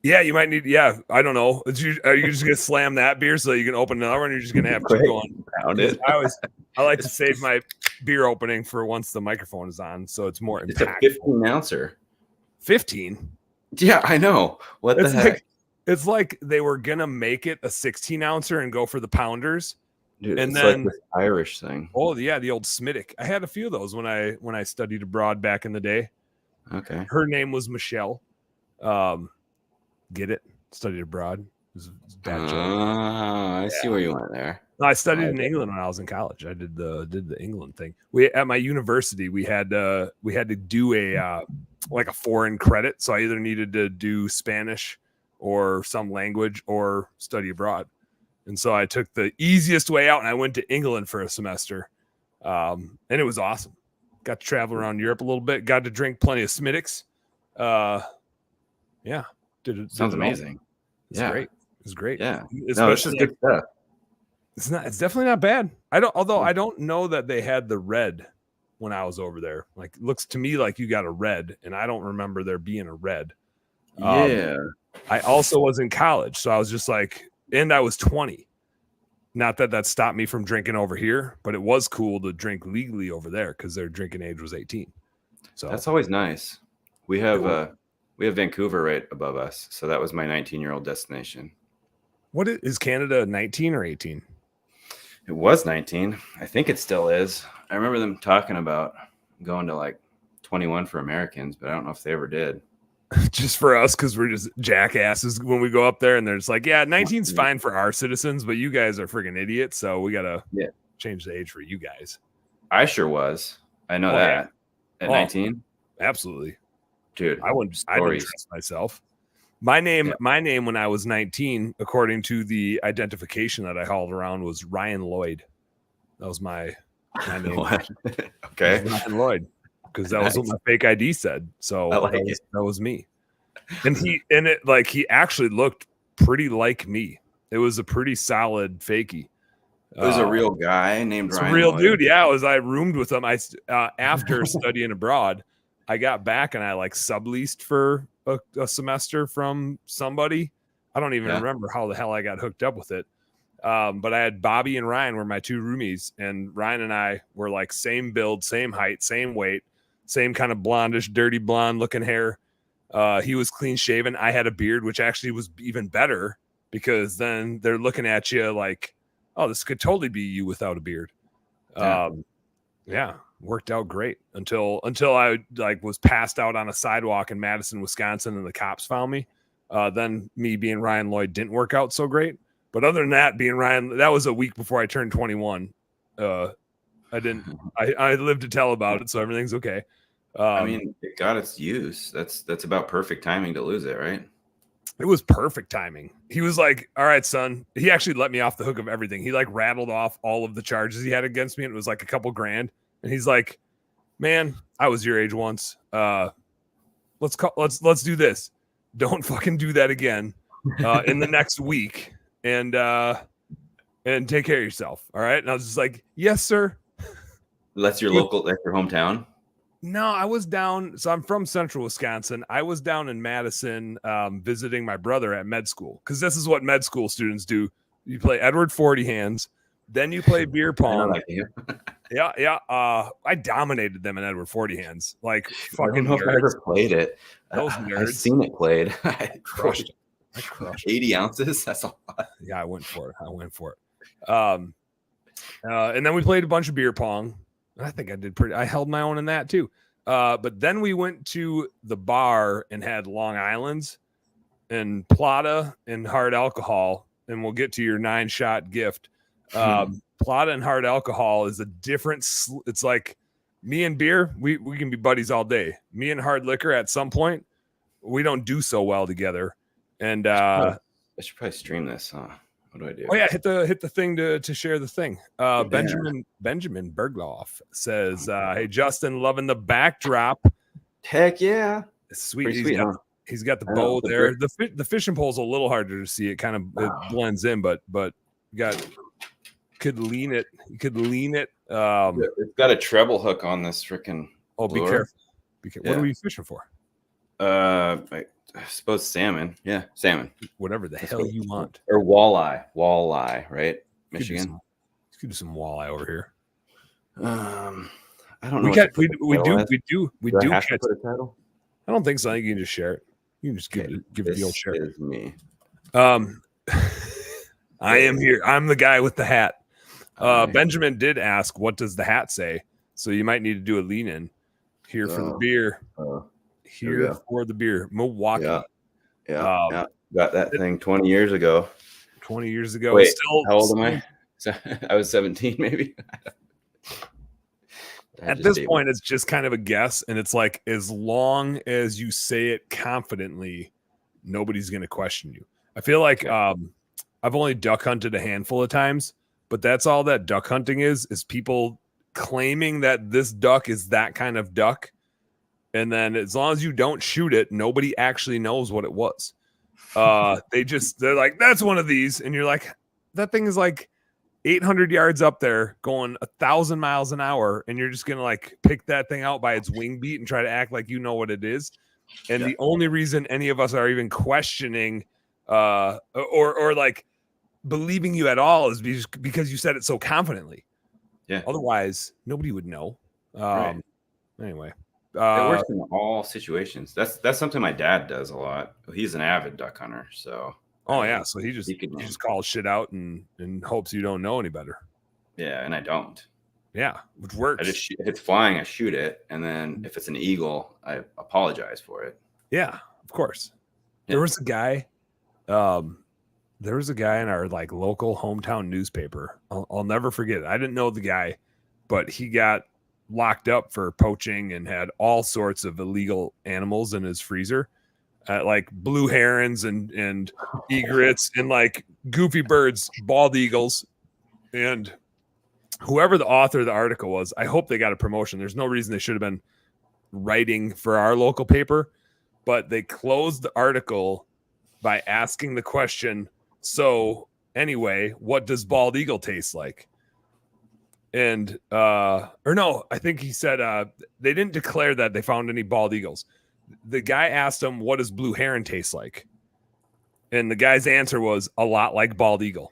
Yeah, you might need. Yeah, I don't know. Are you just gonna slam that beer so you can open another one? Or you're just gonna have two going. Pound it. I like to save my beer opening for once the microphone is on, so it's more It's a impactful. 15 ouncer. 15. Yeah, I know. What the heck? It's like they were gonna make it a 16 ouncer and go for the pounders. Dude, and it's then like this Irish thing. Oh yeah, the old Smittick. I had a few of those when I studied abroad back in the day. Okay. Her name was Michelle. Get it? Studied abroad. It was a bad joke. I see where you went there. I studied in England when I was in college. I did the England thing. We at my university we had to do a like a foreign credit. So I either needed to do Spanish or some language or study abroad. And so I took the easiest way out and I went to England for a semester. And it was awesome. Got to travel around Europe a little bit. Got to drink plenty of Smittix. Yeah. Sounds amazing. It's great. It's great. Yeah. No, this is good stuff. It's definitely not bad. I don't know that they had the red when I was over there. Like, it looks to me like you got a red, and I don't remember there being a red. Yeah. I also was in college, so I was just like, and I was 20. Not that stopped me from drinking over here, but it was cool to drink legally over there because their drinking age was 18. So that's always nice. We have Vancouver right above us, so that was my 19-year-old destination. What is Canada, 19 or 18? It was 19. I think it still is. I remember them talking about going to like 21 for Americans, but I don't know if they ever did. Just for us, because we're just jackasses when we go up there, and they're just like, yeah, 19's fine for our citizens, but you guys are freaking idiots, so we gotta change the age for you guys. I sure was. I know that. At 19? Absolutely. Dude, I didn't trust myself. My name when I was 19, according to the identification that I hauled around, was Ryan Lloyd. That was my name. Okay. Ryan Lloyd. Because that was what my fake ID said. So that was me. And he actually looked pretty like me. It was a pretty solid fakeie. It was a real guy named Ryan. A real Lloyd. Dude. Yeah, I roomed with him. After studying abroad, I got back and I subleased for a semester from somebody. I don't even remember how the hell I got hooked up with it. But I had Bobby and Ryan were my two roomies, and Ryan and I were like same build, same height, same weight, same kind of blondish, dirty blonde looking hair. He was clean shaven. I had a beard, which actually was even better because then they're looking at you like, oh, this could totally be you without a beard. Worked out great until I was passed out on a sidewalk in Madison, Wisconsin, and the cops found me. Then me being Ryan Lloyd didn't work out so great. But other than that, being Ryan, that was a week before I turned 21. I lived to tell about it, so everything's okay. I mean, it got its use. That's about perfect timing to lose it, right? It was perfect timing. He was like, all right, son. He actually let me off the hook of everything. He rattled off all of the charges he had against me, and it was like a couple grand. And he's like, man, I was your age once. Let's do this. Don't fucking do that again in the next week. And take care of yourself. All right. And I was just like, yes, sir. That's your hometown? No, I was down. So I'm from central Wisconsin. I was down in Madison visiting my brother at med school. Because this is what med school students do. You play Edward 40 hands. Then you play beer pong. Yeah. I dominated them in Edward 40 hands. Like fucking. I don't know if I ever played it. Those nerds. I've seen it played. I crushed it. 80 ounces. That's a lot. Yeah, I went for it. And then we played a bunch of beer pong. I think I held my own in that too. But then we went to the bar and had Long Island's and Plata and hard alcohol. And we'll get to your 9-shot gift. Plata and hard alcohol is a different. It's like me and beer. We can be buddies all day. Me and hard liquor at some point, we don't do so well together. And I should probably stream this. Huh? What do I do? Oh yeah, hit the thing to share the thing. Benjamin Bergloff says, "Hey Justin, loving the backdrop. Heck yeah, it's sweet. He's got the bow there. The fishing pole's a little harder to see. It kind of it blends in, but you could lean it. You could lean it. It's got a treble hook on this freaking. Oh, be careful. What are we fishing for? I suppose salmon. Yeah, salmon. Whatever the hell you want. Or walleye. Walleye, right? Michigan. Let's do some walleye over here. I don't know. We do have catch. to put a title? I don't think so. I think you can just share it. You can just give it the old share. This is me. I am here. I'm the guy with the hat. Benjamin did ask, what does the hat say? So you might need to do a lean in here for the beer. Here for the beer. Milwaukee. Yeah. Got that thing 20 years ago. 20 years ago. Wait, how old am I? I was 17, maybe. At this point, it's just kind of a guess. And it's like, as long as you say it confidently, nobody's going to question you. I feel like I've only duck hunted a handful of times, but that's all that duck hunting is people claiming that this duck is that kind of duck. And then as long as you don't shoot it, nobody actually knows what it was. They're like, that's one of these. And you're like, that thing is like 800 yards up there going 1,000 miles an hour. And you're just going to like pick that thing out by its wing beat and try to act like you know what it is. And the only reason any of us are even questioning or like believing you at all is because you said it so confidently. Yeah. Otherwise, nobody would know. Right. Anyway. It works in all situations. That's something my dad does a lot. He's an avid duck hunter, so. So he just calls shit out and hopes you don't know any better. Yeah, and I don't. Yeah, which works. If it's flying, I shoot it, and then if it's an eagle, I apologize for it. Yeah, of course. Yeah. There was a guy in our like local hometown newspaper. I'll never forget it. I didn't know the guy, but he got locked up for poaching and had all sorts of illegal animals in his freezer, like blue herons and egrets and like goofy birds, bald eagles. And whoever the author of the article was, I hope they got a promotion. There's no reason they should have been writing for our local paper, but they closed the article by asking the question, so anyway, what does bald eagle taste like? And I think he said they didn't declare that they found any bald eagles. The guy asked him, what does blue heron taste like? And the guy's answer was a lot like bald eagle.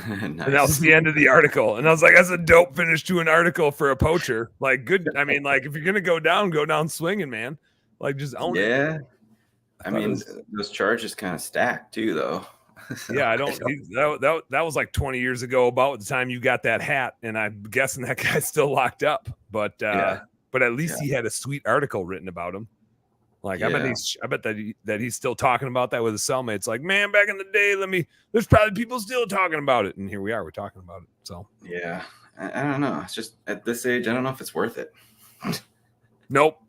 Nice. And that was the end of the article. And I was like, that's a dope finish to an article for a poacher. Like, good. I mean, like, if you're going to go down swinging, man. Like, just own it. Yeah. I mean, those charges kind of stacked too, though. Yeah, that was like 20 years ago, about the time you got that hat, and I'm guessing that guy's still locked up. But at least he had a sweet article written about him. Like I bet that he's still talking about that with his cellmates. Like, man, back in the day, there's probably people still talking about it, and here we are, we're talking about it. So yeah, I don't know. It's just at this age, I don't know if it's worth it. Nope,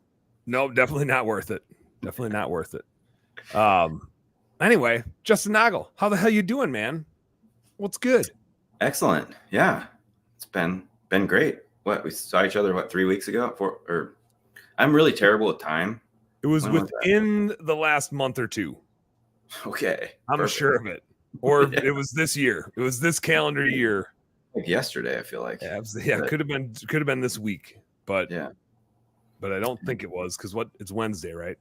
definitely not worth it. Definitely not worth it. Anyway, Justin Noggle, how the hell you doing, man? What's good? Excellent. Yeah, it's been great. We saw each other 3 weeks ago? I'm really terrible at time. It was within the last month or two. Okay, I'm sure of it. Or it was this year. It was this calendar year. Like yesterday, I feel like. Yeah, could have been this week, but but I don't think it was because it's Wednesday, right?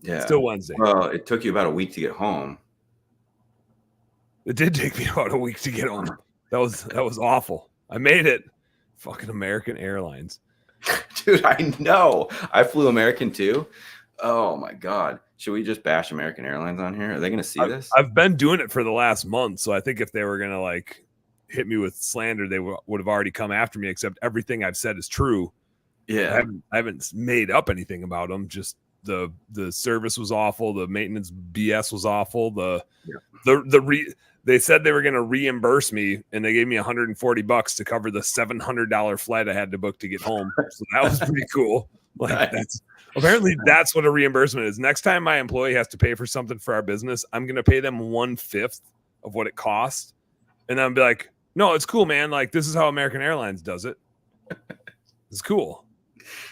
Yeah, it's still Wednesday. Well, it took you about a week to get home. It did take me about a week to get home. That was awful. I made it. Fucking American Airlines. Dude, I know. I flew American too. Oh my God. Should we just bash American Airlines on here? Are they going to see this? I've been doing it for the last month. So I think if they were going to like hit me with slander, they would have already come after me, except everything I've said is true. Yeah. I haven't made up anything about them. Just the service was awful. The maintenance BS was awful. They said they were going to reimburse me, and they gave me $140 to cover the $700 flight I had to book to get home. So that was pretty cool. Like that's what a reimbursement is. Next time my employee has to pay for something for our business, I'm going to pay them 1/5 of what it costs. And then I'll be like, no, it's cool, man. Like, this is how American Airlines does it. It's cool.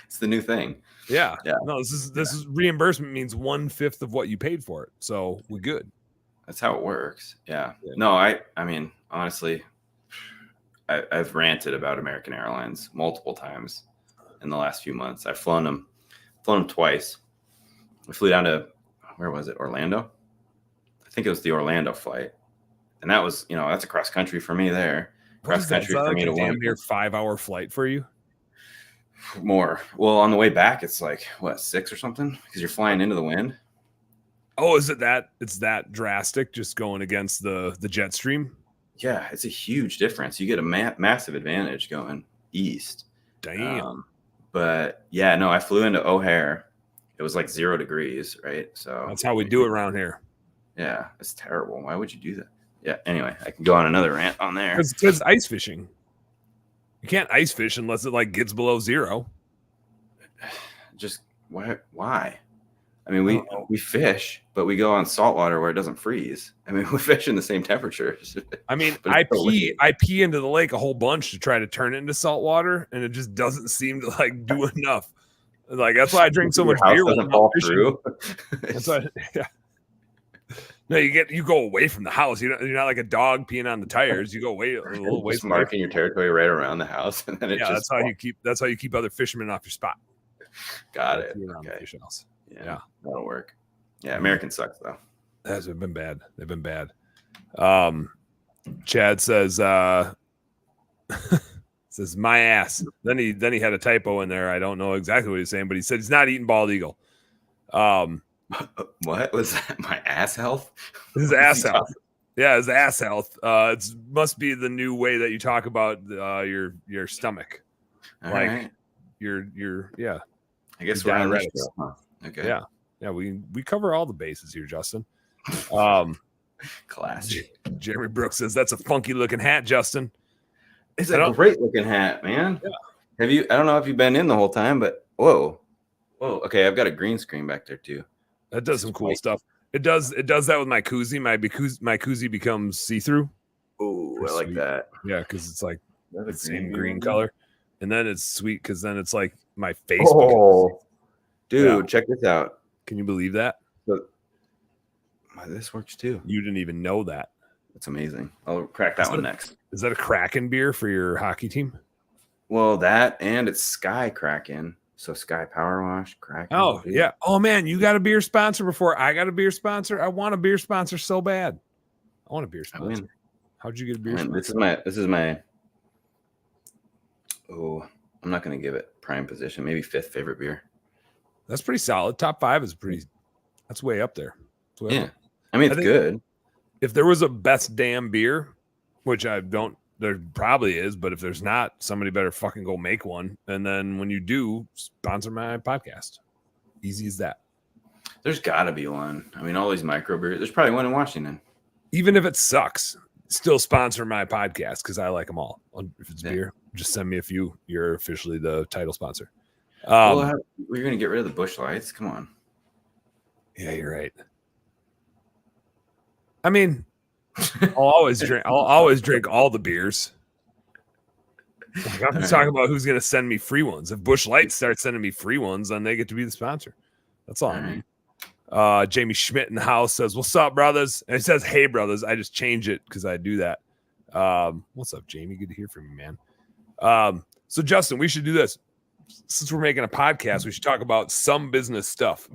It's the new thing. Yeah. No, this is reimbursement means 1/5 of what you paid for it. So we're good. That's how it works. Yeah. No, I mean, honestly, I've ranted about American Airlines multiple times in the last few months. I've flown them twice. We flew down to where was it? Orlando. I think it was the Orlando flight, and that was, that's a cross country for me there. Cross country for me to damn near 5-hour flight for you. More. Well, on the way back, it's like what, 6 or something, because you're flying into the wind. Oh, is it that? It's that drastic, just going against the jet stream? Yeah, it's a huge difference. You get a massive advantage going east. Damn. But yeah, no, I flew into O'Hare. It was like 0 degrees, right? So that's how we do it around here. Yeah, it's terrible. Why would you do that? Yeah. Anyway, I can go on another rant on there. Because ice fishing. You can't ice fish unless it like gets below 0. Just why? I mean, we fish, but we go on saltwater where it doesn't freeze. I mean, we fish in the same temperatures. I mean, I pee into the lake a whole bunch to try to turn it into salt water, and it just doesn't seem to like do enough. Like that's why I drink so much beer. Doesn't fall through. That's why. Yeah. No, you go away from the house. You're not like a dog peeing on the tires. You go away a little ways. Marking your territory right around the house, and then that's how you keep other fishermen off your spot. Got it. Okay. Yeah, that'll work. Yeah, American sucks though. They've been bad. They've been bad. Chad says says my ass. Then he had a typo in there. I don't know exactly what he's saying, but he said he's not eating bald eagle. What was that? My ass health? His ass health. Yeah, his ass health. It must be the new way that you talk about your stomach. All right. Your yeah. I guess we're on this show, huh? Okay. Yeah. We cover all the bases here, Justin. Classic. Jeremy Brooks says that's a funky looking hat, Justin. It's a great looking hat, man. Yeah. I don't know if you've been in the whole time, but whoa. Okay, I've got a green screen back there too. That does some cool stuff. It does that with my koozie. My koozie becomes see-through. Oh, I like that. Yeah, because it's like the same green color. And then it's sweet because then it's like my face. Oh, dude, check this out. Can you believe that? This works too. You didn't even know that. That's amazing. I'll crack that one next. Is that a Kraken beer for your hockey team? Well, that and it's Sky Kraken. So Sky Power Wash, Kraken. Oh, yeah. Oh, man, you got a beer sponsor before I got a beer sponsor. I want a beer sponsor so bad. I want a beer sponsor. How'd you get a beer sponsor? This is my. Oh, I'm not going to give it prime position. Maybe 5th favorite beer. That's pretty solid. Top 5 is that's way up there. I mean, it's good. If there was a best damn beer, which there probably is, but if there's not, somebody better fucking go make one. And then when you do, sponsor my podcast. Easy as that. There's got to be one. I mean, all these micro beers. There's probably one in Washington. Even if it sucks, still sponsor my podcast because I like them all. If it's beer, just send me a few. You're officially the title sponsor. We're going to get rid of the Busch Lights. Come on. Yeah, you're right. I mean, I'll always drink all the beers. I'm talking about who's going to send me free ones. If Busch Light starts sending me free ones, then they get to be the sponsor. That's all I mean. Jamie Schmidt in the house says, "What's up, brothers?" And he says, "Hey, brothers." I just change it because I do that. What's up, Jamie? Good to hear from you, man. So Justin, we should do this. Since we're making a podcast, we should talk about some business stuff.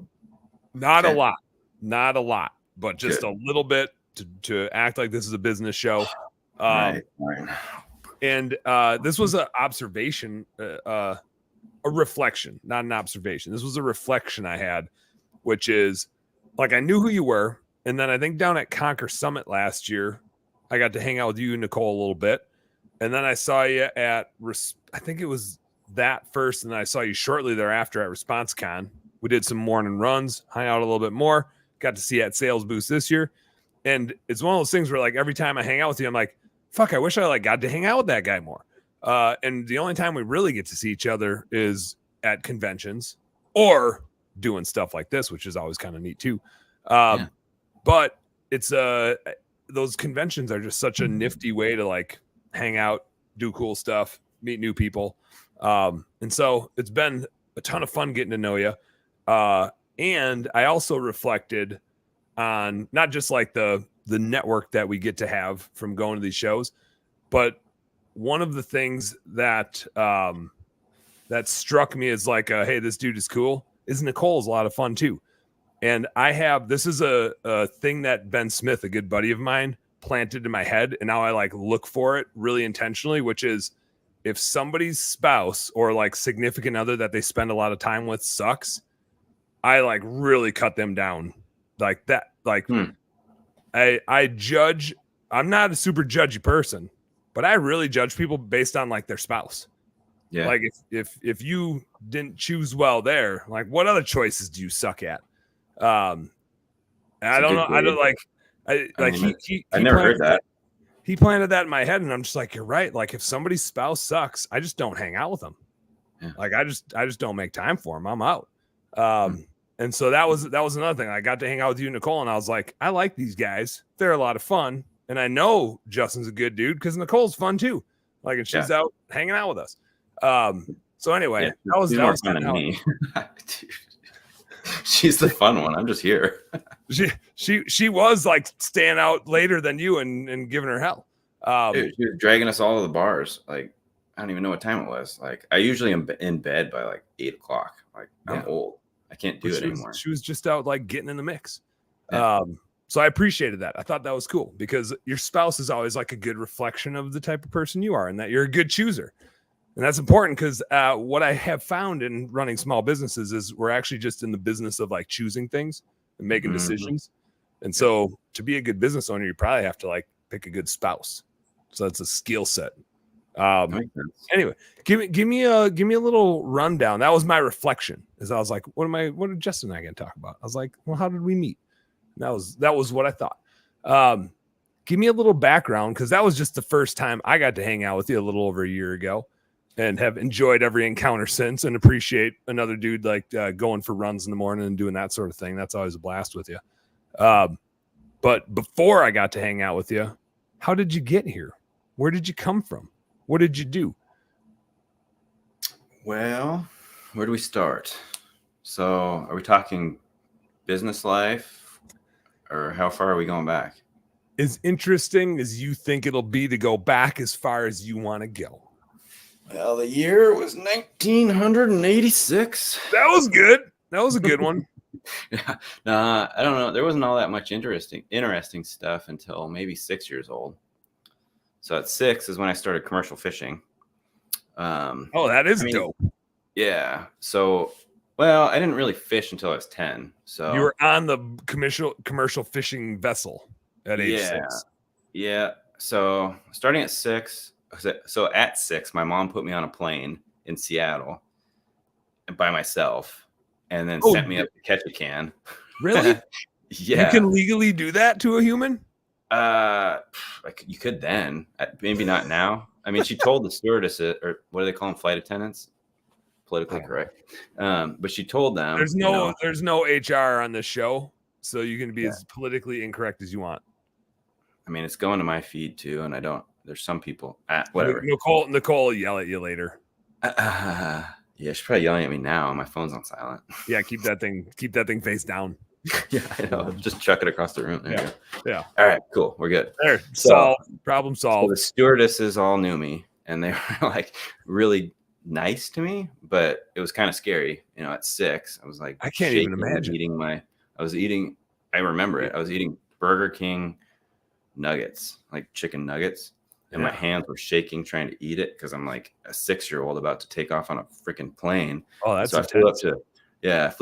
Not a lot, but just a little bit to act like this is a business show. Right. And this was an observation, a reflection, not an observation. This was a reflection I had, which is like I knew who you were. And then I think down at Conquer Summit last year, I got to hang out with you and Nicole a little bit. And then I saw you at, I think it was that first. And then I saw you shortly thereafter at ResponseCon. We did some morning runs, hung out a little bit more, got to see you at Sales Boost this year. And it's one of those things where like every time I hang out with you, I'm like, fuck, I wish I like got to hang out with that guy more. And the only time we really get to see each other is at conventions or doing stuff like this, which is always kind of neat too. But it's those conventions are just such a nifty way to like hang out, do cool stuff, meet new people. And so it's been a ton of fun getting to know you. And I also reflected on not just like the network that we get to have from going to these shows, but one of the things that that struck me as like, hey, this dude is cool, is Nicole is a lot of fun too. And this is a thing that Ben Smith, a good buddy of mine, planted in my head. And now I like look for it really intentionally, which is if somebody's spouse or like significant other that they spend a lot of time with sucks, I like really cut them down like that. Like I judge, I'm not a super judgy person, but I really judge people based on like their spouse. Yeah. Like if you didn't choose well there, like what other choices do you suck at? I don't know. I don't like. I never heard that. He planted that in my head, and I'm just like, you're right. Like if somebody's spouse sucks, I just don't hang out with them. Yeah. Like I just don't make time for them. I'm out. And so that was another thing. I got to hang out with you, Nicole, and I was like, I like these guys. They're a lot of fun, and I know Justin's a good dude because Nicole's fun too. Like, and she's out hanging out with us. So anyway, that was fun than me. She's the fun one. I'm just here. She was like staying out later than you and giving her hell. Dude, she was dragging us all to the bars. Like, I don't even know what time it was. Like, I usually am in bed by like 8 o'clock. Like, I'm old. I can't do it anymore. She was just out like getting in the mix. Yeah. So I appreciated that. I thought that was cool because your spouse is always like a good reflection of the type of person you are and that you're a good chooser. And that's important because what I have found in running small businesses is we're actually just in the business of like choosing things and making decisions. And so to be a good business owner, you probably have to like pick a good spouse. So that's a skill set. Anyway, give me a little rundown. That was my reflection. As I was like, what are Justin and I going to talk about? I was like, well, how did we meet? And that was what I thought. Give me a little background because that was just the first time I got to hang out with you a little over a year ago. And have enjoyed every encounter since and appreciate another dude like going for runs in the morning and doing that sort of thing. That's always a blast with you. But before I got to hang out with you, how did you get here? Where did you come from? What did you do? Well, where do we start? So are we talking business life or how far are we going back? As interesting as you think it'll be to go back as far as you want to go. Well, the year was 1986. That was good. That was a good one. Yeah. Nah, I don't know. There wasn't all that much interesting stuff until maybe 6 years old. So at 6 is when I started commercial fishing. That is dope. Yeah. So, well, I didn't really fish until I was 10. So you were on the commercial fishing vessel at age 6. Yeah. So starting at 6. So at 6, my mom put me on a plane in Seattle by myself and then sent me up to Ketchikan. Really? Yeah. You can legally do that to a human? Like you could then. Maybe not now. I mean, she told the stewardess, or what do they call them? Flight attendants? Politically correct. But she told them. There's no HR on this show, so you can be as politically incorrect as you want. I mean, it's going to my feed too, and I don't. There's some people whatever. Nicole will yell at you later. Yeah, she's probably yelling at me now. My phone's on silent. Yeah, keep that thing face down. Yeah, I know. Just chuck it across the room. There you go. Yeah. All right, cool. We're good. There, problem solved. So the stewardesses all knew me, and they were like really nice to me, but it was kind of scary. You know, at 6, I was like, I can't even imagine I remember it. I was eating Burger King nuggets, like chicken nuggets. And my hands were shaking trying to eat it because I'm like a 6-year-old about to take off on a freaking plane. Oh, that's so I flew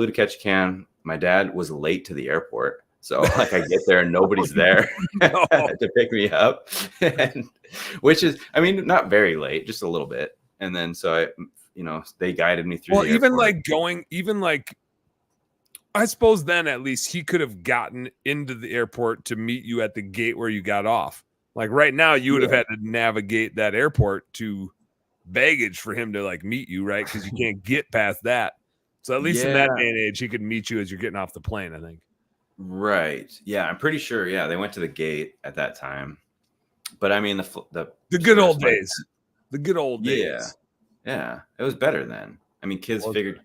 to Ketchikan. My dad was late to the airport. So like I get there and nobody's there to pick me up. Which is, I mean, not very late, just a little bit. And then so they guided me through. Well, I suppose then at least he could have gotten into the airport to meet you at the gate where you got off. Like right now, you would have had to navigate that airport to baggage for him to like meet you, right? Because you can't get past that. So at least in that day and age, he could meet you as you're getting off the plane, I think. Right. Yeah, I'm pretty sure. Yeah, they went to the gate at that time. But I mean, the good old days. The good old days. Yeah. It was better then. I mean, kids figured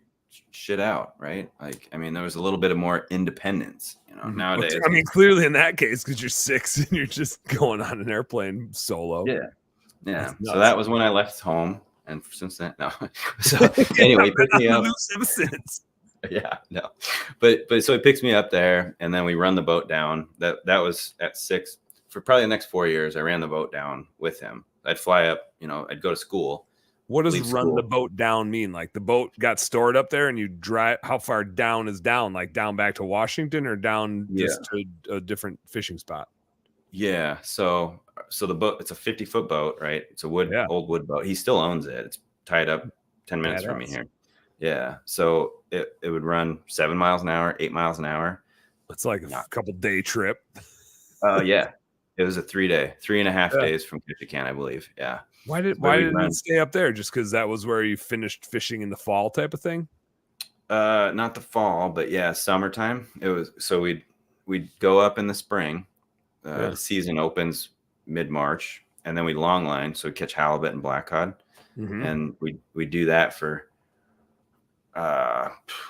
shit out, right? Like, I mean, there was a little bit of more independence, nowadays. I mean, clearly in that case, because you're 6 and you're just going on an airplane solo. Yeah. So that was when I left home, and since then, no. So anyway, he picked me up. Ever since. Yeah, no, but so he picks me up there, and then we run the boat down. That was at 6 for probably the next 4 years. I ran the boat down with him. I'd fly up, I'd go to school. What does Leave run the school. boat down mean? Like the boat got stored up there and you drive, how far down is down? Like down back to Washington or down just to a different fishing spot? Yeah. So the boat, it's a 50-foot boat, right? It's a old wood boat. He still owns it. It's tied up 10 minutes from me here. Yeah. So it would run 7 miles an hour, 8 miles an hour. It's like a couple day trip. Yeah. It was a 3.5 days from Ketchikan, I believe. Yeah. Why didn't it stay up there? Just because that was where you finished fishing in the fall type of thing? Not the fall, but yeah, summertime. It was, so we'd go up in the spring. The season opens mid-March, and then we long line, so we catch halibut and black cod. And we do that for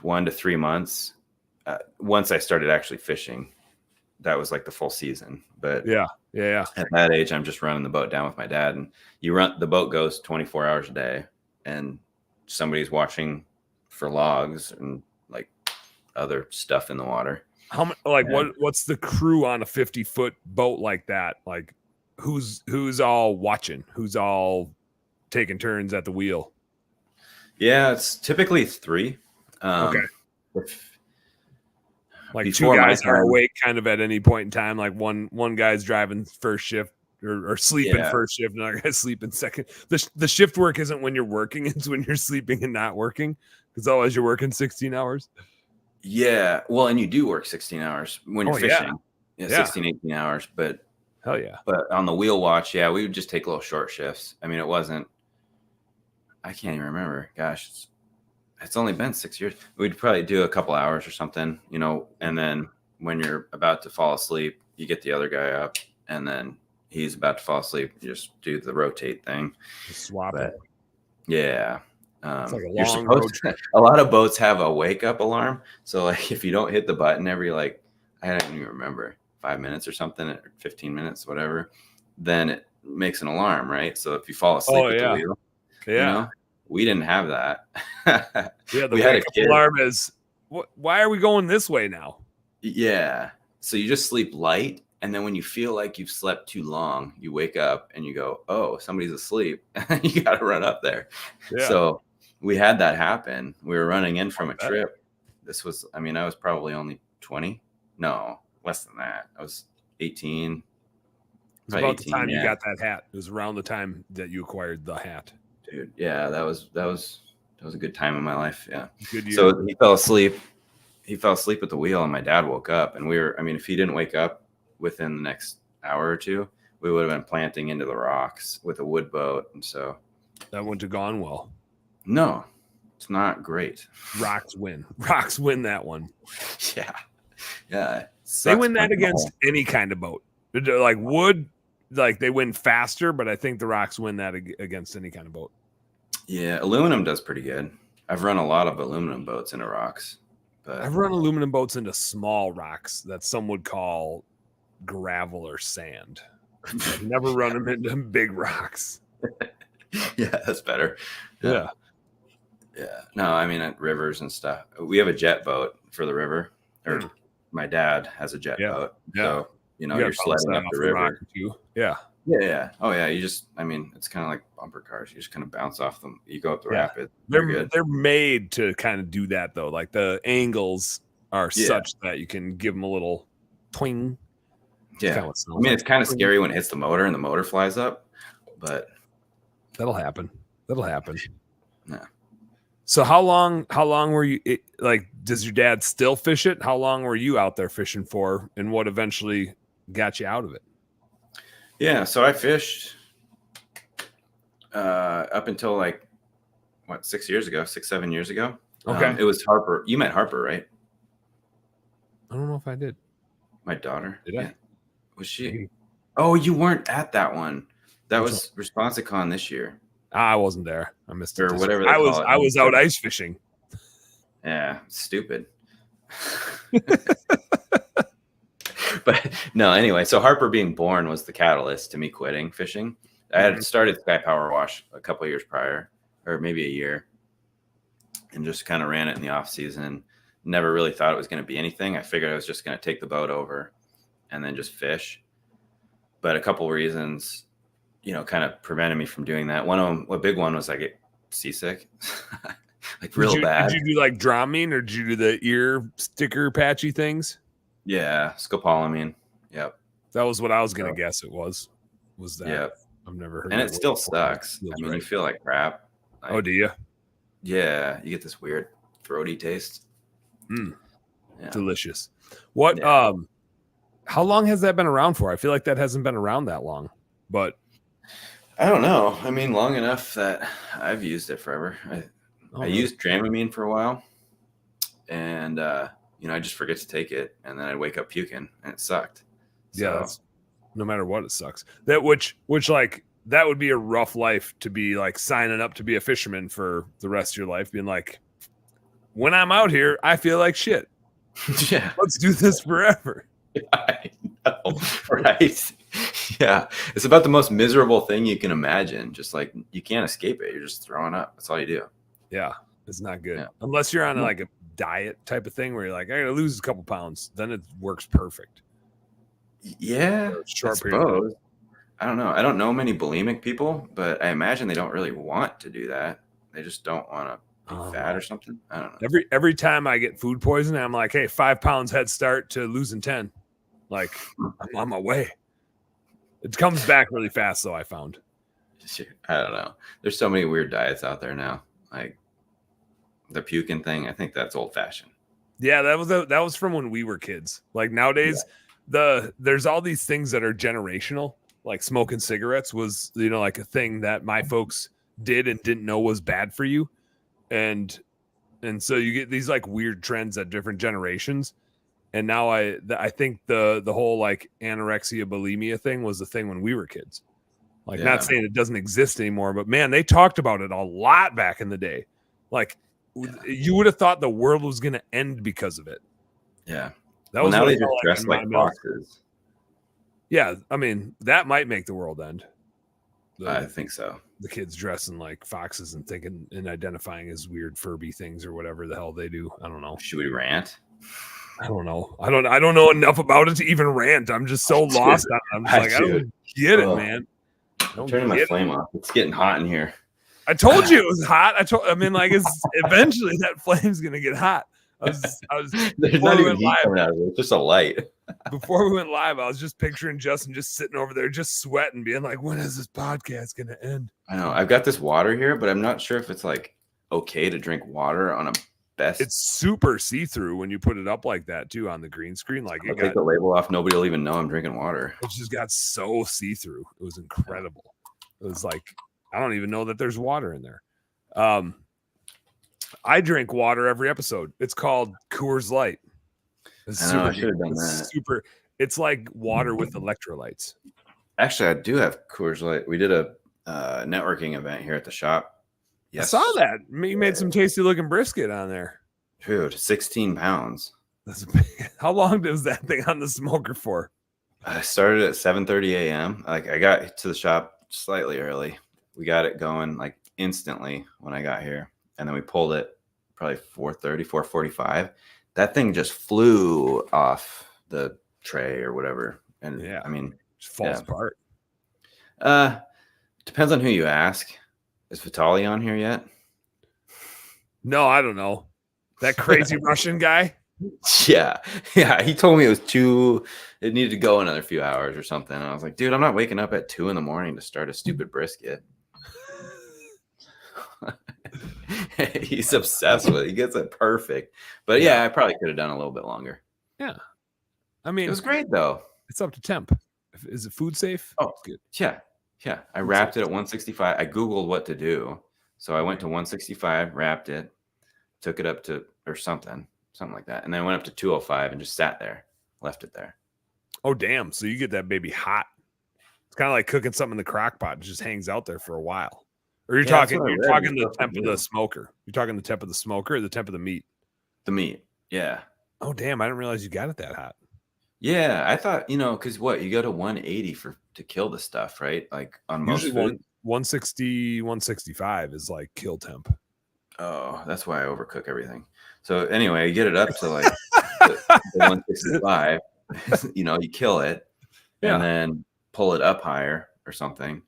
1 to 3 months. Once I started actually fishing, that was like the full season. But yeah. At that age, I'm just running the boat down with my dad, and the boat goes 24 hours a day, and somebody's watching for logs and like other stuff in the water. What's the crew on a 50-foot boat like that? Like who's all watching? Who's all taking turns at the wheel? Yeah, it's typically 3. Okay. Like 2 guys are awake kind of at any point in time. Like one guy's driving first shift or sleeping first shift, and another guy's sleeping second. The shift work isn't when you're working; it's when you're sleeping and not working. Because otherwise, you're working 16 hours. Yeah, well, and you do work 16 hours when you're fishing. Yeah, 16, 18 hours. But hell yeah. But on the wheel watch, we would just take little short shifts. I mean, it wasn't. I can't even remember. Gosh, it's only been 6 years. We'd probably do a couple hours or something, and then when you're about to fall asleep, you get the other guy up, and then he's about to fall asleep. You just do the rotate thing. Just swap it. Yeah. It's like a long road trip. A lot of boats have a wake up alarm. So like if you don't hit the button every I don't even remember 5 minutes or something, or 15 minutes, whatever, then it makes an alarm, right? So if you fall asleep at the wheel, we didn't have that. The wake up alarm is, why are we going this way now? Yeah. So you just sleep light. And then when you feel like you've slept too long, you wake up and you go, oh, somebody's asleep. You got to run up there. Yeah. So we had that happen. We were running in from a trip. This was, I was probably only 20. No, less than that. I was 18. It was about 18, the time you got that hat. It was around the time that you acquired the hat. Dude, yeah, that was a good time in my life. Yeah. Good year. So he fell asleep. He fell asleep at the wheel, and my dad woke up. And if he didn't wake up within the next hour or two, we would have been planting into the rocks with a wood boat. And so that wouldn't have gone well. No, it's not great. Rocks win that one. Yeah. They win that against any kind of boat. Like wood, like they win faster, but I think the rocks win that against any kind of boat. Yeah, aluminum does pretty good. I've run a lot of aluminum boats into rocks. But I've run aluminum boats into small rocks that some would call gravel or sand. I've never run them into big rocks. Yeah, that's better. Yeah. No, at rivers and stuff. We have a jet boat for the river, or my dad has a jet boat. So, you're sledding up the river. Yeah. Oh yeah. You just, it's kind of like bumper cars. You just kind of bounce off them. You go up the rapid. They're made to kind of do that though. Like the angles are such that you can give them a little twing. Yeah. It's kind of scary when it hits the motor and the motor flies up, but that'll happen. Yeah. So how long were you does your dad still fish it? How long were you out there fishing for, and what eventually got you out of it? Yeah. So I fished up until 6 years ago, 7 years ago. Okay. It was Harper. You met Harper, right? I don't know if I did. My daughter. Did I? Was she? Oh, you weren't at that one. That was Responsicon this year. I wasn't there. I missed it. Or whatever. I was out ice fishing. Yeah, stupid. But no, anyway, so Harper being born was the catalyst to me quitting fishing. I had started Sky Power Wash a couple of years prior, or maybe a year, and just kind of ran it in the off season. never really thought it was going to be anything. I figured I was just going to take the boat over and then just fish. But a couple of reasons, kind of prevented me from doing that. One of them, a big one, was I get seasick, like real bad. Did you do like Dramamine, or did you do the ear sticker patchy things? Yeah, scopolamine. Yep. That was what I was going to guess it was. Was that? Yep. I've never heard. And it still sucks. I mean, you feel like crap. Like, oh, do you? Yeah, you get this weird throaty taste. Yeah. Delicious. What? Yeah. How long has that been around for? I feel like that hasn't been around that long, but I don't know. I mean, long enough that I've used it forever. I used Dramamine for a while, and I just forget to take it, and then I'd wake up puking, and it sucked. Yeah, no matter what, it sucks. That which like that would be a rough life to be like signing up to be a fisherman for the rest of your life, being like, when I'm out here, I feel like shit. Yeah, let's do this forever. I know, right? Yeah, it's about the most miserable thing you can imagine. Just like you can't escape it. You're just throwing up. That's all you do. Yeah, it's not good unless you're on like a diet type of thing where you're like, I gotta lose a couple pounds. Then it works perfect. Yeah, short period. I don't know. I don't know many bulimic people, but I imagine they don't really want to do that. They just don't want to be fat or something. I don't know. Every time I get food poisoning, I'm like, hey, 5 pounds head start to losing 10. Like, I'm on my way. It comes back really fast, though, I found. I don't know. There's so many weird diets out there now. Like the puking thing, I think that's old fashioned. Yeah, that was from when we were kids. Like nowadays, there's all these things that are generational. Like smoking cigarettes was, like a thing that my folks did and didn't know was bad for you. And so you get these like weird trends at different generations. And now I think the whole like anorexia bulimia thing was the thing when we were kids. Like not saying it doesn't exist anymore, but man, they talked about it a lot back in the day. Like you would have thought the world was going to end because of it. Yeah. That was now they just dress like foxes. Yeah, I mean, that might make the world end. I think so. The kids dressing like foxes and thinking and identifying as weird Furby things or whatever the hell they do. I don't know. Should we rant? I don't know. I don't know enough about it to even rant. I'm just so lost on it. I'm just like, I don't get it, man. I'm turning my flame off. It's getting hot in here. I told you it was hot. I mean, like, it's eventually that flame's gonna get hot. I was There's not even heat coming out of it. It's just a light. Before we went live, I was just picturing Justin just sitting over there, just sweating, being like, when is this podcast going to end? I know. I've got this water here, but I'm not sure if it's like okay to drink water on a best. It's super see-through when you put it up like that too on the green screen. Like I'll take the label off. Nobody will even know I'm drinking water. It just got so see-through. It was incredible. It was like, I don't even know that there's water in there. I drink water every episode. It's called Coors Light. I should have done that. It's like water with electrolytes. Actually, I do have Coors Light. We did a networking event here at the shop. Yes. I saw that. You made some tasty looking brisket on there. Dude, 16 pounds. That's big. How long does that thing on the smoker for? I started at 7:30 a.m. Like I got to the shop slightly early. We got it going like instantly when I got here. And then we pulled it probably 4:30, 4:45. That thing just flew off the tray or whatever. And I mean, it just falls apart. Depends on who you ask. Is Vitali on here yet? No, I don't know. That crazy Russian guy? Yeah. He told me it needed to go another few hours or something. And I was like, dude, I'm not waking up at 2 a.m. to start a stupid brisket. He's obsessed with it. He gets it perfect. But yeah, I probably could have done a little bit longer. Yeah. I mean, it was great though. It's up to temp. Is it food safe? Oh, good. Yeah. I wrapped it at 165. I Googled what to do. So I went to 165, wrapped it, took it up to, or something like that. And then I went up to 205 and just sat there, left it there. Oh, damn. So you get that baby hot. It's kind of like cooking something in the crock pot. It just hangs out there for a while. Or you're talking the temp of the smoker. You're talking the temp of the smoker or the temp of the meat? The meat. Yeah. Oh, damn. I didn't realize you got it that hot. Yeah. I thought, because you go to 180 to kill the stuff, right? Like on most food. 160, 165 is like kill temp. Oh, that's why I overcook everything. So anyway, you get it up to like the 165, you kill it, and then pull it up higher or something.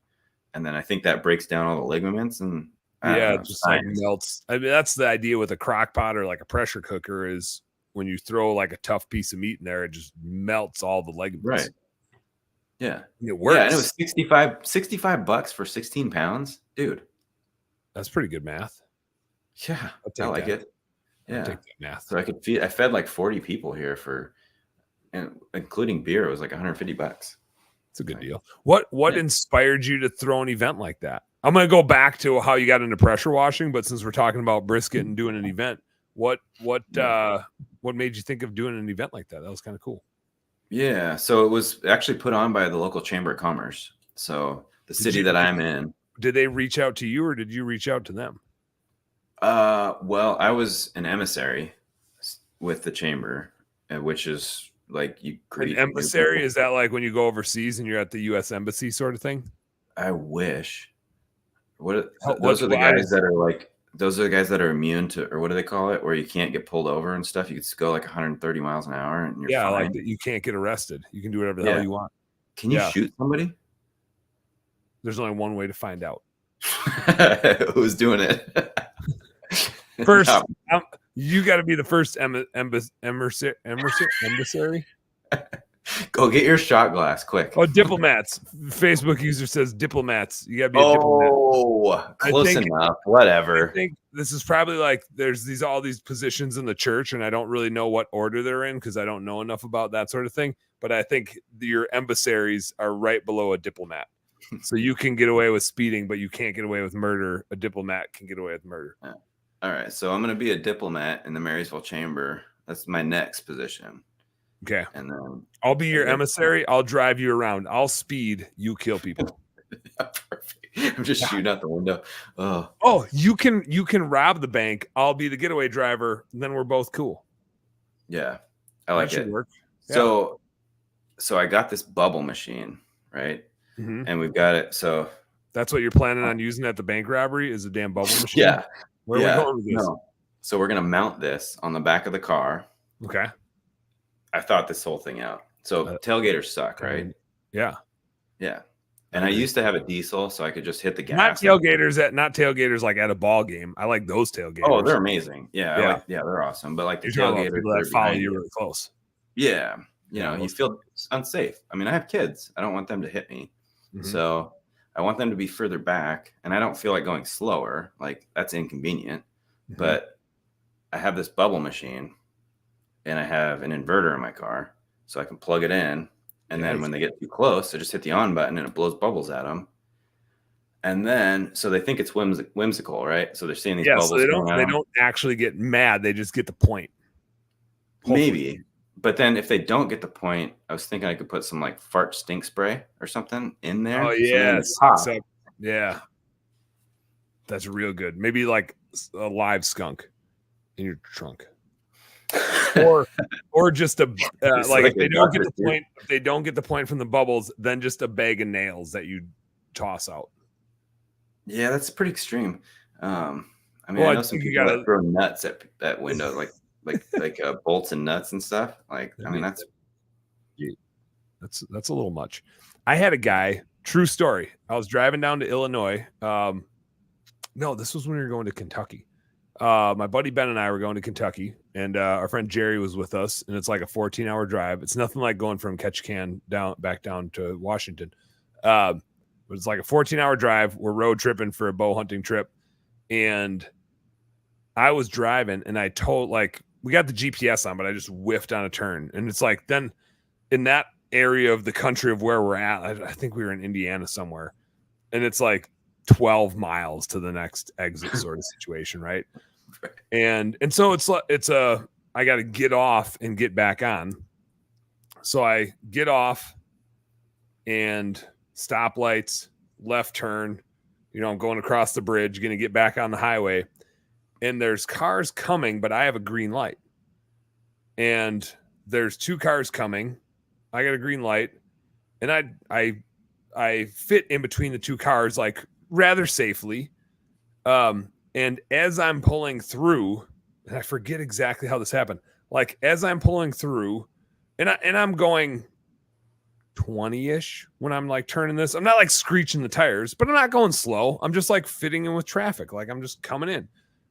And then I think that breaks down all the ligaments and it just like melts. I mean, that's the idea with a crock pot or like a pressure cooker is when you throw like a tough piece of meat in there, it just melts all the ligaments. Right. Yeah. It works. Yeah, and it was $65 for 16 pounds. Dude. That's pretty good math. Yeah. I like it. Yeah. Take that math. So I fed like 40 people here and including beer, it was like $150. It's a good deal. What inspired you to throw an event like that? I'm going to go back to how you got into pressure washing, but since we're talking about brisket and doing an event, what made you think of doing an event like that? That was kind of cool. Yeah, so it was actually put on by the local Chamber of Commerce. So the city that I'm in. Did they reach out to you or did you reach out to them? Well, I was an emissary with the chamber, which is like you create an emissary. Is that like when you go overseas and you're at the U.S. embassy sort of thing? I wish. Those are the guys that are immune to, or what do they call it, where you can't get pulled over and stuff. You can just go like 130 miles an hour and you're fine. Like that. You can't get arrested. You can do whatever the hell you want. Can you shoot somebody? There's only one way to find out. Who's doing it? First, you got to be the first emissary. Go get your shot glass quick. Oh, diplomats. Facebook user says diplomats. You got to be a diplomat. Oh, close enough. Whatever. I think this is probably like there's all these positions in the church, and I don't really know what order they're in because I don't know enough about that sort of thing. But I think your emissaries are right below a diplomat. So you can get away with speeding, but you can't get away with murder. A diplomat can get away with murder. Yeah. All right. So I'm going to be a diplomat in the Marysville Chamber. That's my next position. Okay. And then I'll be your emissary. I'll drive you around. I'll speed. You kill people. Perfect. I'm just shooting out the window. Oh, you can rob the bank. I'll be the getaway driver. And then we're both cool. Yeah. I like it. Work. Yeah. So I got this bubble machine, right? Mm-hmm. And we've got it. So that's what you're planning on using at the bank robbery is a damn bubble machine? Yeah. Where are we going with this? No. So we're going to mount this on the back of the car. Okay. I thought this whole thing out. So tailgaters suck, right? Yeah. Yeah. And I used to have a diesel, so I could just hit the gas. Not tailgaters like at a ball game. I like those tailgaters. Oh, they're amazing. Yeah. They're awesome. But like the tailgaters that follow you really close. Yeah. You feel unsafe. I mean, I have kids. I don't want them to hit me. Mm-hmm. So I want them to be further back. And I don't feel like going slower. Like that's inconvenient. Mm-hmm. But I have this bubble machine and I have an inverter in my car. So I can plug it in. And then when they get too close, I just hit the on button and it blows bubbles at them. And then, so they think it's whimsical, right? So they're seeing these bubbles. So they don't actually get mad. They just get the point. Hopefully. Maybe. But then if they don't get the point, I was thinking I could put some like fart stink spray or something in there. Oh, yes. Yeah. That's real good. Maybe like a live skunk in your trunk. or just a like if they don't get the point, if they don't get the point from the bubbles, then just a bag of nails that you toss out. Yeah, that's pretty extreme. I mean, I know some people that throw nuts at that window, like bolts and nuts and stuff. Like, I mean, that's a little much. I had a guy. True story. I was driving down to Illinois. No, this was when we were going to Kentucky. My buddy Ben and I were going to Kentucky, and our friend Jerry was with us, and it's like a 14-hour drive. It's nothing like going from Ketchikan back down to Washington. But it's like a 14-hour drive. We're road tripping for a bow hunting trip, and I was driving, and I told we got the GPS on, but I just whiffed on a turn, and it's like then in that area of the country of where we're at, I think we were in Indiana somewhere, and it's like 12 miles to the next exit sort of situation, right? And so I got to get off and get back on. So I get off and stoplights, left turn, I'm going across the bridge, going to get back on the highway, and there's cars coming, but I have a green light, and there's two cars coming. I got a green light, and I fit in between the two cars, like rather safely. And as I'm pulling through, and I forget exactly how this happened. Like as I'm pulling through, and I'm going 20-ish when I'm like turning this. I'm not like screeching the tires, but I'm not going slow. I'm just like fitting in with traffic. Like I'm just coming in.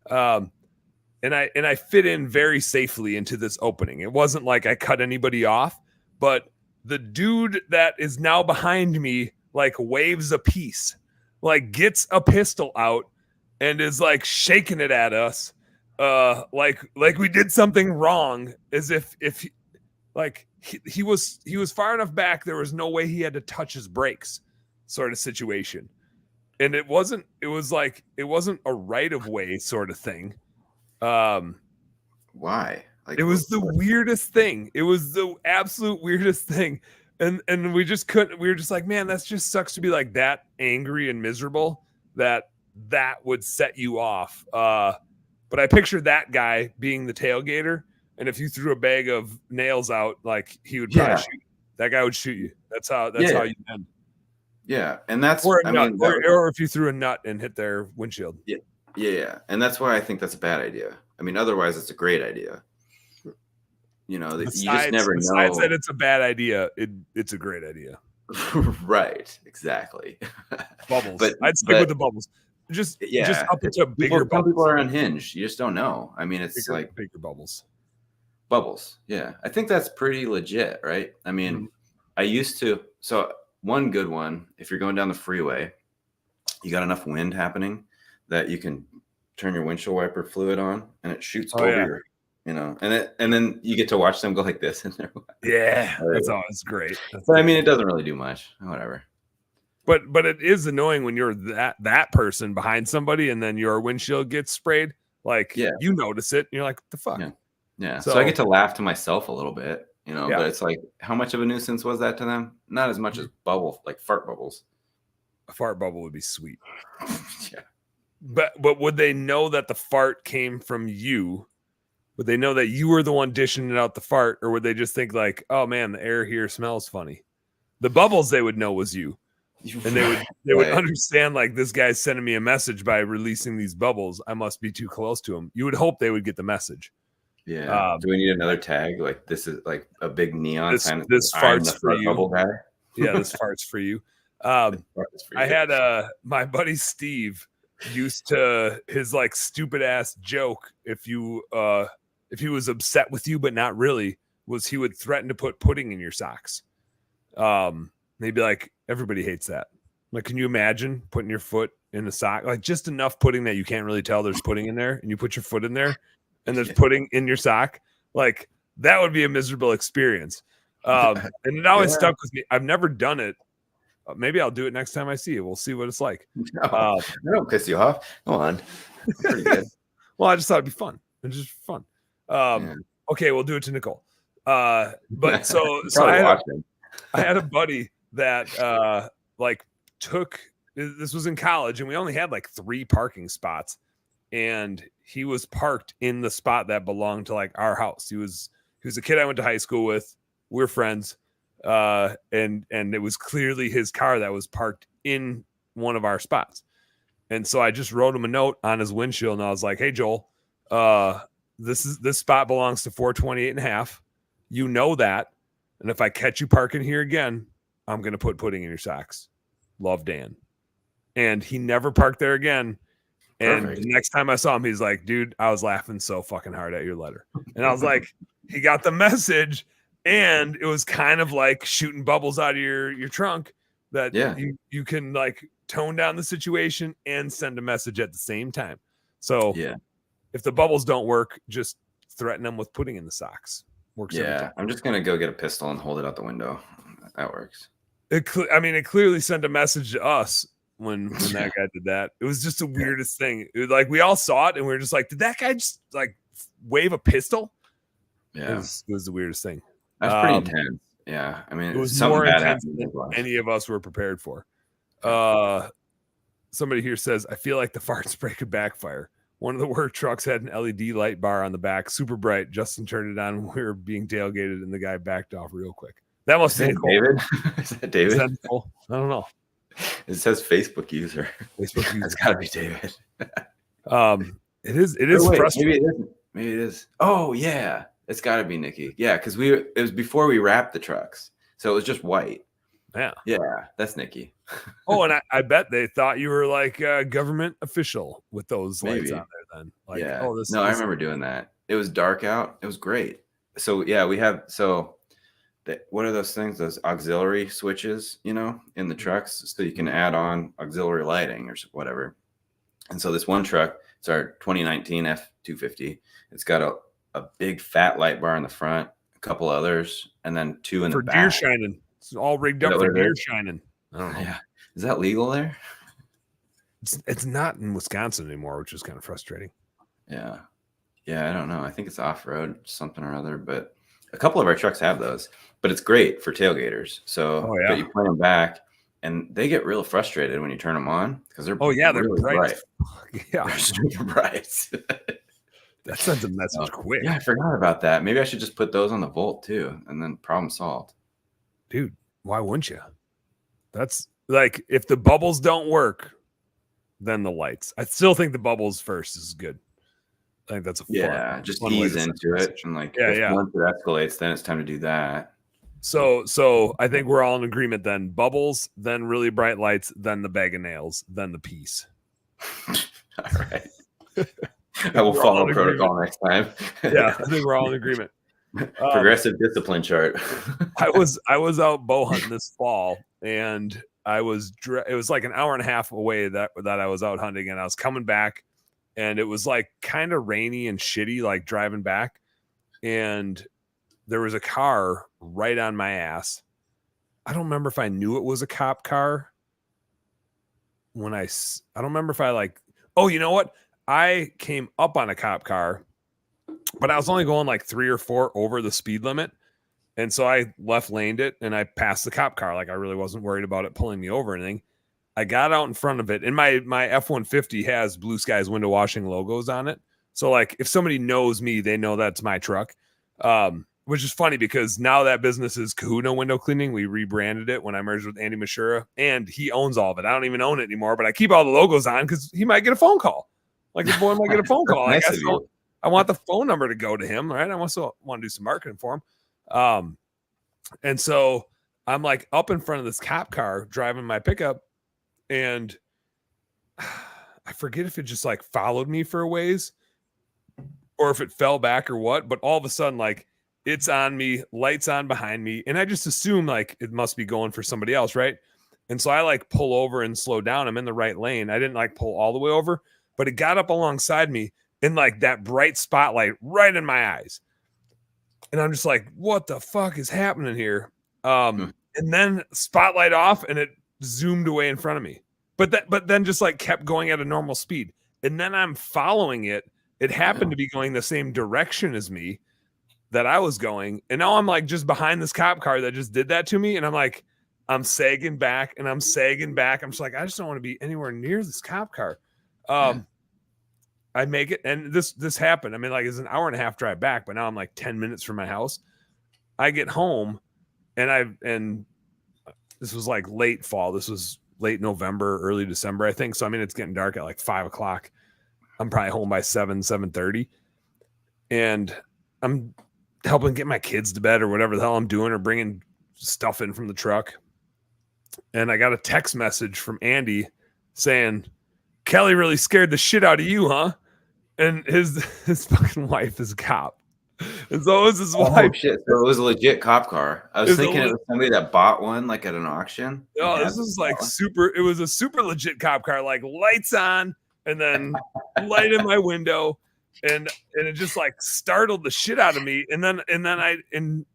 And I fit in very safely into this opening. It wasn't like I cut anybody off, but the dude that is now behind me like waves a piece, like gets a pistol out and is like shaking it at us. Like we did something wrong, as if like he was far enough back, there was no way he had to touch his brakes, sort of situation. And it wasn't a right of way sort of thing. Why? Like, it was the weirdest thing. It was the absolute weirdest thing. And we just couldn't, we were just like, man, that just sucks to be like that angry and miserable that would set you off. But I pictured that guy being the tailgater, and if you threw a bag of nails out, like he would probably shoot you. That guy would shoot you. That's how you end. Yeah, and that's or if you threw a nut and hit their windshield. Yeah, and that's why I think that's a bad idea. I mean, otherwise it's a great idea. You know, you just never know. Besides that it's a bad idea, it's a great idea. Right, exactly. Bubbles. But I'd stick with the bubbles. Just up into bigger bubbles. Some people are unhinged. You just don't know. I mean, it's like bigger bubbles. Bubbles. Yeah. I think that's pretty legit, right? I mean, I used to. So one good one, if you're going down the freeway, you got enough wind happening that you can turn your windshield wiper fluid on and it shoots over your, you know, and then you get to watch them go like this in there. Yeah, that's always great. But I mean, it doesn't really do much. Whatever. But it is annoying when you're that person behind somebody and then your windshield gets sprayed. Like you notice it and you're like, what the fuck? Yeah. So I get to laugh to myself a little bit, you know, but it's like, how much of a nuisance was that to them? Not as much as fart bubbles. A fart bubble would be sweet. Yeah. But would they know that the fart came from you? Would they know that you were the one dishing it out the fart? Or would they just think like, oh man, the air here smells funny? The bubbles they would know was you. And they would understand like, this guy's sending me a message by releasing these bubbles. I must be too close to him. You would hope they would get the message. Yeah. Do we need another tag? Like this is like a big neon sign. This farts for you. Bubble guy. Yeah, this farts for you. I had my buddy Steve used to, his like stupid ass joke, if he was upset with you but not really, was he would threaten to put pudding in your socks. They'd be like, everybody hates that. Like, can you imagine putting your foot in a sock? Like just enough pudding that you can't really tell there's pudding in there, and you put your foot in there and there's pudding in your sock. Like that would be a miserable experience. And it always stuck with me. I've never done it. Maybe I'll do it next time I see it. We'll see what it's like. No, I don't piss you off. Go on. Pretty good. Well, I just thought it'd be fun. It's just fun. Okay, we'll do it to Nicole. But so I had a buddy that like took, this was in college, and we only had like 3 parking spots, and he was parked in the spot that belonged to like our house. He was a kid I went to high school with. We're friends. And it was clearly his car that was parked in one of our spots. And so I just wrote him a note on his windshield, and I was like, hey Joel, this spot belongs to 428.5. You know that. And if I catch you parking here again, I'm going to put pudding in your socks. Love, Dan. And he never parked there again. And the next time I saw him, he's like, dude, I was laughing so fucking hard at your letter. And I was like, he got the message. And it was kind of like shooting bubbles out of your trunk that you can like tone down the situation and send a message at the same time. So if the bubbles don't work, just threaten them with putting in the socks. Works. Yeah, I'm just gonna go get a pistol and hold it out the window. That works. It clearly sent a message to us when that guy did that. It was just the weirdest thing. It was like we all saw it and we were just like, did that guy just like wave a pistol? Yeah, it was the weirdest thing. That's pretty intense. Yeah, I mean, it was more intense than any of us were prepared for. Somebody here says, I feel like the fart spray could backfire. One of the work trucks had an LED light bar on the back, super bright. Justin turned it on when we were being tailgated, and the guy backed off real quick. That must be David. Is that David? Is that Nicole? I don't know. It says Facebook user. Facebook user. It's got to be David. It is frustrating. Maybe it is. Oh yeah, it's got to be Nikki. Yeah, because it was before we wrapped the trucks, so it was just white. Yeah, yeah, that's Nikki. Oh, and I bet they thought you were like a government official with those lights Maybe. on there. Then, like, Yeah. oh, this. No, I remember doing that. It was dark out. It was great. So yeah, we have what are those things? Those auxiliary switches, in the trucks, so you can add on auxiliary lighting or whatever. And so this one truck, it's our 2019 F250. It's got a big fat light bar in the front, a couple others, and then two in the back. For deer shining. It's all rigged up for deer shining. I don't know. Yeah. Is that legal there? It's not in Wisconsin anymore, which is kind of frustrating. Yeah. Yeah, I don't know. I think it's off-road, something or other, but a couple of our trucks have those. But it's great for tailgaters. So but you point them back, and they get real frustrated when you turn them on because they're they're really bright. Yeah, they're super bright. That sends a message quick. Yeah, I forgot about that. Maybe I should just put those on the Volt too, and then problem solved. Dude, why wouldn't you? That's like, if the bubbles don't work, then the lights. I still think the bubbles first is good. I think that's just ease into it, and like once it escalates, then it's time to do that. So I think we're all in agreement then. Bubbles, then really bright lights, then the bag of nails, then the piece. All right. I will follow protocol next time. Yeah, I think we're all in agreement. Progressive discipline chart. I was out bow hunting this fall, and it was like an hour and a half away that I was out hunting, and I was coming back, and it was like kind of rainy and shitty, like driving back, and there was a car right on my ass. I don't remember if I knew it was a cop car when I don't remember if I you know what? I came up on a cop car, but I was only going like 3 or 4 over the speed limit. And so I left laned it and I passed the cop car. Like, I really wasn't worried about it pulling me over or anything. I got out in front of it, and my F-150 has Blue Skies window washing logos on it. So like, if somebody knows me, they know that's my truck. Which is funny because now that business is Kahuna Window Cleaning. We rebranded it when I merged with Andy Mashura, and he owns all of it. I don't even own it anymore, but I keep all the logos on because he might get a phone call. Like, the boy might get a phone call. I want the phone number to go to him, right? I also want to do some marketing for him. And so I'm like up in front of this cop car driving my pickup, and I forget if it just like followed me for a ways or if it fell back or what, but all of a sudden, like, it's on me, lights on behind me. And I just assume like it must be going for somebody else. Right. And so I like pull over and slow down. I'm in the right lane. I didn't like pull all the way over, but it got up alongside me in like that bright spotlight right in my eyes. And I'm just like, what the fuck is happening here? And then spotlight off, and it zoomed away in front of me. But then just like kept going at a normal speed. And then I'm following it. It happened to be going the same direction as me that I was going. And now I'm like just behind this cop car that just did that to me. And I'm like, I'm sagging back and I'm sagging back. I'm just like, I just don't want to be anywhere near this cop car. I make it. And this happened. I mean, like, it's an hour and a half drive back, but now I'm like 10 minutes from my house. I get home, and this was like late fall. This was late November, early December, I think. So, I mean, it's getting dark at like 5 o'clock. I'm probably home by 7:30. And I'm helping get my kids to bed or whatever the hell I'm doing, or bringing stuff in from the truck. And I got a text message from Andy saying, Kelly really scared the shit out of you, huh? And his fucking wife is a cop. And so it was his wife. Shit. So it was a legit cop car. I was thinking it was somebody that bought one like at an auction. No, this is like it was a super legit cop car, like lights on and then light in my window. And it just like startled the shit out of me. And then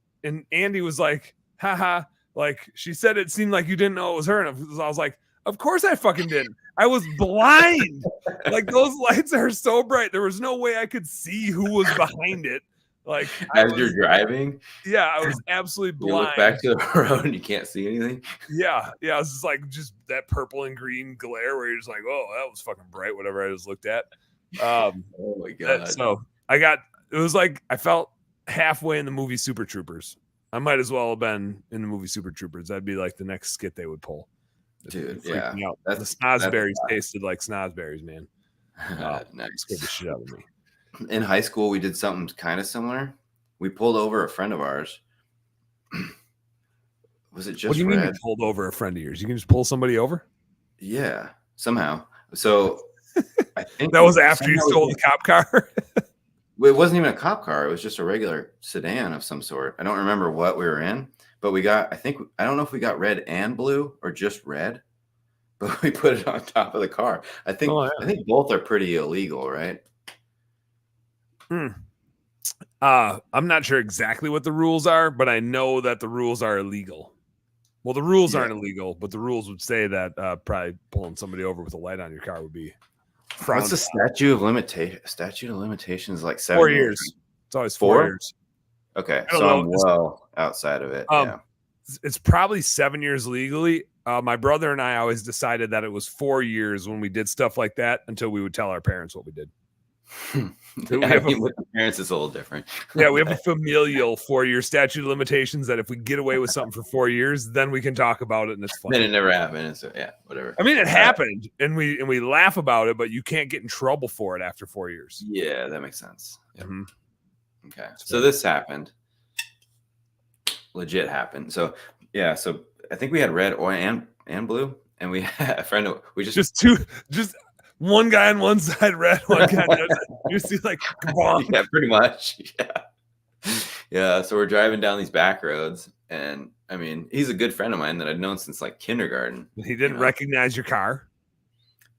Andy was like, haha, like, she said it seemed like you didn't know it was her. And I was like, of course I fucking didn't. I was blind. Like, those lights are so bright. There was no way I could see who was behind it. Like, as you're driving? Yeah, I was absolutely blind. You look back to the road and you can't see anything? Yeah. It was just like that purple and green glare where you're just like, oh, that was fucking bright, whatever I just looked at. Oh my God. So it was like I felt halfway in the movie Super Troopers. I might as well have been in the movie Super Troopers. That'd be like the next skit they would pull. Dude, yeah. The snozberries tasted like snozberries, man. Nice. Scared the shit out of me. in high school, we did something kind of similar. We pulled over a friend of ours. Was it just What do you mean you red? pulled over a friend of yours? You can just pull somebody over? Yeah, somehow. So I think That was after you somehow stole the cop car? it wasn't even a cop car. It was just a regular sedan of some sort. I don't remember what we were in, but we got, I don't know if we got red and blue or just red, but we put it on top of the car. I think both are pretty illegal, right? I'm not sure exactly what the rules are, but I know that the rules are illegal. Well, the rules aren't illegal, but the rules would say that probably pulling somebody over with a light on your car would be What's the statute of limitations? Like 7 4 years. years. It's always 4 years. Okay, so I'm well outside of it. Yeah, it's probably 7 years legally. My brother and I always decided that it was 4 years when we did stuff like that until we would tell our parents what we did. With the parents, it's a little different. Yeah, we have a familial 4-year statute of limitations that if we get away with something for 4 years, then we can talk about it and it's fun. Then it never happened. So yeah, whatever. I mean, it happened and we laugh about it, but you can't get in trouble for it after 4 years. Yeah, that makes sense. Mm-hmm. Okay, so this happened. Legit happened. So yeah, so I think we had red and blue, and we had a friend. We just one guy on one side, red, one guy on the other. You see, like, yeah, pretty much. Yeah. So we're driving down these back roads, and I mean, he's a good friend of mine that I'd known since like kindergarten. He didn't recognize your car.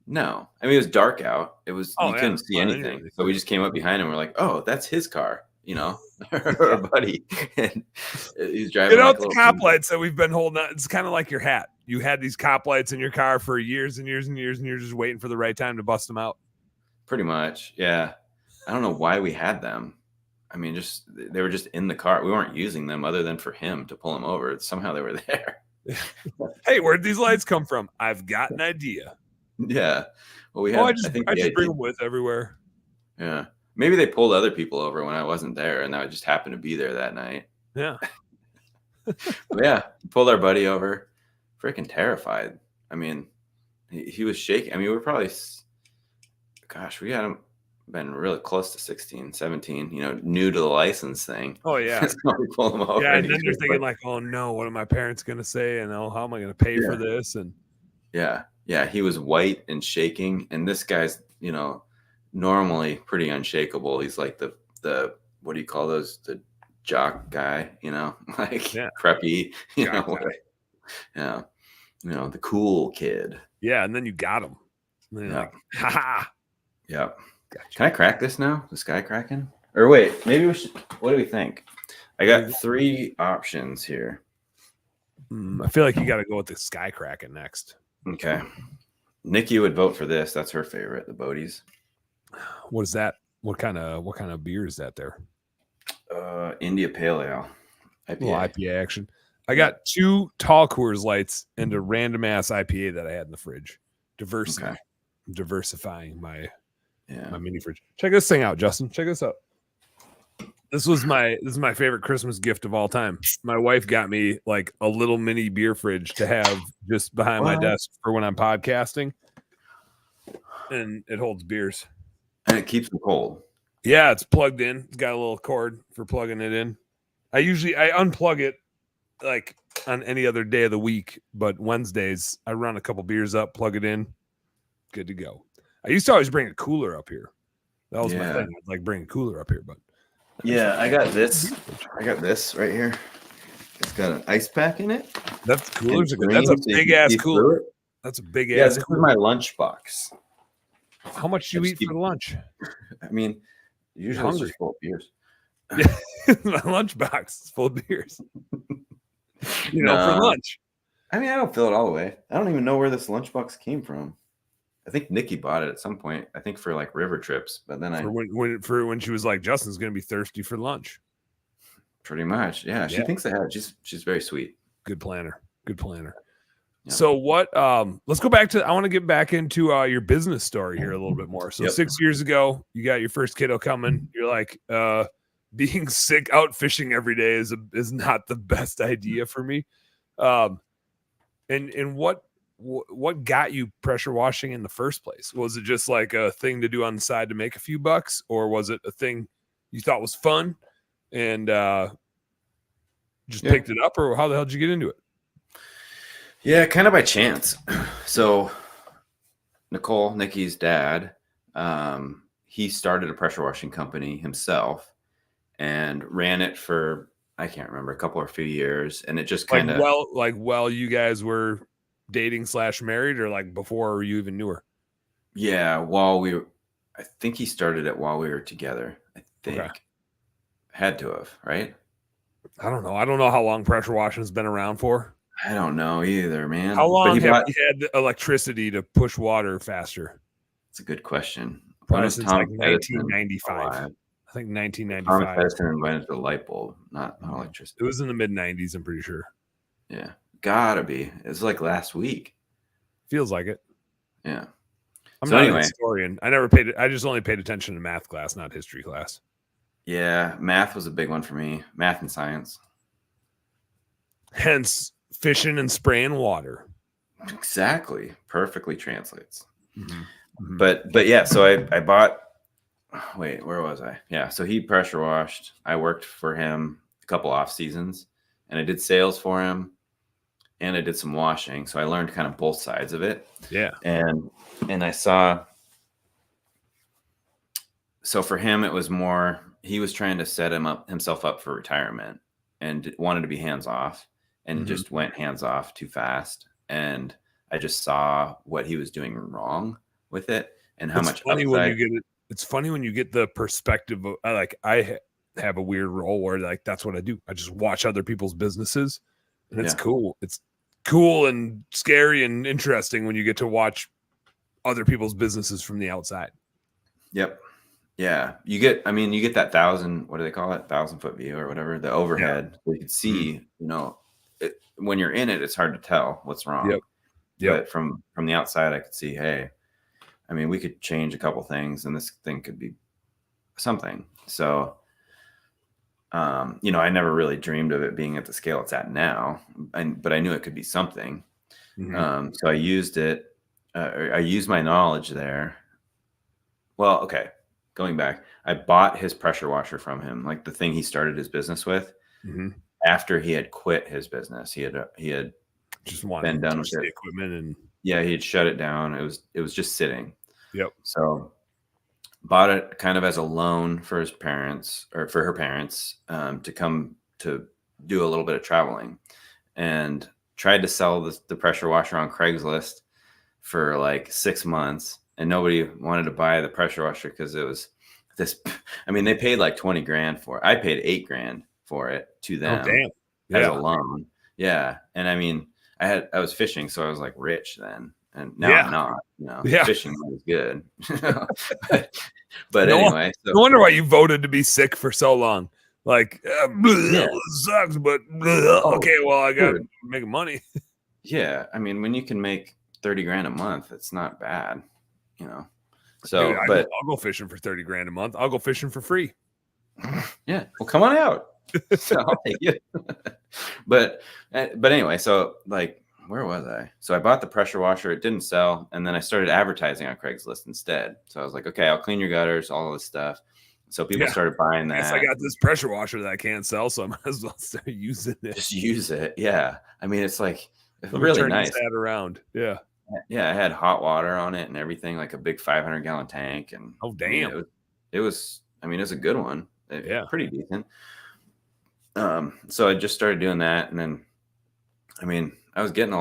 No, I mean, it was dark out. It was you couldn't see anything, so we just came up behind him. We're like, "Oh, that's his car," our buddy. And he's driving. Get out the cop lights that we've been holding on. It's kind of like your hat. You had these cop lights in your car for years and years and years, and you're just waiting for the right time to bust them out. Pretty much, yeah. I don't know why we had them. I mean, they were just in the car. We weren't using them other than for him to pull him over. Somehow they were there. Hey, where'd these lights come from? I've got an idea. Yeah. Well, we had. I just bring them with everywhere. Yeah. Maybe they pulled other people over when I wasn't there, and I just happened to be there that night. Yeah. Yeah. Pulled our buddy over. Freaking terrified. I mean, he was shaking. I mean, we were probably, gosh, we had him been really close to 16, 17, new to the license thing. Oh, yeah. So we pull him over. Yeah, and then you're thinking like, oh, no, what are my parents going to say? And how am I going to pay for this? And yeah, he was white and shaking. And this guy's, normally pretty unshakable. He's like the what do you call those? The jock guy, preppy, yeah. The cool kid. Yeah, and then you got him. And then like, ha. Yeah. Gotcha. Can I crack this now? The sky cracking? Or wait, maybe we should. What do we think? I got 3 options here. I feel like you got to go with the sky cracking next. Okay. Nikki would vote for this. That's her favorite, the Bodies. What is that? What kind of beer is that there? India Pale Ale. IPA action. I got 2 tall Coors Lights and a random ass IPA that I had in the fridge. Diversifying my mini fridge. Check this thing out, Justin. Check this out. This is my favorite Christmas gift of all time. My wife got me like a little mini beer fridge to have just behind my desk for when I'm podcasting, and it holds beers. And it keeps them cold. Yeah, it's plugged in. It's got a little cord for plugging it in. I unplug it like on any other day of the week, but Wednesdays I run a couple beers up, plug it in, good to go. I used to always bring a cooler up here. That was my thing. I'd like bring a cooler up here, but I got this. I got this right here. It's got an ice pack in it. That's coolers. That's a big ass cooler. That's a big ass. Yeah, this is my lunch box. How much do you eat for lunch? I mean, usually it's just full of beers. Yeah, my lunch box is full of beers. For lunch. I mean, I don't fill it all the way. I don't even know where this lunchbox came from. I think Nikki bought it at some point. I think for like river trips, but then when she was like, Justin's going to be thirsty for lunch. Pretty much, yeah. She thinks ahead. She's very sweet. Good planner. Yeah. So what? Let's go back to. I want to get back into your business story here a little bit more. So 6 years ago, you got your first kiddo coming. You're like, being sick out fishing every day is not the best idea for me. And what what got you pressure washing in the first place? Was it just like a thing to do on the side to make a few bucks, or was it a thing you thought was fun and just picked it up, or how the hell did you get into it? Yeah, kind of by chance. So Nikki's dad, he started a pressure washing company himself and ran it for, I can't remember, a couple or few years. And it just kind of while you guys were dating / married, or like before you even knew her? Yeah, I think he started it while we were together. I think. Okay. Had to have, right? I don't know. I don't know how long pressure washing has been around for. I don't know either, man. How long have you had the electricity to push water faster? It's a good question. Probably since like 1995. I think 1995. Thomas Edison invented the light bulb, not electricity. It was in the mid 90s, I'm pretty sure. Yeah, gotta be. It's like last week. Feels like it. Yeah. I'm not a historian. I just only paid attention to math class, not history class. Yeah, math was a big one for me. Math and science. Hence, fishing and spraying water. Exactly. Perfectly translates. Mm-hmm. But yeah, so I bought. Wait, where was I? Yeah, so he pressure washed. I worked for him a couple off seasons, and I did sales for him, and I did some washing. So I learned kind of both sides of it. Yeah. And I saw. So for him, it was more. He was trying to set himself up for retirement, and wanted to be hands off, and just went hands off too fast. And I just saw what he was doing wrong with it, and how much upside. It's funny when you get the perspective of, like, I have a weird role where, like, that's what I do. I just watch other people's businesses, and it's cool. It's cool and scary and interesting when you get to watch other people's businesses from the outside. Yep. Yeah. You get that 1,000, what do they call it? 1,000-foot view or whatever, the overhead. Yeah. You can see, when you're in it, it's hard to tell what's wrong. Yep. But from the outside, I could see, hey, we could change a couple things, and this thing could be something. So, I never really dreamed of it being at the scale it's at now, but I knew it could be something. Mm-hmm. So I used it. I used my knowledge there. Well, okay. Going back, I bought his pressure washer from him, like the thing he started his business with. Mm-hmm. After he had quit his business, he had just been done with the equipment, and he had shut it down. It was just sitting. Yep. So bought it kind of as a loan for his parents, or for her parents, to come to do a little bit of traveling, and tried to sell the pressure washer on Craigslist for like 6 months. And nobody wanted to buy the pressure washer because it was this. They paid like $20,000 for it. I paid $8,000 for it to them. Oh, damn. As a loan. Yeah. And I was fishing, so I was like rich then. And now I'm not. Fishing was good. but anyway. No wonder why you voted to be sick for so long. Like, it sucks, but okay, well, I got to make money. Yeah. When you can make $30,000 a month, it's not bad. So, dude, but I'll go fishing for $30,000 a month. I'll go fishing for free. Yeah, well, come on out. So I'll take it. But anyway, so like, where was I? So I bought the pressure washer. It didn't sell, and then I started advertising on Craigslist instead. So I was like, okay, I'll clean your gutters, all of this stuff. So people started buying that. Yes, I got this pressure washer that I can't sell, so I might as well start using it. Just use it. Yeah, it's like really nice. That around. Yeah. Yeah, I had hot water on it and everything, like a big 500-gallon tank. And oh, damn, it was a good one. Pretty decent. So I just started doing that, and then, I was getting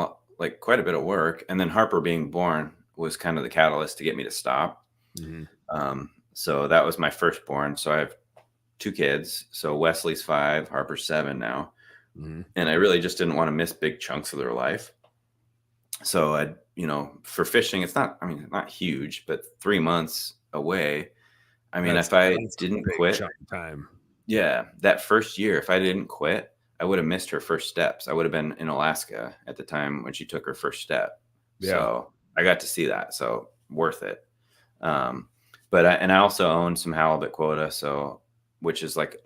quite a bit of work, and then Harper being born was kind of the catalyst to get me to stop. Mm-hmm. So that was my firstborn. So I have 2 kids. So Wesley's 5, Harper's 7 now, and I really just didn't want to miss big chunks of their life. So for fishing, it's not, not huge, but 3 months away. If I didn't quit, that first year, if I didn't quit, I would have missed her first steps. I would have been in Alaska at the time when she took her first step. Yeah. So I got to see that. So worth it. But I also own some halibut quota. So, which is like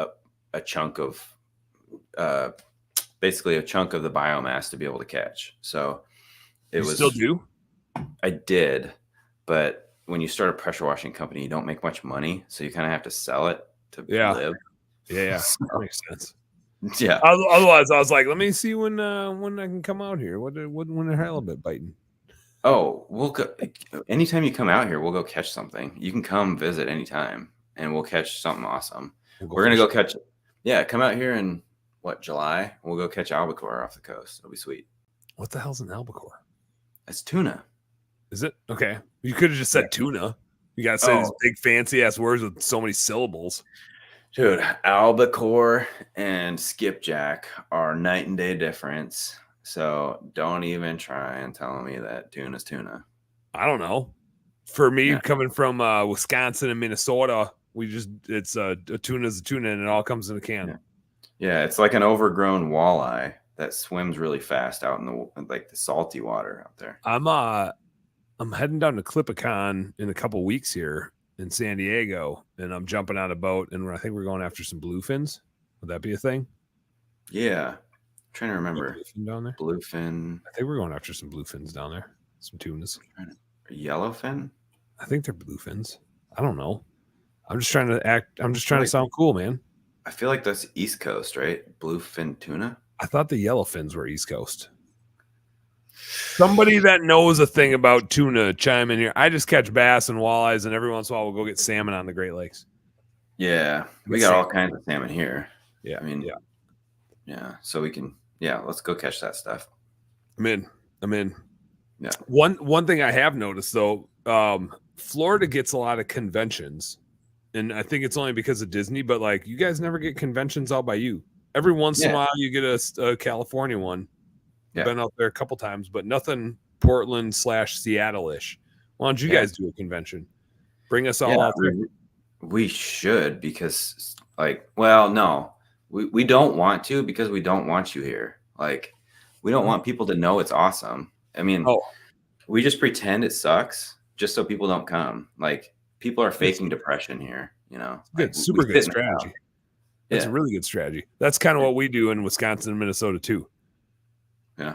a chunk of, basically a chunk of the biomass to be able to catch. So, It You was still do? I did, but when you start a pressure washing company, you don't make much money, so you kind of have to sell it to live. Yeah. So, That makes sense. yeah. Otherwise, I was like, let me see when I can come out here. When they're halibut biting? Oh, we'll go anytime you come out here. We'll go catch something. You can come visit anytime, and we'll catch something awesome. We're gonna go catch. Yeah, come out here in July. We'll go catch albacore off the coast. It'll be sweet. What the hell's an albacore? It's tuna. Is it okay? You could have just said tuna. You gotta say these big fancy ass words with so many syllables. Dude, albacore and skipjack are night and day difference. So don't even try and tell me that tuna's tuna. I don't know. For me, coming from Wisconsin and Minnesota, it's a tuna's a tuna, and it all comes in a can. Yeah, it's like an overgrown walleye that swims really fast out in the salty water out there. I'm heading down to Clipicon in a couple weeks here in San Diego, and I'm jumping on a boat, and I think we're going after some bluefins. Would that be a thing? Yeah. I'm trying to remember. Bluefin down there? Bluefin. I think we're going after some bluefins down there. Some tunas. Yellowfin? I think they're bluefins. I don't know. I'm just trying to sound cool, man. I feel like that's East Coast, right? Bluefin tuna? I thought the yellowfins were East Coast. Somebody that knows a thing about tuna, chime in here. I just catch bass and walleyes, and every once in a while we'll go get salmon on the Great Lakes. Yeah, we got all kinds of salmon here. Yeah, I mean, yeah. So we can, let's go catch that stuff. I'm in. Yeah. One thing I have noticed though, Florida gets a lot of conventions, and I think it's only because of Disney. But like, you guys never get conventions out by you. Every once in a while, you get a California one. Yeah. Been out there a couple times, but nothing Portland / Seattle-ish. Why don't you guys do a convention? Bring us all out there. We should, because no, we don't want to, because we don't want you here. Like, we don't want people to know it's awesome. I mean, we just pretend it sucks just so people don't come. Like, people are faking depression here, Good, super good strategy. That's a really good strategy. That's kind of what we do in Wisconsin and Minnesota too. Yeah.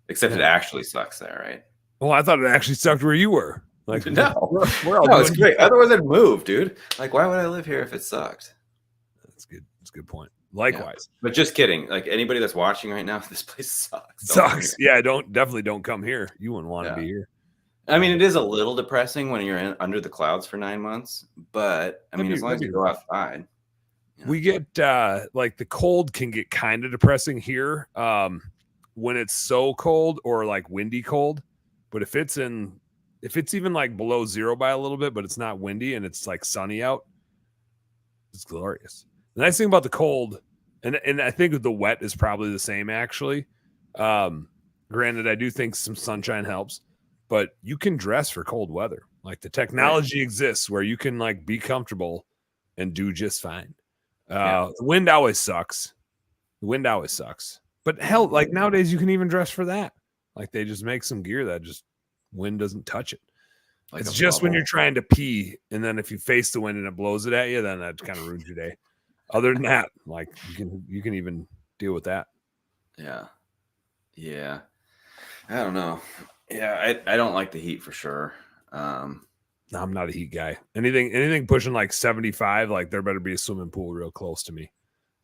Except it actually sucks there, right? Well, I thought it actually sucked where you were. Like, no, it's great. Otherwise, I'd move, dude. Like, why would I live here if it sucked? That's good. That's a good point. Likewise. Yeah. But just kidding. Like, anybody that's watching right now, this place sucks. Sucks. Yeah, definitely don't come here. You wouldn't want to be here. I mean, it is a little depressing when you're under the clouds for 9 months, but I mean, as long as you go outside. We get like the cold can get kind of depressing here. When it's so cold or like windy cold, but if it's even like below zero by a little bit, but it's not windy and it's like sunny out, it's glorious. The nice thing about the cold, and I think the wet is probably the same actually. Granted, I do think some sunshine helps, but you can dress for cold weather. Like, the technology exists where you can like be comfortable and do just fine. The wind always sucks. But hell, like nowadays you can even dress for that. Like, they just make some gear that just wind doesn't touch it. Like, it's just when you're trying to pee, and then if you face the wind and it blows it at you, then that kind of ruins your day. Other than that, like, you can even deal with that. Yeah. I don't know. Yeah, I don't like the heat for sure. No, I'm not a heat guy. Anything pushing like 75, like, there better be a swimming pool real close to me.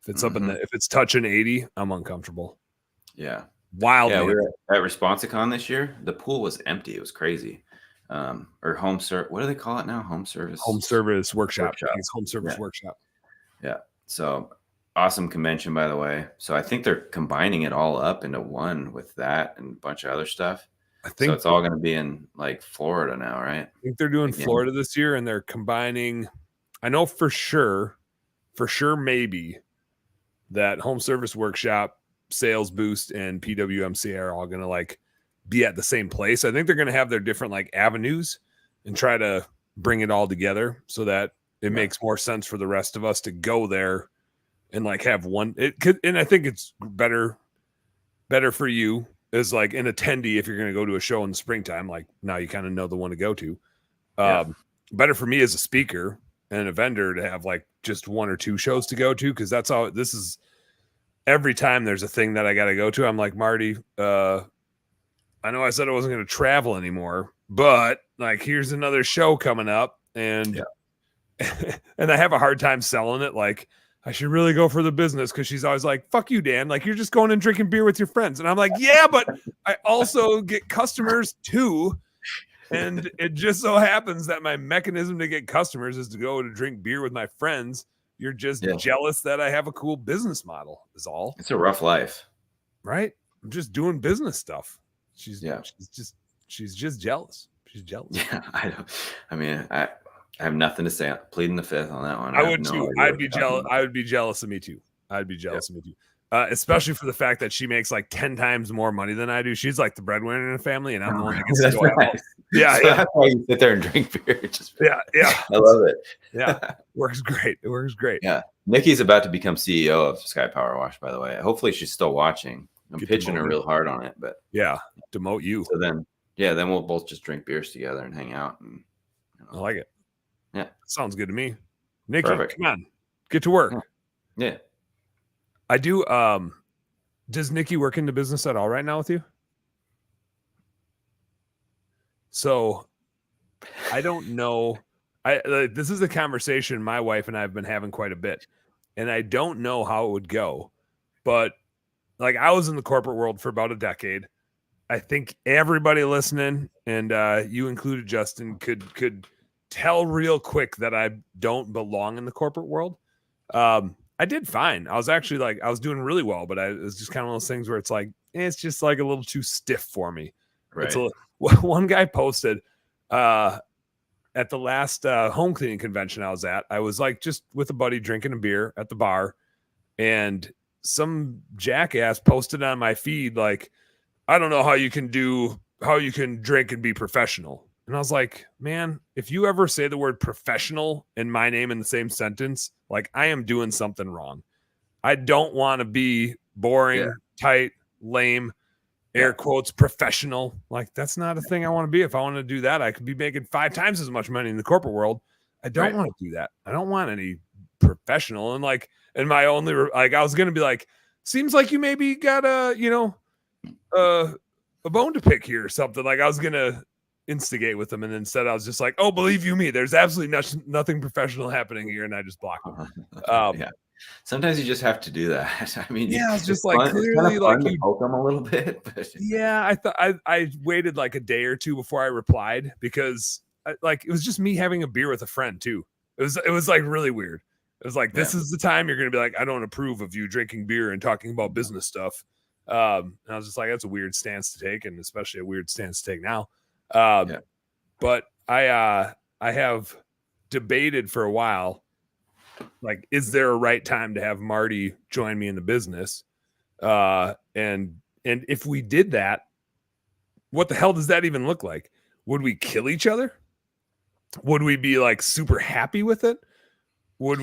If it's if it's touching 80, I'm uncomfortable. Yeah. Wild. Yeah, we were at Responsicon this year. The pool was empty. It was crazy. Or home service. What do they call it now? Home service workshop. I think it's home service workshop. Yeah. So awesome convention, by the way. So I think they're combining it all up into one with that and a bunch of other stuff. I think so. It's all going to be in like Florida now, right? I think they're doing Florida this year, and they're combining. I know for sure, maybe that home service workshop, sales boost, and PWMC are all going to like be at the same place. I think they're going to have their different like avenues and try to bring it all together so that it makes more sense for the rest of us to go there and like have one. And I think it's better for you as like an attendee if you're going to go to a show in the springtime. Like, now you kind of know the one to go to. Better for me as a speaker and a vendor to have like just one or two shows to go to, because that's all this is. Every time there's a thing that I got to go to, I'm like, Marty, I I know I said I wasn't going to travel anymore, but like, here's another show coming up, and and I have a hard time selling it. Like, I should really go for the business, because she's always like, fuck you, Dan. Like, you're just going and drinking beer with your friends. And I'm like, yeah, but I also get customers too. And it just so happens that my mechanism to get customers is to go to drink beer with my friends. You're just jealous that I have a cool business model, is all. It's a rough life. Right? I'm just doing business stuff. She's just jealous. She's jealous. Yeah, I have nothing to say. Pleading the fifth on that one. I would too. I'd be jealous. I would be jealous of me too. I'd be jealous of me too. Especially for the fact that she makes like 10 times more money than I do. She's like the breadwinner in the family, and I'm the one that gets to go out. Yeah, so that's why you sit there and drink beer. Yeah. I love it. Yeah, works great. It works great. Yeah, Nikki's about to become CEO of Sky Power Wash, by the way. Hopefully, she's still watching. I'm pitching her real hard on it, but demote you. So then we'll both just drink beers together and hang out. And I like it. Yeah, sounds good to me. Nikki, come on, get to work. Yeah, I do. Does Nikki work in the business at all right now with you? So I don't know. This is a conversation my wife and I have been having quite a bit, and I don't know how it would go. But like, I was in the corporate world for about a decade. I think everybody listening, and you included, Justin, could tell real quick that I don't belong in the corporate world. I did fine. I was actually I was doing really well, but it was just kind of one of those things where it's like, it's just like a little too stiff for me. Right. One guy posted at the last home cleaning convention I was at. I was like just with a buddy drinking a beer at the bar, and some jackass posted on my feed like, I don't know how you can drink and be professional. And I was like, man, if you ever say the word professional and my name in the same sentence, like, I am doing something wrong. I don't want to be boring, tight, lame, air quotes, professional. Like, that's not a thing I want to be. If I want to do that, I could be making 5 times as much money in the corporate world. I don't want to do that. I don't want any professional. And like, and my only, like, I was going to be like, seems like you maybe got a bone to pick here or something. Like, I was going to instigate with them, and instead I was just like, oh, believe you me, there's absolutely nothing professional happening here, and I just blocked them. Sometimes you just have to do that. I mean, I was just like, clearly, like, you poke them a little bit. But I thought I waited like a day or two before I replied, because it was just me having a beer with a friend too. It was like really weird. It was like, this is the time you're gonna be like, I don't approve of you drinking beer and talking about business stuff. And I was just like, that's a weird stance to take, and especially a weird stance to take now. But I have debated for a while, like, is there a right time to have Marty join me in the business? And if we did that, what the hell does that even look like? Would we kill each other? Would we be like super happy with it? Would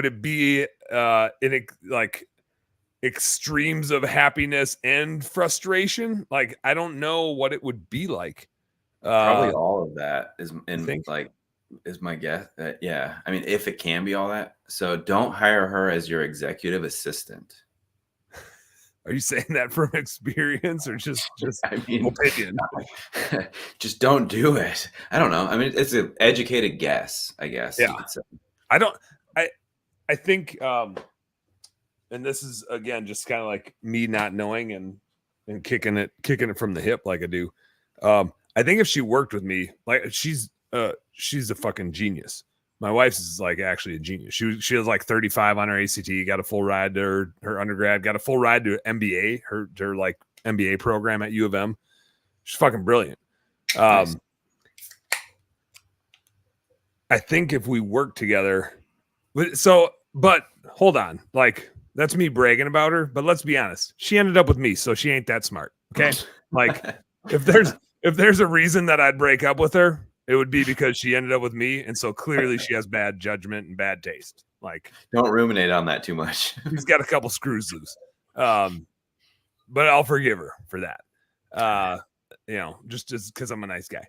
it be in like extremes of happiness and frustration? Like, I don't know what it would be like. Probably all of that is my guess. I mean, if it can be all that. So don't hire her as your executive assistant. Are you saying that from experience, or just I mean, opinion? Just don't do it. I don't know. I mean, it's an educated guess, I guess. Yeah. I think, and this is again just kind of like me not knowing and kicking it from the hip like I do. I think if she worked with me, like, she's a fucking genius. My wife's is like actually a genius. She was like 35 on her ACT, got a full ride to her undergrad, got a full ride to MBA, her like MBA program at U of M. She's fucking brilliant. Nice. I think if we work together, but hold on, like, that's me bragging about her, but let's be honest, she ended up with me, so she ain't that smart. Okay. Like, if there's a reason that I'd break up with her, it would be because she ended up with me, and so clearly she has bad judgment and bad taste. Like, don't ruminate on that too much. She's got a couple screws loose, but I'll forgive her for that. Just because I'm a nice guy.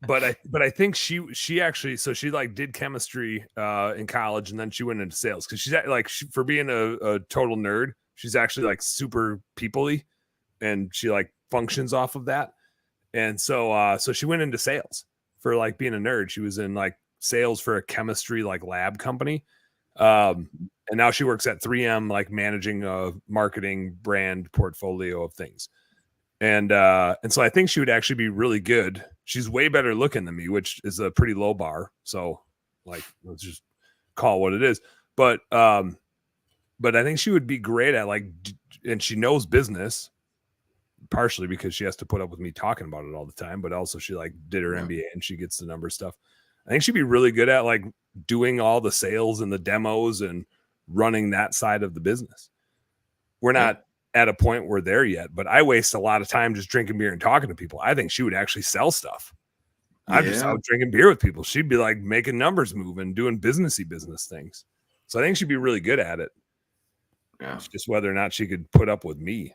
But I think she actually, so she like did chemistry in college, and then she went into sales, because she's like, for being a total nerd, she's actually like super people-y. and she like functions off of that. And so she went into sales for like being a nerd. She was in like sales for a chemistry like lab company. And now she works at 3M, like managing a marketing brand portfolio of things. And so I think she would actually be really good. She's way better looking than me, which is a pretty low bar. So like, let's just call it what it is. But I think she would be great at like, and she knows business, partially because she has to put up with me talking about it all the time, but also she like did her MBA and she gets the number stuff. I think she'd be really good at like doing all the sales and the demos and running that side of the business. We're not at a point where they're yet, but I waste a lot of time just drinking beer and talking to people. I think she would actually sell stuff. I'm just out drinking beer with people. She'd be like making numbers move and doing business things. So I think she'd be really good at it. Yeah. It's just whether or not she could put up with me.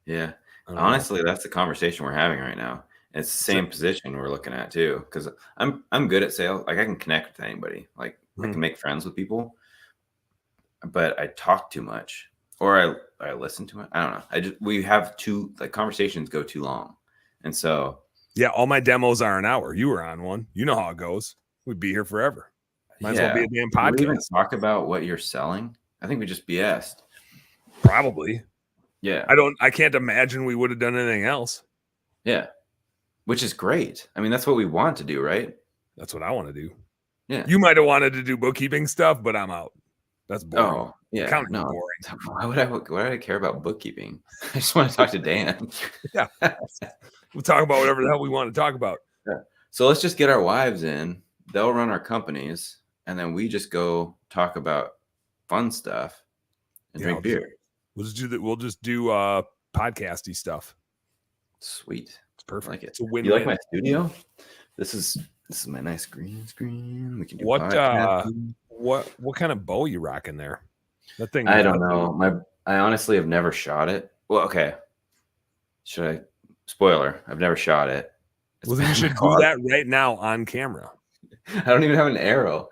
Yeah. Honestly, that's the conversation we're having right now. It's the same position we're looking at too. Cause I'm good at sales. Like I can connect with anybody. Like I can make friends with people, but I talk too much or I listen too much. I don't know. We have conversations go too long. And so, yeah, all my demos are an hour. You were on one. You know how it goes. We'd be here forever. Might as well be a damn podcast. Do we even talk about what you're selling? I think we just BS'd. Probably. Yeah. I can't imagine we would have done anything else. Yeah. Which is great. I mean, that's what we want to do, right? That's what I want to do. Yeah. You might have wanted to do bookkeeping stuff, but I'm out. That's boring. Oh, yeah. Accounting is boring. Why would I care about bookkeeping? I just want to talk to Dan. Yeah. We'll talk about whatever the hell we want to talk about. Yeah. So let's just get our wives in. They'll run our companies, and then we just go talk about fun stuff and drink beer. We'll just do that. We'll just do podcasty stuff. Sweet. It's perfect. I like it. It's a win-win. You like my studio? This is my nice green screen. We can do what kind of bow you rocking there? That thing. I don't know. I honestly have never shot it. Well, okay. Should I? Spoiler: I've never shot it. Well, then you should do that right now on camera. I don't even have an arrow.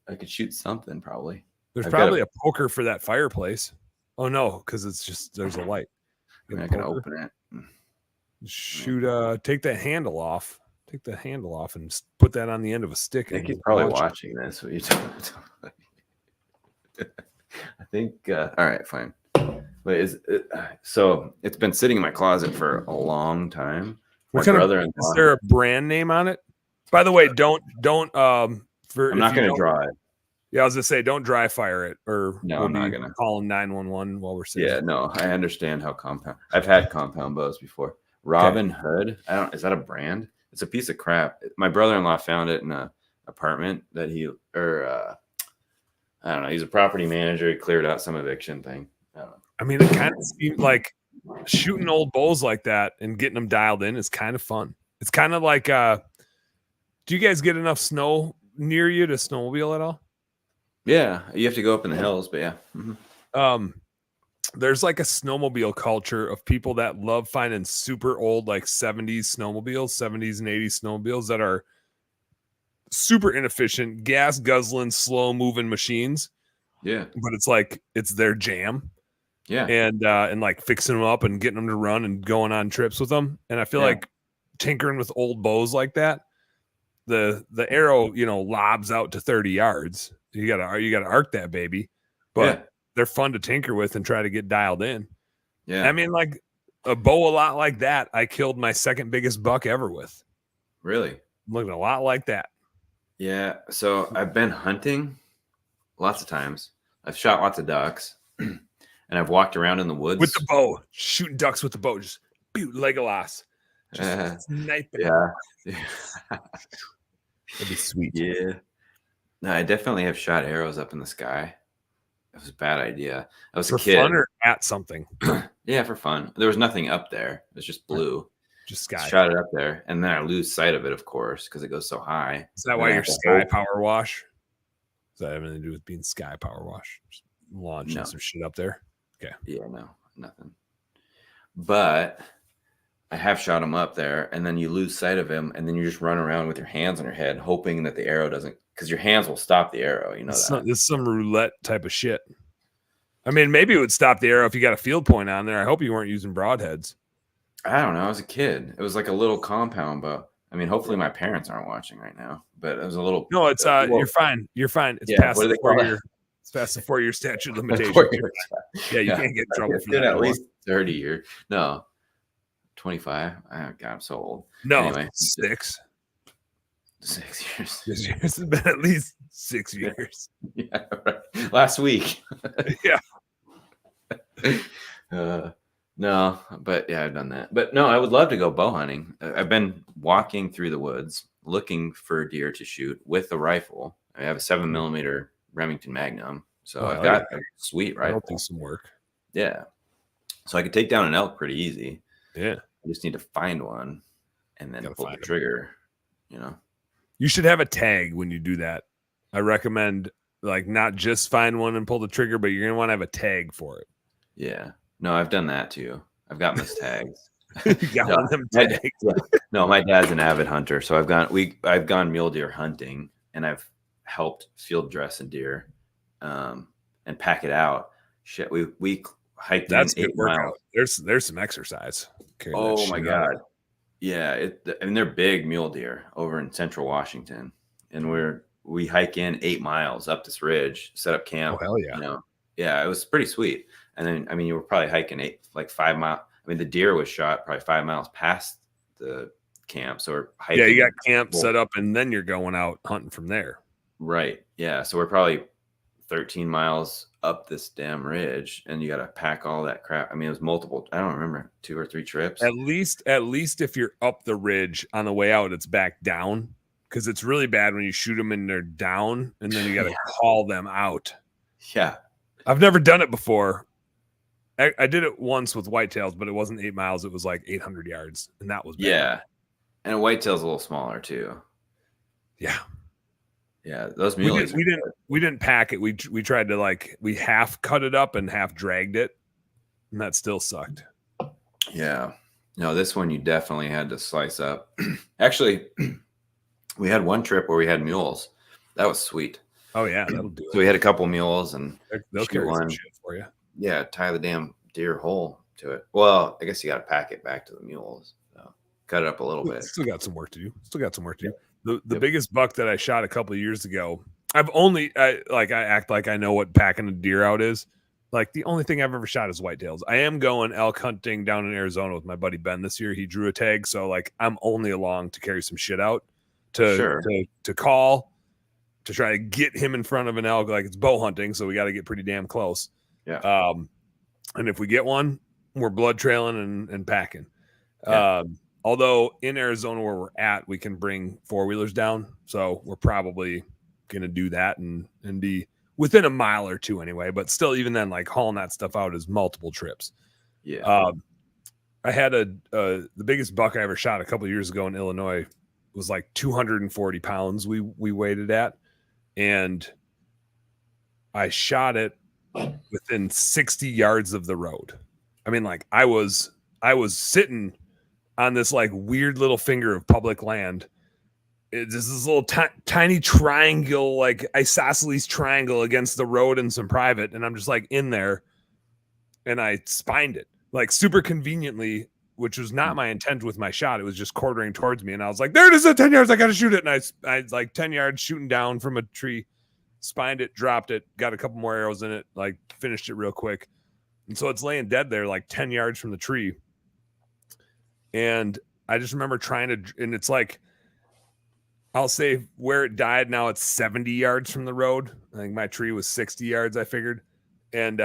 I could shoot something probably. There's probably a poker for that fireplace. Oh no, because it's just there's a light. I'm not gonna open it. Shoot, take that handle off. Take the handle off and put that on the end of a stick. I think he's probably watching this. What you talking about? I think. All right, fine. But so it's been sitting in my closet for a long time. What kind of? Is there a brand name on it? By the way, don't. I'm not going to draw it. Yeah, I was gonna say, don't dry fire it, or no, I'm not gonna call 911 while we're sitting. Yeah, no, I understand how compound. I've had compound bows before. Robin Hood. Is that a brand? It's a piece of crap. My brother-in-law found it in an apartment that I don't know. He's a property manager. He cleared out some eviction thing. I don't know. I mean, it kind of seems like shooting old bows like that and getting them dialed in is kind of fun. It's kind of like, do you guys get enough snow near you to snowmobile at all? Yeah, you have to go up in the hills, but yeah. Mm-hmm. There's like a snowmobile culture of people that love finding super old, like 70s snowmobiles, 70s and 80s snowmobiles that are super inefficient, gas guzzling, slow moving machines. Yeah. But it's like, it's their jam. Yeah. And like fixing them up and getting them to run and going on trips with them. And I feel like tinkering with old bows like that, the arrow, lobs out to 30 yards. You gotta arc that baby. But they're fun to tinker with and try to get dialed in. Yeah. I mean, like a bow a lot like that, I killed my second biggest buck ever with. Really? Looking a lot like that. Yeah. So I've been hunting lots of times. I've shot lots of ducks and I've walked around in the woods. With the bow. Shooting ducks with the bow. Just Legolas. Just sniping. Yeah. That'd be sweet. Yeah. No, I definitely have shot arrows up in the sky. It was a bad idea. I was a kid. For fun or at something? Yeah, for fun. There was nothing up there. It was just blue. Just sky. Shot it up there, and then I lose sight of it, of course, because it goes so high. Is that why you're sky power wash? Does that have anything to do with being sky power wash? Just launching some shit up there? Okay. Yeah, no, nothing. But I have shot him up there, and then you lose sight of him, and then you just run around with your hands on your head, hoping that the arrow doesn't, because your hands will stop the arrow. You know that. This is some roulette type of shit. I mean, maybe it would stop the arrow if you got a field point on there. I hope you weren't using broadheads. I don't know. I was a kid. It was like a little compound, but I mean, hopefully my parents aren't watching right now. But it was a little. No, it's Well, you're fine. You're fine. It's yeah. past What do the they call that? 4 year. It's past the 4 year statute of limitations. 4 years. Yeah, you Yeah, can't get in trouble it's for been that at anymore. least 30 years. No, 25. Oh, God, I'm so old. No, Anyway, 6. 6 years. It's been at least 6 years. Yeah, right. Last week. Yeah. No, but yeah, I've done that. But no, I would love to go bow hunting. I've been walking through the woods looking for deer to shoot with a rifle. I have a 7mm Remington Magnum, so I've got a sweet rifle. That'll do some work. Yeah, so I could take down an elk pretty easy. Yeah, I just need to find one and then pull the trigger. You know, you should have a tag when you do that. I recommend like not just find one and pull the trigger, but you're gonna want to have a tag for it. Yeah. No, I've done that too. I've got those tags. You got one of them tags. No, my dad's an avid hunter, so I've gone mule deer hunting, and I've helped field dress a deer, and pack it out. Shit, we hiked. That's in good 8 workout. miles. There's some exercise. Oh my God, yeah. I mean, they're big mule deer over in Central Washington, and we hike in 8 miles up this ridge, set up camp. Oh hell yeah! You know, yeah, it was pretty sweet. And then, I mean, you were probably hiking 5 miles. I mean, the deer was shot probably 5 miles past the camp. So we're hiking. Yeah, you got camp set up, and then you're going out hunting from there. Right. Yeah. So we're probably 13 miles up this damn ridge, and you got to pack all that crap. I mean, it was multiple. I don't remember, 2 or 3 trips. At least if you're up the ridge, on the way out, it's back down, because it's really bad when you shoot them and they're down, and then you got to call them out. Yeah. I've never done it before. I did it once with whitetails, but it wasn't 8 miles. It was like 800 yards, and that was bad. Yeah. And a whitetail's a little smaller too. Yeah. Yeah, those muleys. We didn't pack it. We tried to we half cut it up and half dragged it, and that still sucked. Yeah. No, this one you definitely had to slice up. Actually, we had one trip where we had mules. That was sweet. Oh yeah, that'll do it. So we had a couple mules, and they'll carry some shit for you. Yeah, tie the damn deer hole to it. Well, I guess you got to pack it back to the mules. So cut it up a little bit. Still got some work to do. The biggest buck that I shot a couple of years ago. I act like I know what packing a deer out is. Like the only thing I've ever shot is whitetails. I am going elk hunting down in Arizona with my buddy Ben this year. He drew a tag, so I'm only along to carry some shit out to call, to try to get him in front of an elk. Like it's bow hunting, so we got to get pretty damn close. Yeah. And if we get one, we're blood trailing and packing. Yeah. Although in Arizona where we're at, we can bring 4-wheelers down. So we're probably going to do that and be within a mile or two anyway. But still, even then, hauling that stuff out is multiple trips. Yeah. I had the biggest buck I ever shot a couple of years ago in Illinois was 240 pounds we weighed it at. And I shot it within 60 yards of the road. I mean, I was sitting on this weird little finger of public land. It's this little tiny triangle, isosceles triangle against the road and some private. And I'm just in there, and I spined it super conveniently, which was not my intent with my shot. It was just quartering towards me. And I was like, there it is at 10 yards. I got to shoot it. And I 10 yards shooting down from a tree, spined it, dropped it, got a couple more arrows in it, finished it real quick. And so it's laying dead there 10 yards from the tree. And I just remember and it's I'll say where it died now, it's 70 yards from the road. I think my tree was 60 yards, I figured. And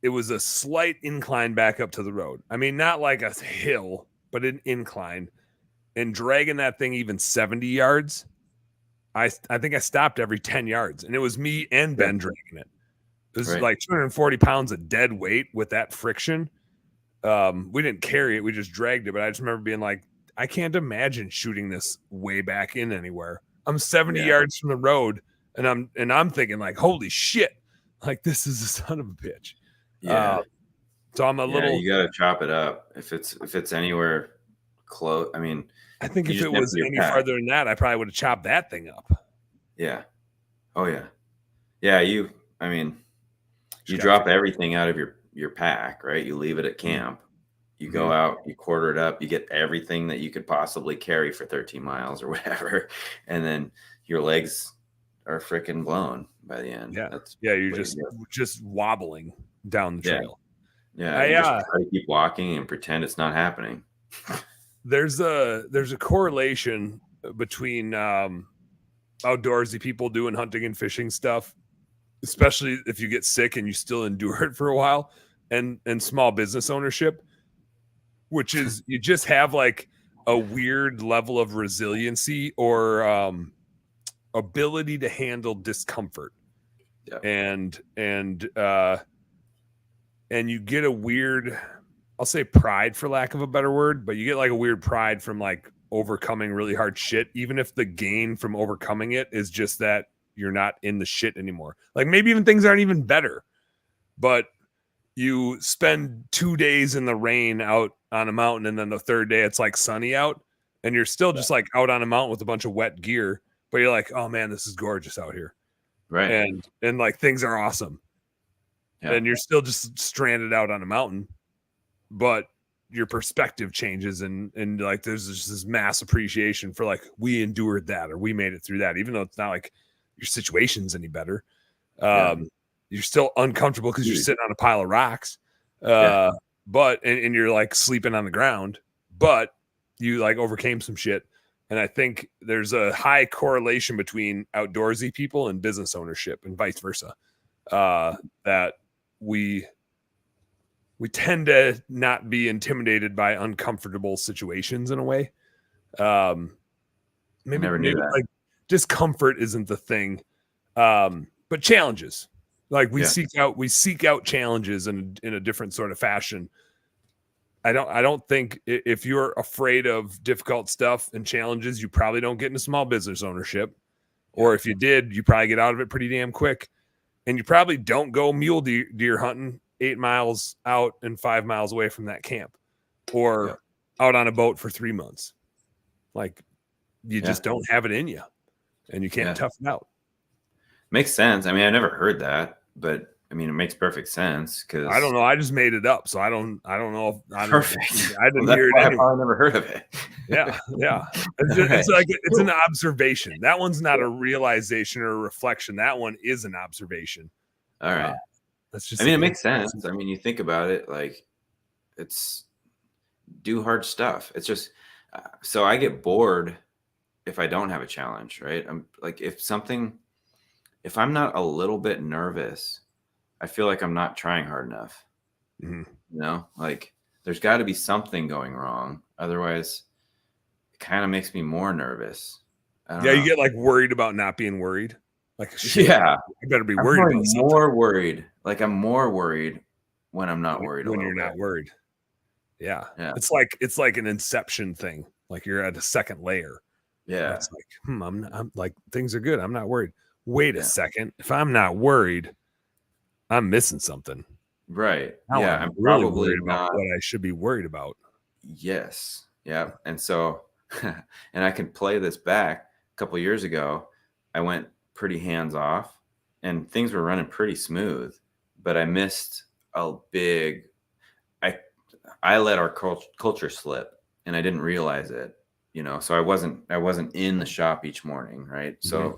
it was a slight incline back up to the road. I mean, not like a hill, but an incline. And dragging that thing even 70 yards, I think I stopped every 10 yards. And it was me and Ben dragging it. It was 240 pounds of dead weight with that friction. We didn't carry it, we just dragged it. But I just remember being I can't imagine shooting this way back in anywhere. I'm 70 yards from the road, and I'm thinking holy shit, this is a son of a bitch. Yeah. So I'm a little. You got to chop it up if it's anywhere close. I mean, I think if it was any farther than that, I probably would have chopped that thing up. Yeah. Oh yeah. Yeah. You drop everything out of your pack, right? You leave it at camp. You go out, you quarter it up, you get everything that you could possibly carry for 13 miles or whatever. And then your legs are freaking blown by the end. Yeah. That's You're just wobbling down the trail. Yeah. You just try to keep walking and pretend it's not happening. There's a correlation between outdoorsy people doing hunting and fishing stuff, especially if you get sick and you still endure it for a while, and small business ownership, which is you just have like a weird level of resiliency or ability to handle discomfort. And you get a weird, I'll say pride for lack of a better word, but you get like a weird pride from like overcoming really hard shit, even if the gain from overcoming it is just that you're not in the shit anymore. Like maybe even things aren't even better, but you spend 2 days in the rain out on a mountain, and then the third day it's like sunny out, and you're still just like out on a mountain with a bunch of wet gear, but you're like, oh man, this is gorgeous out here. Right. And like things are awesome. Yeah. And you're still just stranded out on a mountain, but your perspective changes, and like there's just this mass appreciation for like, we endured that, or we made it through that, even though it's not like your situation's any better. You're still uncomfortable because you're sitting on a pile of rocks, but and you're like sleeping on the ground, but you like overcame some shit. And I think there's a high correlation between outdoorsy people and business ownership, and vice versa. That we tend to not be intimidated by uncomfortable situations in a way. Maybe that. Like discomfort isn't the thing, but challenges. Like we seek out challenges in a different sort of fashion. I don't think if you're afraid of difficult stuff and challenges, you probably don't get into small business ownership. Or if you did, you probably get out of it pretty damn quick. And you probably don't go mule deer hunting 8 miles out and 5 miles away from that camp, or out on a boat for 3 months. Like you just don't have it in you, and you can't tough it out. Makes sense. I mean, I never heard that, but I mean, it makes perfect sense because I don't know. I just made it up, so I don't know. Perfect. I didn't hear it. I've never heard of it. Yeah. It's like it's an observation. That one's not a realization or a reflection. That one is an observation. All right. That's just. I mean, it makes sense. I mean, you think about it, like it's do hard stuff. It's just so I get bored if I don't have a challenge, right? I'm like if I'm not a little bit nervous, I feel like I'm not trying hard enough. You know, like there's got to be something going wrong. Otherwise, it kind of makes me more nervous. You get like worried about not being worried. Like, shit, I better be worried about something. More worried. Like I'm more worried when I'm not worried. When you're not worried. Yeah. It's like an inception thing. Like you're at a second layer. Yeah. It's like, I'm like, things are good. I'm not worried. Wait a second. If I'm not worried, I'm missing something. Right. Now I'm really worried about what I should be worried about. Yes. Yeah. And so, and I can play this back a couple of years ago. I went pretty hands off and things were running pretty smooth, but I missed a big, I let our culture slip and I didn't realize it, you know, so I wasn't in the shop each morning. Right. So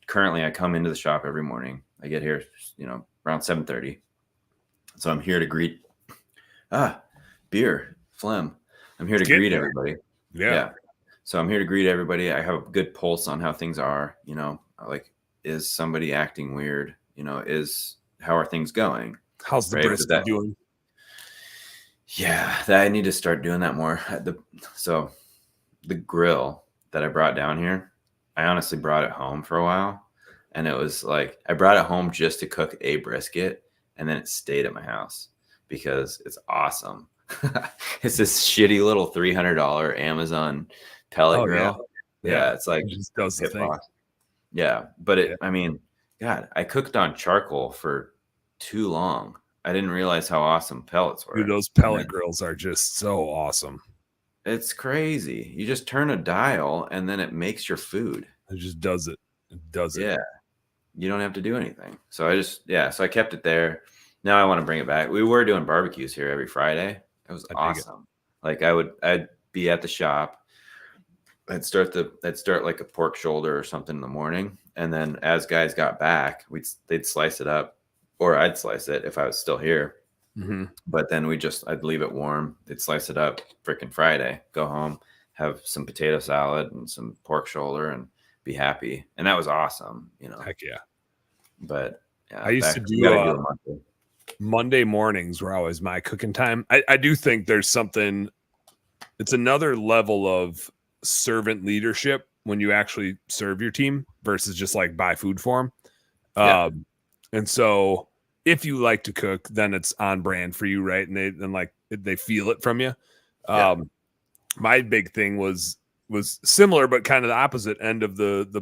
currently I come into the shop every morning. I get here, you know, around 7:30. So I'm here to greet, beer, phlegm. I'm here to greet everybody. Yeah. So I'm here to greet everybody. I have a good pulse on how things are, you know, like, is somebody acting weird? You know, how are things going? How's the brisket doing? Yeah, I need to start doing that more. So the grill that I brought down here, I honestly brought it home for a while. And it was like, I brought it home just to cook a brisket. And then it stayed at my house because it's awesome. It's this shitty little $300 Amazon pellet grill. Yeah. It's like, it just does the thing. Yeah. But I mean, God, I cooked on charcoal for too long. I didn't realize how awesome pellets were. Dude, those pellet grills are just so awesome. It's crazy. You just turn a dial and then it makes your food. It just does it. It does it. Yeah. You don't have to do anything. So so I kept it there. Now I want to bring it back. We were doing barbecues here every Friday. It was awesome. Like I'd be at the shop. I'd start like a pork shoulder or something in the morning, and then as guys got back, they'd slice it up, or I'd slice it if I was still here. Mm-hmm. But then I'd leave it warm. They'd slice it up freaking Friday, go home, have some potato salad and some pork shoulder, and be happy. And that was awesome, you know. Heck yeah. But yeah, I used to do Monday mornings were always my cooking time. I do think there's something, it's another level of servant leadership when you actually serve your team versus just like buy food for them. And so if you like to cook, then it's on brand for you, right? And they feel it from you. My big thing was similar, but kind of the opposite end of the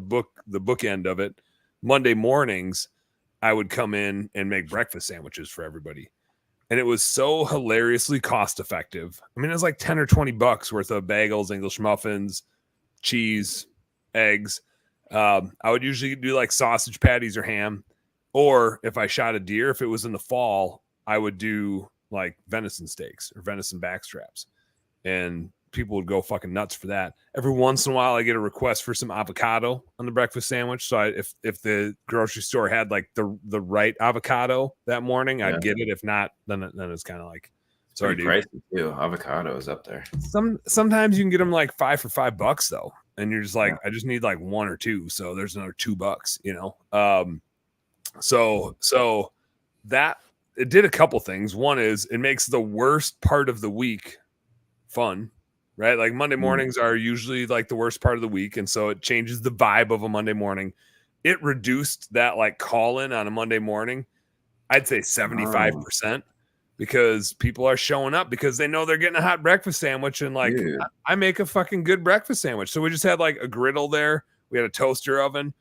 book end of it. Monday mornings, I would come in and make breakfast sandwiches for everybody. And it was so hilariously cost effective. I mean, it was like 10 or 20 bucks worth of bagels, English muffins, cheese, eggs. I would usually do like sausage patties or ham. Or if I shot a deer, if it was in the fall, I would do like venison steaks or venison backstraps. And people would go fucking nuts for that. Every once in a while, I get a request for some avocado on the breakfast sandwich. So if the grocery store had like the right avocado that morning, I'd get it. If not, then it's kind of like, sorry, dude. Pricey too. Avocado is up there. Sometimes you can get them like $5 for $5 though, and you're just like, I just need like one or two, so there's another $2, you know. So that it did a couple things. One is it makes the worst part of the week fun. Right? Like Monday mornings are usually like the worst part of the week. And so it changes the vibe of a Monday morning. It reduced that like call in on a Monday morning, I'd say 75%, because people are showing up because they know they're getting a hot breakfast sandwich. And like, I make a fucking good breakfast sandwich. So we just had like a griddle there. We had a toaster oven,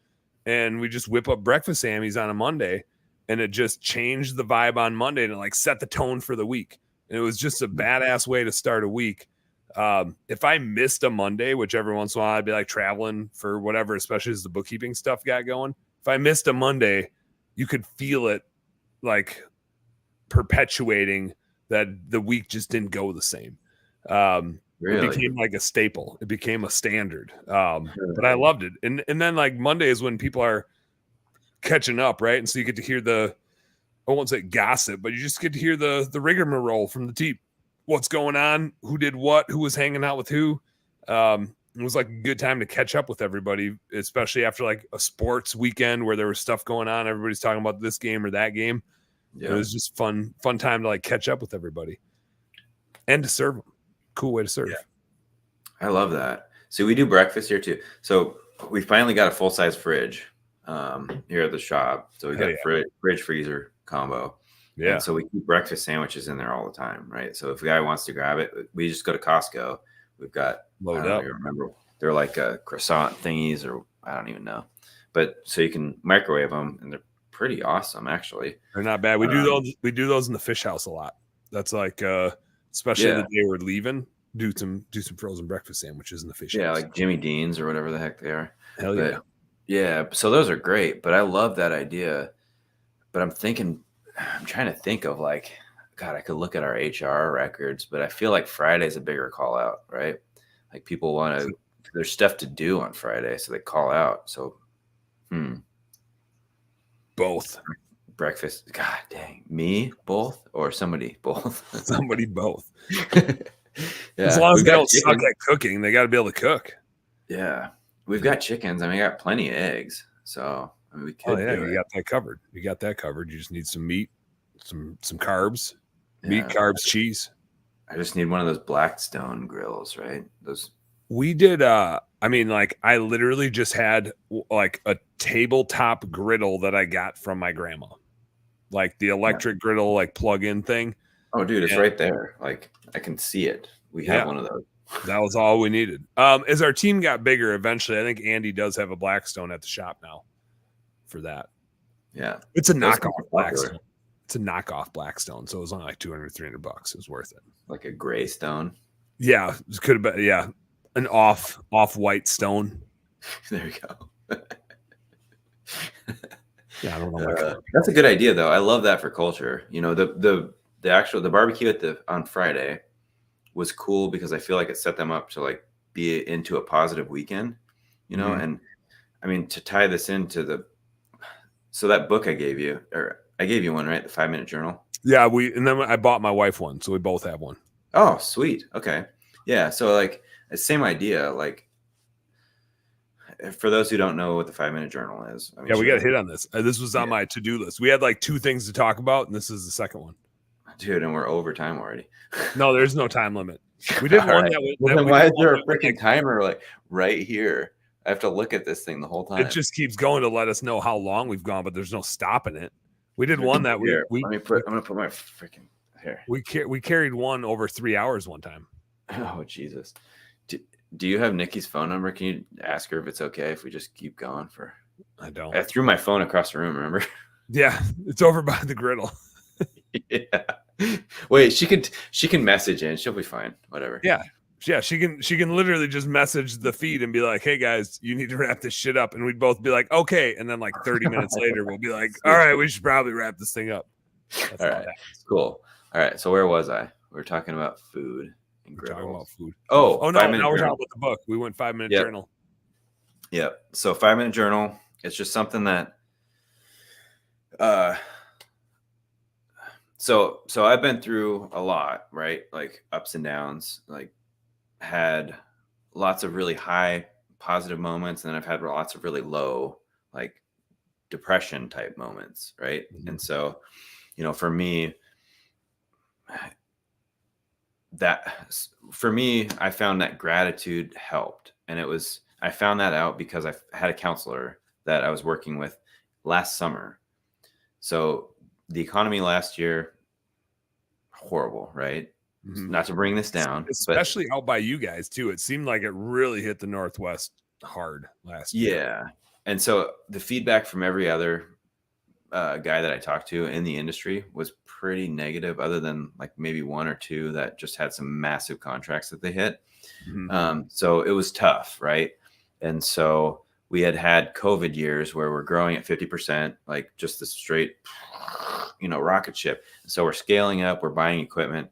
and we just whip up breakfast sammies on a Monday. And it just changed the vibe on Monday and it like set the tone for the week. And it was just a badass way to start a week. If I missed a Monday, which every once in a while I'd be like traveling for whatever, especially as the bookkeeping stuff got going. If I missed a Monday, you could feel it like perpetuating that the week just didn't go the same. It became like a staple. It became a standard. But I loved it. And then like Monday is when people are catching up, right? And so you get to hear I won't say gossip, but you just get to hear the rigmarole from the team. What's going on, who did what, who was hanging out with who. It was like a good time to catch up with everybody, especially after like a sports weekend where there was stuff going on. Everybody's talking about this game or that game. It was just fun time to like catch up with everybody and to serve them. Cool way to serve. I love that. So we do breakfast here too. So we finally got a full-size fridge here at the shop. So we got a fridge freezer combo. Yeah. And so we keep breakfast sandwiches in there all the time, right? So if a guy wants to grab it, we just go to Costco. We've got load up. I don't remember. They're like croissant thingies, or I don't even know. But so you can microwave them, and they're pretty awesome, actually. They're not bad. We do those. We do those in the fish house a lot. That's like, especially the day we're leaving, do some frozen breakfast sandwiches in the fish house. Yeah, like Jimmy Dean's or whatever the heck they are. Hell yeah. Yeah. So those are great, but I love that idea. But I'm trying to think of like, God, I could look at our HR records, but I feel like Friday's a bigger call out, right? Like people there's stuff to do on Friday, so they call out. So, both. Breakfast. God dang. Me, both, or somebody, both? Somebody, both. As long as they don't suck at cooking, they got to be able to cook. Yeah. We've got chickens. I mean, we got plenty of eggs. So, I mean, we could you got that covered. You got that covered. You just need some meat, some carbs, meat, carbs, cheese. I just need one of those Blackstone grills, right? We did. I mean, like I literally just had like a tabletop griddle that I got from my grandma, like the electric griddle, like plug-in thing. Oh, dude, it's right there. Like I can see it. We have one of those. That was all we needed. As our team got bigger, eventually, I think Andy does have a Blackstone at the shop now. For that, it's a knockoff Blackstone. It's a knockoff Blackstone, so it was only like $200-$300. It was worth it. Like a gray stone. Yeah, it could have been. Yeah, an off-white stone. There you go. Yeah, I don't know. That's a good idea, though. I love that for culture. You know, the barbecue on Friday. was cool because I feel like it set them up to like be into a positive weekend, you know? And I mean, to tie this into so that book I gave you, or I gave you one, right? The 5-Minute Journal. Yeah. And then I bought my wife one. So we both have one. Oh, sweet. Okay. Yeah. So like the same idea, like for those who don't know what the 5-Minute Journal is. I mean, yeah, we got to hit on this. This was on my to-do list. We had like 2 things to talk about, and this is the second one. Dude, and we're over time already. No, there's no time limit. We did one that well, then why is there a freaking timer like right here? I have to look at this thing the whole time. It just keeps going to let us know how long we've gone, but there's no stopping it. We did one that I'm gonna put my freaking here. We carried one over 3 hours one time. Oh Jesus! Do you have Nikki's phone number? Can you ask her if it's okay if we just keep going for? I don't. I threw my phone across the room. Remember? Yeah, it's over by the griddle. Yeah. Wait, she can message in. She'll be fine. Whatever. Yeah. She can literally just message the feed and be like, "Hey guys, you need to wrap this shit up," and we'd both be like, "Okay," and then like 30 minutes later, we'll be like, "All right, we should probably wrap this thing up." That's all right, cool. All right, so where was I? We were talking about food and griddles. Talking about food. Oh no! Now we're talking about the book. We went 5-Minute Journal. Yep. So 5-Minute Journal. It's just something that. So I've been through a lot, right? Like ups and downs. Like had lots of really high positive moments, and then I've had lots of really low, like depression type moments, right? And so, you know, for me, I found that gratitude helped, and I found that out because I had a counselor that I was working with last summer. So the economy last year, horrible, right? Not to bring this down, especially out by you guys too. It seemed like it really hit the Northwest hard last year. Yeah. And so the feedback from every other guy that I talked to in the industry was pretty negative, other than like maybe 1 or 2 that just had some massive contracts that they hit. So it was tough, right? And so we had COVID years where we're growing at 50%, like just the straight, you know, rocket ship. So we're scaling up, we're buying equipment,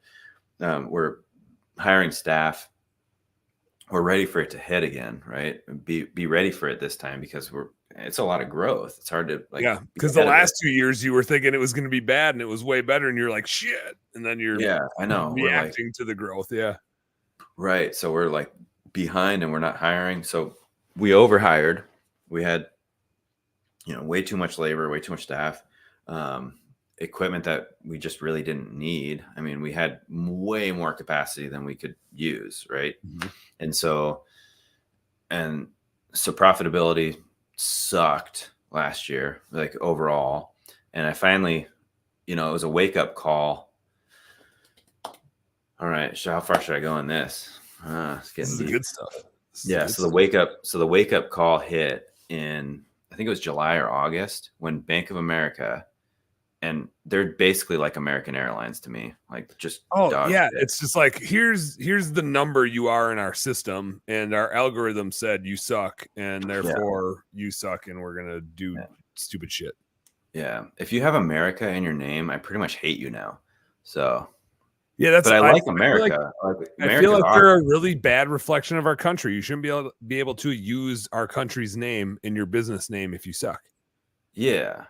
we're hiring staff. We're ready for it to hit again, right? Be ready for it this time because it's a lot of growth. It's hard to like. Yeah, because the last 2 years you were thinking it was going to be bad and it was way better, and you're like shit, and then you're I know reacting to the growth. Yeah, right. So we're like behind and we're not hiring. So we overhired. We had, you know, way too much labor, way too much staff, equipment that we just really didn't need. I mean, we had way more capacity than we could use, right? And so profitability sucked last year, like overall. And I finally, you know, it was a wake up call. All right, so how far should I go in this? It's getting deep. Good stuff. Yeah. So the wake up call hit in, I think it was July or August, when Bank of America, and they're basically like American Airlines to me, like just it's just like here's the number you are in our system, and our algorithm said you suck, and therefore you suck, and we're gonna do stupid shit. Yeah, if you have America in your name, I pretty much hate you now. So yeah, but I like America. I feel like they're a really bad reflection of our country. You shouldn't be able to use our country's name in your business name if you suck. Yeah.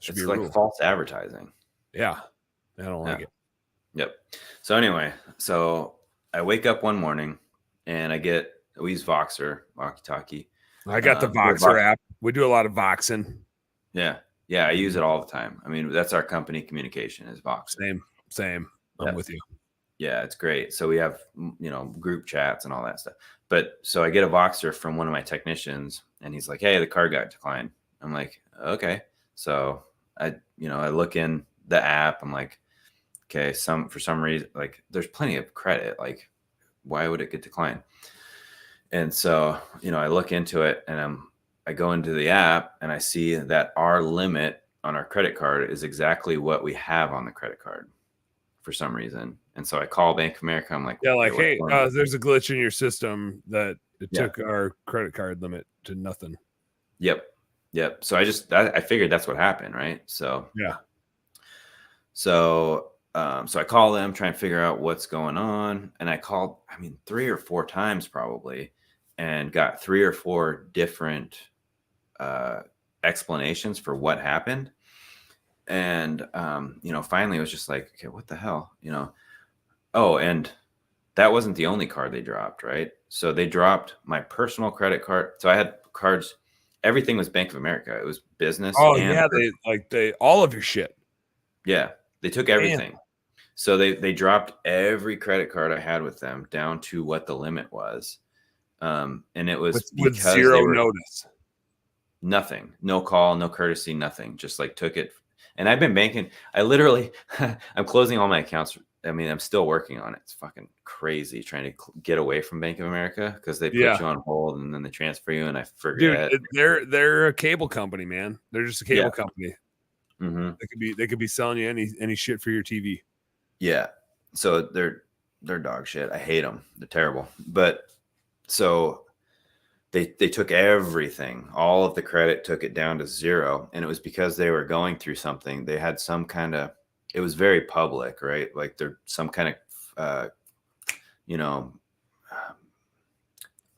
It's like false advertising. Yeah. I don't like it. Yep. So anyway, so I wake up one morning and we use Voxer, walkie-talkie. I got the Voxer app. We do a lot of Voxing. Yeah. Yeah. I use it all the time. I mean, that's our company communication is Voxer. Same. I'm with you. Yeah, it's great. So we have, you know, group chats and all that stuff. But so I get a Voxer from one of my technicians and he's like, "Hey, the card got declined." I'm like, "Okay." So I look in the app. I'm like, okay, for some reason, like there's plenty of credit. Like, why would it get declined? And so, you know, I look into it and I go into the app and I see that our limit on our credit card is exactly what we have on the credit card for some reason. And so I call Bank of America. I'm like, hey, there's a glitch in your system that it took our credit card limit to nothing. Yep. So I figured that's what happened. Right. So, yeah. So So I call them, try and figure out what's going on. And I called, 3 or 4 times probably, and got 3 or 4 different explanations for what happened. And, finally it was just like, okay, what the hell, Oh, and that wasn't the only card they dropped, right? So they dropped my personal credit card. So I had cards, everything was Bank of America. It was business. Oh and yeah, they all of your shit. Yeah, they took Damn. everything. So they dropped every credit card I had with them down to what the limit was. And it was with because zero they were notice. nothing, no call, no courtesy, nothing. Just like took it. And I've been banking. I literally, I'm closing all my accounts. I'm still working on it. It's fucking crazy trying to get away from Bank of America because they put you on hold and then they transfer you, and I forget. Dude, they're a cable company, man. They're just a cable company. Mm-hmm. They could be selling you any shit for your TV. Yeah. So they're dog shit. I hate them. They're terrible. But so they took everything, all of the credit, took it down to 0. And it was because they were going through something. They had some kind of, it was very public, right? Like there's some kind of,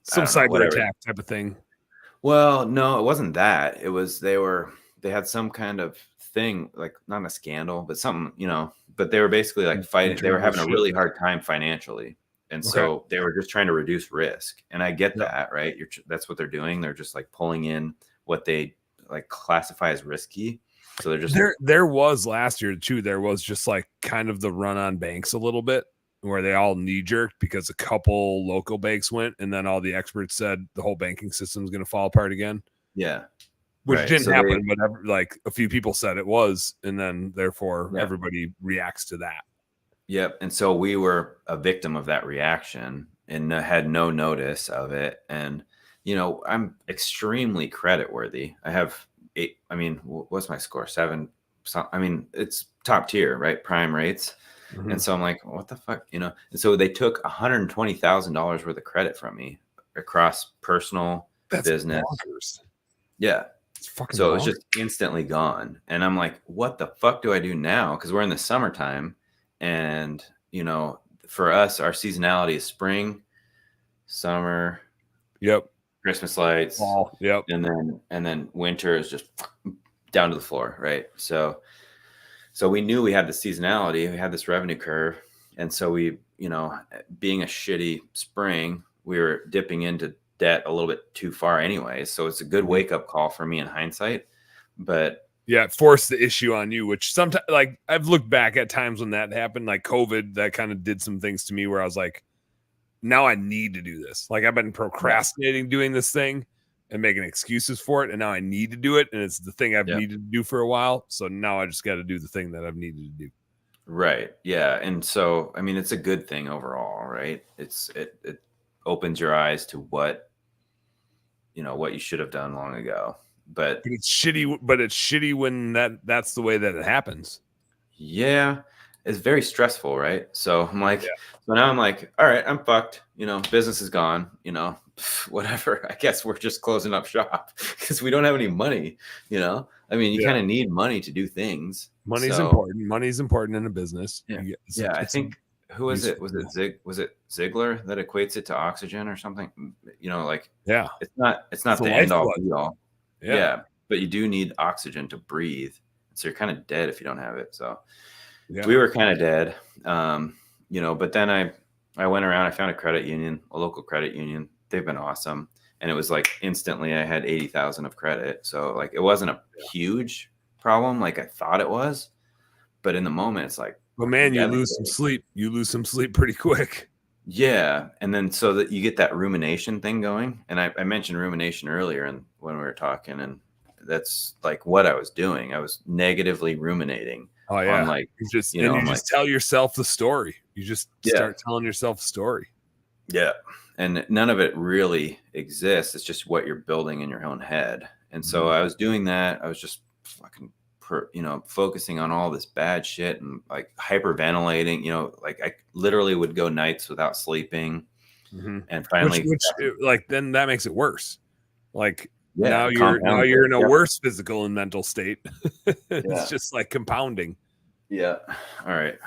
some cyber attack type of thing. Well, no, it wasn't that. It was, they had some kind of thing, like not a scandal, but something, but they were basically like fighting. They were having a really hard time financially. And so they were just trying to reduce risk. And I get that, right? That's what they're doing. They're just like pulling in what they like classify as risky. So they're just there was last year too. There was just like kind of the run on banks a little bit where they all knee jerked because a couple local banks went, and then all the experts said the whole banking system is going to fall apart again. Yeah. Which didn't happen, but like a few people said it was, and then therefore everybody reacts to that. Yep. And so we were a victim of that reaction and had no notice of it. And, I'm extremely credit worthy. I have 8. What's my score? 7. So, it's top tier, right? Prime rates. Mm-hmm. And so I'm like, what the fuck, And so they took $120,000 worth of credit from me across personal, business. Bonkers. Yeah. Fucking so it was just instantly gone. And I'm like, what the fuck do I do now? Because we're in the summertime. And, for us, our seasonality is spring, summer, Christmas lights, fall, and then winter is just down to the floor, right? So we knew we had the seasonality, we had this revenue curve, and so we, being a shitty spring, we were dipping into debt a little bit too far anyway. So it's a good wake up call for me in hindsight, but. Yeah, it forced the issue on you, which sometimes, like, I've looked back at times when that happened, like COVID, that kind of did some things to me where I was like, now I need to do this. Like, I've been procrastinating doing this thing and making excuses for it, and now I need to do it, and it's the thing I've needed to do for a while. So now I just got to do the thing that I've needed to do. Right. Yeah. And so, it's a good thing overall, right? It opens your eyes to what you should have done long ago. But it's shitty when that's the way that it happens. Yeah, it's very stressful, right? So I'm like, so now I'm like, all right, I'm fucked. Business is gone. Whatever. I guess we're just closing up shop because we don't have any money. You kind of need money to do things. Money's important. Money's important in a business. Yeah. I think who was it? Was it Ziegler that equates it to oxygen or something? It's not the end all be all. Yeah, but you do need oxygen to breathe. So you're kind of dead if you don't have it. So we were kind of dead, but then I went around, I found a local credit union. They've been awesome. And it was like instantly I had 80,000 of credit. So like, it wasn't a huge problem like I thought it was, but in the moment it's like, well, man, you lose some sleep. You lose some sleep pretty quick. Yeah. And then so that you get that rumination thing going. And I mentioned rumination earlier and when we were talking, and that's like what I was doing. I was negatively ruminating. Oh yeah. On like, you just tell yourself the story. You just start telling yourself the story. Yeah. And none of it really exists. It's just what you're building in your own head. And so I was doing that. I was just fucking focusing on all this bad shit and like hyperventilating, like I literally would go nights without sleeping. And finally, like, then that makes it worse. Like now you're in a worse physical and mental state. It's just like compounding. Yeah. All right.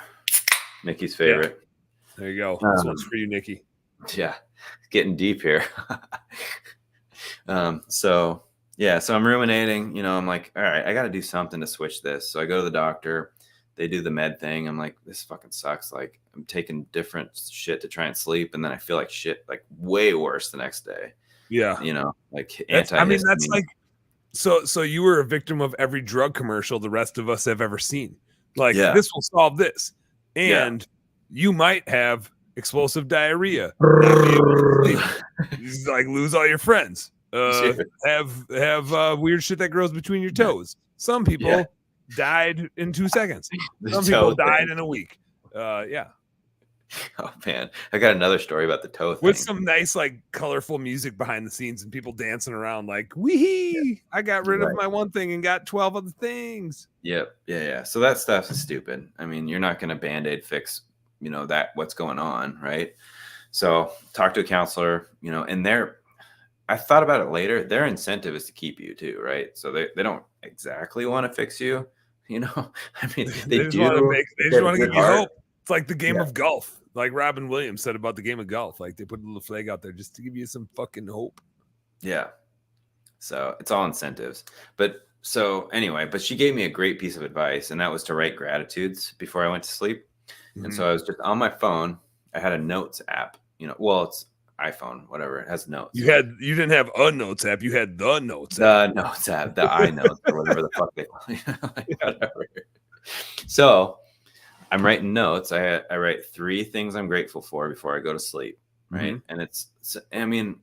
Nikki's favorite. There you go. This one's for you, Nikki. Yeah, getting deep here. So I'm ruminating. I'm like, all right, I got to do something to switch this. So I go to the doctor. They do the med thing. I'm like, this fucking sucks. Like, I'm taking different shit to try and sleep, and then I feel like shit, like way worse the next day. Yeah, like antihistamine. That's like, so you were a victim of every drug commercial the rest of us have ever seen. Like, this will solve this, and you might have explosive diarrhea, not be able to sleep, like lose all your friends, have weird shit that grows between your toes. Some people died in 2 seconds. Some people died in a week. Oh man, I got another story about the toe thing. With some nice, like, colorful music behind the scenes and people dancing around like, wee! I got rid of my one thing and got 12 other things. Yep. Yeah. So that stuff is stupid. I mean, you're not going to Band-Aid fix, that what's going on, right? So talk to a counselor, and I thought about it later. Their incentive is to keep you too, right? So they don't exactly want to fix you, I mean, they just want to give you hope. It's like the game of golf. Like Robin Williams said about the game of golf. Like, they put a little flag out there just to give you some fucking hope. Yeah. So it's all incentives. But she gave me a great piece of advice, and that was to write gratitudes before I went to sleep. Mm-hmm. And so I was just on my phone. I had a notes app, it's iPhone, whatever. It has notes. You didn't have a notes app. You had the notes app. The notes app, the iNotes or whatever the fuck they call it. Whatever. So I'm writing notes. I write 3 things I'm grateful for before I go to sleep. Right. Mm-hmm. And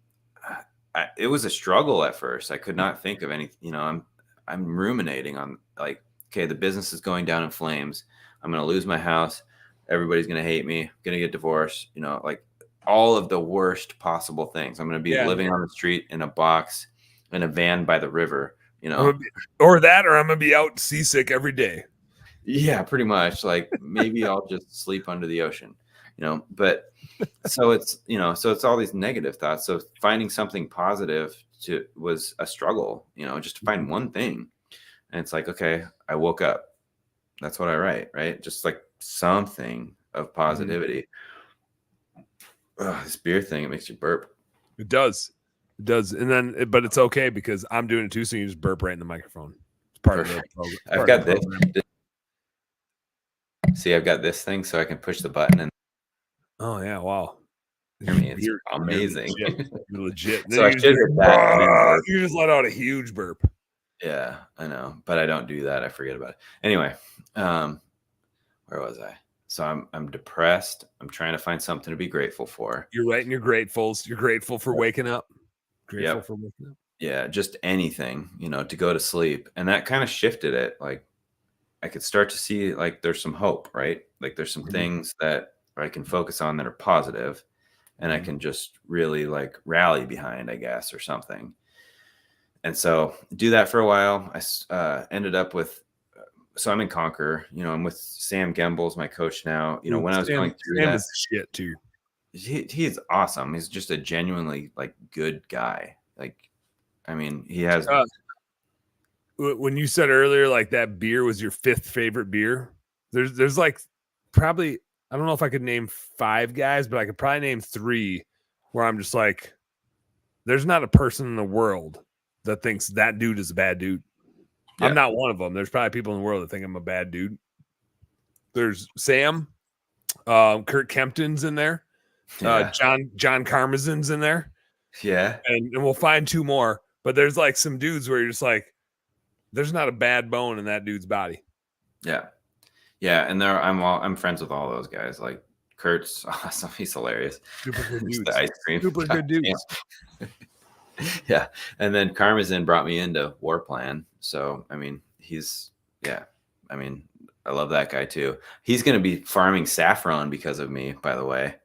it was a struggle at first. I could not think of anything, I'm ruminating on, like, okay, the business is going down in flames. I'm going to lose my house. Everybody's going to hate me. I'm going to get divorced, like all of the worst possible things. I'm going to be living on the street in a box in a van by the river, or I'm going to be out seasick every day. Yeah, pretty much. Like, maybe I'll just sleep under the ocean, but so it's all these negative thoughts. So finding something positive was a struggle, just to find one thing. And it's like, okay, I woke up. That's what I write, right? Just like something of positivity. This beer thing, it makes you burp. It does. And then, but it's okay because I'm doing it too. So you just burp right in the microphone. It's part of it. I've got this. See, I've got this thing so I can push the button and. Oh yeah! Wow. I mean, it's amazing. You're legit. So I should have that. You just let out a huge burp. Yeah, I know, but I don't do that. I forget about it. Anyway, where was I? So I'm depressed. I'm trying to find something to be grateful for. You're writing your gratefuls. You're grateful for waking up. Grateful for waking up. Yeah, just anything, to go to sleep. And that kind of shifted it. Like, I could start to see, like, there's some hope, right? Like, there's some things that I can focus on that are positive, and I can just really, like, rally behind, I guess, or something. And so do that for a while. I ended up with, so I'm in Conquer, I'm with Sam Gemble's my coach now. When I was going through Sam is shit too. He is awesome. He's just a genuinely, like, good guy. Like, I mean, he has. When you said earlier, like, that beer was your 5th favorite beer, there's like probably, I don't know if I could name 5 guys, but I could probably name 3 where I'm just like, there's not a person in the world that thinks that dude is a bad dude. Yeah. I'm not one of them. There's probably people in the world that think I'm a bad dude. There's Sam, Kurt Kempton's in there. John Karmazin's in there. Yeah. And we'll find 2 more, but there's like some dudes where you're just like, there's not a bad bone in that dude's body. Yeah. Yeah. And I'm friends with all those guys. Like, Kurt's awesome. He's hilarious. Super good dudes. The ice cream. Super good dudes. Yeah. And then Karmazin brought me into War Plan. So, I mean, I love that guy too. He's going to be farming saffron because of me, by the way.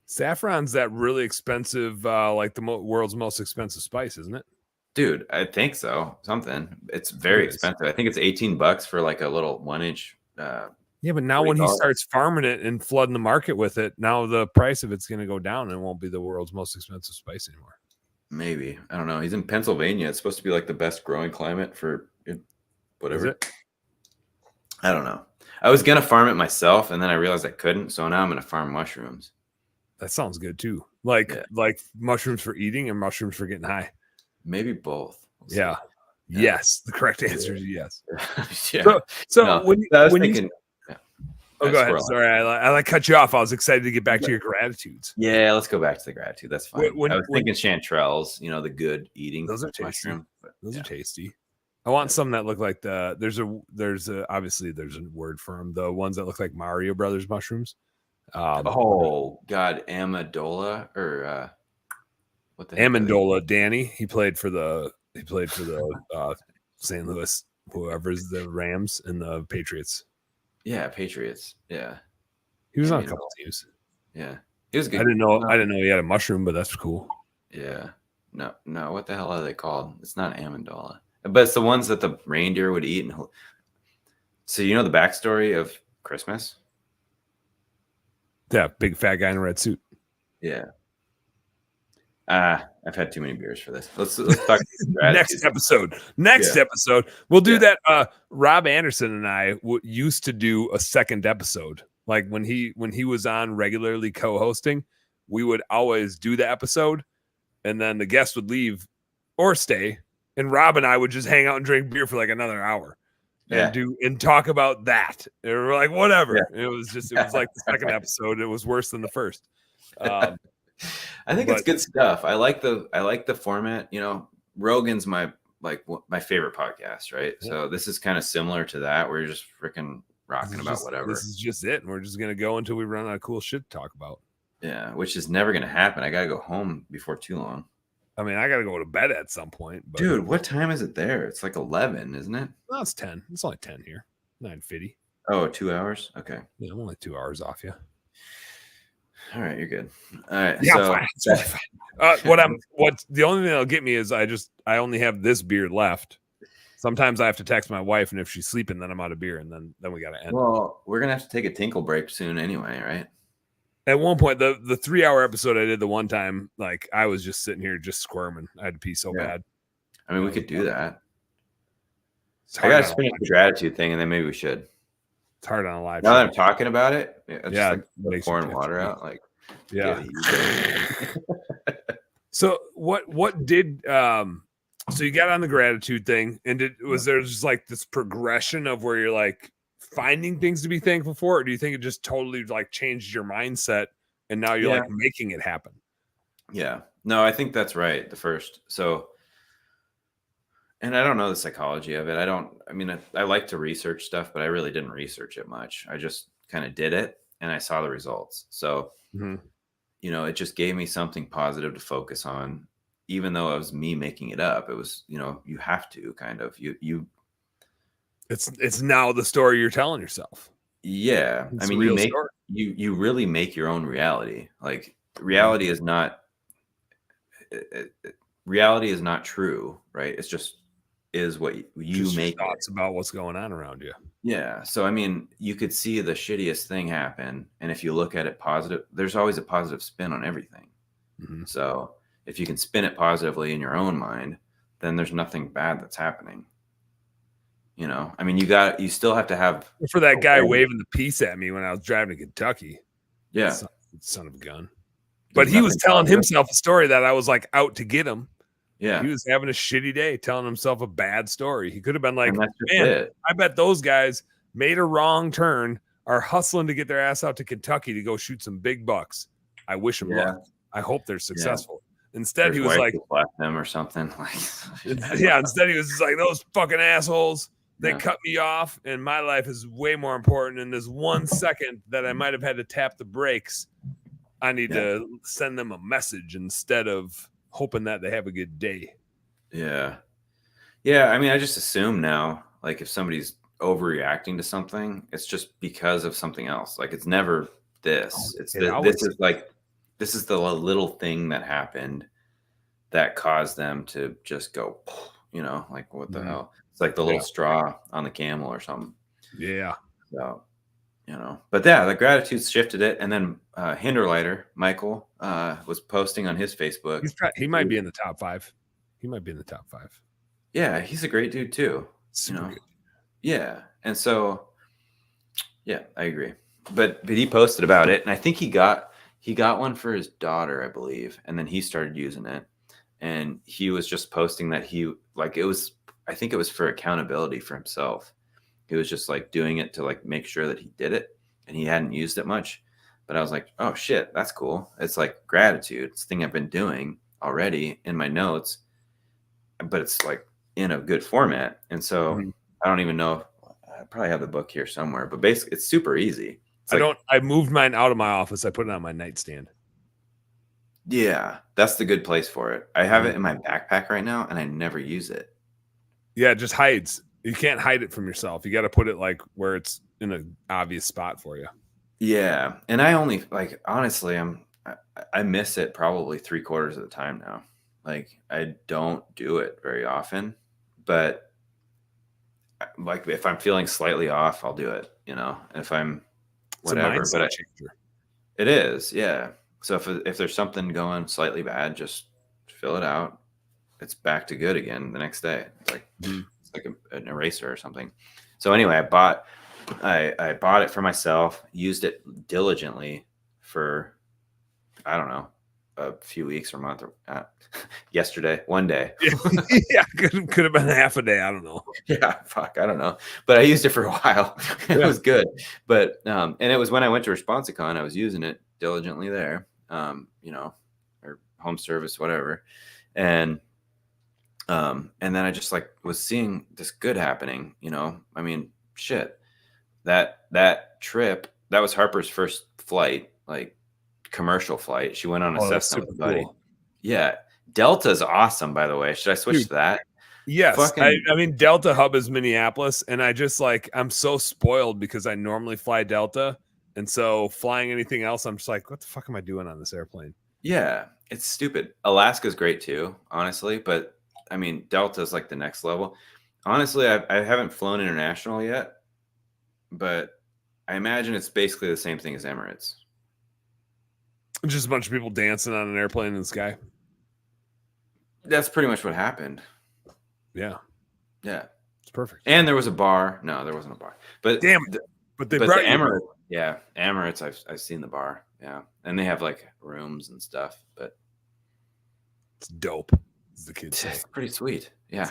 Saffron's that really expensive, like the world's most expensive spice, isn't it? Dude, I think so. Something. It's very expensive. I think it's $18 for like a little 1-inch. Yeah, but now when he starts farming it and flooding the market with it, now the price of it's going to go down and it won't be the world's most expensive spice anymore. Maybe. I don't know. He's in Pennsylvania. It's supposed to be like the best growing climate for whatever. Is it? I don't know. I was gonna farm it myself, and then I realized I couldn't. So now I'm gonna farm mushrooms. That sounds good too. Like mushrooms for eating and mushrooms for getting high. Maybe both. We'll yeah. Yes. The correct answer is yes. Yeah. So no, when I was when thinking. Oh, go ahead. Sorry, I cut you off. I was excited to get back to your gratitudes. Yeah, let's go back to the gratitude. That's fine. I was thinking chanterelles, the good eating. Those are tasty. Mushroom, those are tasty. I want some that look like there's obviously there's a word for them. The ones that look like Mario Brothers mushrooms. Oh God, Amendola or what the Amendola? Danny. He played for the St. Louis, whoever's the Rams and the Patriots. Yeah, Patriots. Yeah, he was on a couple teams. Yeah, he was good. I didn't know he had a mushroom, but that's cool. Yeah. No. What the hell are they called? It's not Amendola, but it's the ones that the reindeer would eat. And so the backstory of Christmas. Yeah, big fat guy in a red suit. Yeah. I've had too many beers for this. Let's talk next episode. Episode. We'll do that. Rob Anderson and I used to do a second episode. Like when he was on regularly co-hosting, we would always do the episode, and then the guest would leave or stay, and Rob and I would just hang out and drink beer for like another hour. And talk about that. And we're like, whatever. Yeah. It was like the second episode. It was worse than the first. I think it's good stuff. I like the format. Rogan's my favorite podcast, right? Yeah. So this is kind of similar to that, where you're just freaking rocking about whatever. This is just it, and we're just gonna go until we run out of cool shit to talk about. Yeah, which is never gonna happen. I gotta go home before too long. I mean, I gotta go to bed at some point. But... Dude, what time is it there? It's like 11, isn't it? Well, it's 10. It's only 10 here. 9:50. Oh, 2 hours? Okay. Yeah, I'm only 2 hours off you. All right, you're good. All right. Yeah, so fine. What the only thing that'll get me is I only have this beer left. Sometimes I have to text my wife, and if she's sleeping, then I'm out of beer, and then we gotta end. Well, we're gonna have to take a tinkle break soon anyway, right? At one point, the 3-hour episode I did the one time, like I was just sitting here just squirming. I had to pee so bad. I mean, we could do that. I gotta finish the gratitude thing, and then maybe we should. It's hard on a live. Now that I'm talking about it, it's just like pouring water out. Like, yeah. So what did so you got on the gratitude thing, and was there just like this progression of where you're like finding things to be thankful for, or do you think it just totally like changed your mindset and now you're like making it happen? Yeah. No, I think that's right. The first. So, and I don't know the psychology of it. I like to research stuff, but I really didn't research it much. I just kind of did it and I saw the results. So, it just gave me something positive to focus on, even though it was me making it up. It was, you have to kind of, it's now the story you're telling yourself. Yeah. It's you really make your own reality. Like reality is not true, right? It's just is what you make thoughts about what's going on around you. Yeah. So, I mean, you could see the shittiest thing happen. And if you look at it positive, there's always a positive spin on everything. Mm-hmm. So if you can spin it positively in your own mind, then there's nothing bad that's happening. I mean, you still have to have for that guy waving the peace at me when I was driving to Kentucky. Yeah. Son of a gun. But he was telling himself a story that I was like out to get him. Yeah. He was having a shitty day telling himself a bad story. He could have been like, man, I bet those guys made a wrong turn, are hustling to get their ass out to Kentucky to go shoot some big bucks. I wish them luck. I hope they're successful. Instead, he was like, left them or something. Instead, he was just like, those fucking assholes. They cut me off, and my life is way more important. In this 1 second that I might have had to tap the brakes, I need to send them a message instead of hoping that they have a good day. Yeah. Yeah. I mean, I just assume now, like if somebody's overreacting to something, it's just because of something else. Like it's never this. This is the little thing that happened that caused them to just go, like what the hell? It's like the little straw on the camel or something. Yeah. So, but the gratitude shifted it. And then Hinderlighter, Michael, was posting on his Facebook. He might be in the top 5. He might be in the top 5. Yeah. He's a great dude too. Super good. Yeah. And so Yeah, I agree. But he posted about it, and I think he got one for his daughter, I believe, and then he started using it. And he was just posting that he like it was I think it was for accountability for himself. He was just like doing it to like make sure that he did it, and he hadn't used it much. But I was like, oh shit, that's cool. It's like gratitude. It's a thing I've been doing already in my notes, but it's like in a good format. And so I don't even know. I probably have the book here somewhere, but basically it's super easy. It's I moved mine out of my office. I put it on my nightstand. Yeah, that's the good place for it. I have it in my backpack right now, and I never use it. Yeah, it just hides. You can't hide it from yourself. You got to put it like where it's in an obvious spot for you. Yeah, and I only like honestly, I miss it probably 3/4 of the time now. Like I don't do it very often, but like if I'm feeling slightly off, I'll do it. You know, if I'm whatever. It's a mindset changer. It is, yeah. So if there's something going slightly bad, just fill it out. It's back to good again the next day. It's like an eraser or something. So anyway, I bought it for myself, used it diligently for, I don't know, a few weeks or a month or yesterday, one day. Yeah, could have been half a day. I don't know. Yeah, fuck, I don't know. But I used it for a while. It was good. But and it was when I went to Responsicon, I was using it diligently there. You know, or home service, whatever. And then I just like was seeing this good happening, you know. I mean, shit. That trip, that was Harper's first flight, like commercial flight. She went on a Cessna with a buddy. Cool. Yeah. Delta's awesome, by the way. Should I switch to that? Yes. I mean, Delta hub is Minneapolis, and I just like, I'm so spoiled because I normally fly Delta. And so flying anything else, I'm just like, what the fuck am I doing on this airplane? Yeah, it's stupid. Alaska's great too, honestly. But I mean, Delta's like the next level. Honestly, I haven't flown international yet, but I imagine it's basically the same thing as Emirates. Just a bunch of people dancing on an airplane in the sky. That's pretty much what happened. Yeah. Yeah. It's perfect. And there was a bar. No, there wasn't a bar. But damn it. But they brought Emirates. Yeah. Emirates, I've seen the bar. Yeah. And they have like rooms and stuff, but it's dope, as the kids say. It's pretty sweet. Yeah.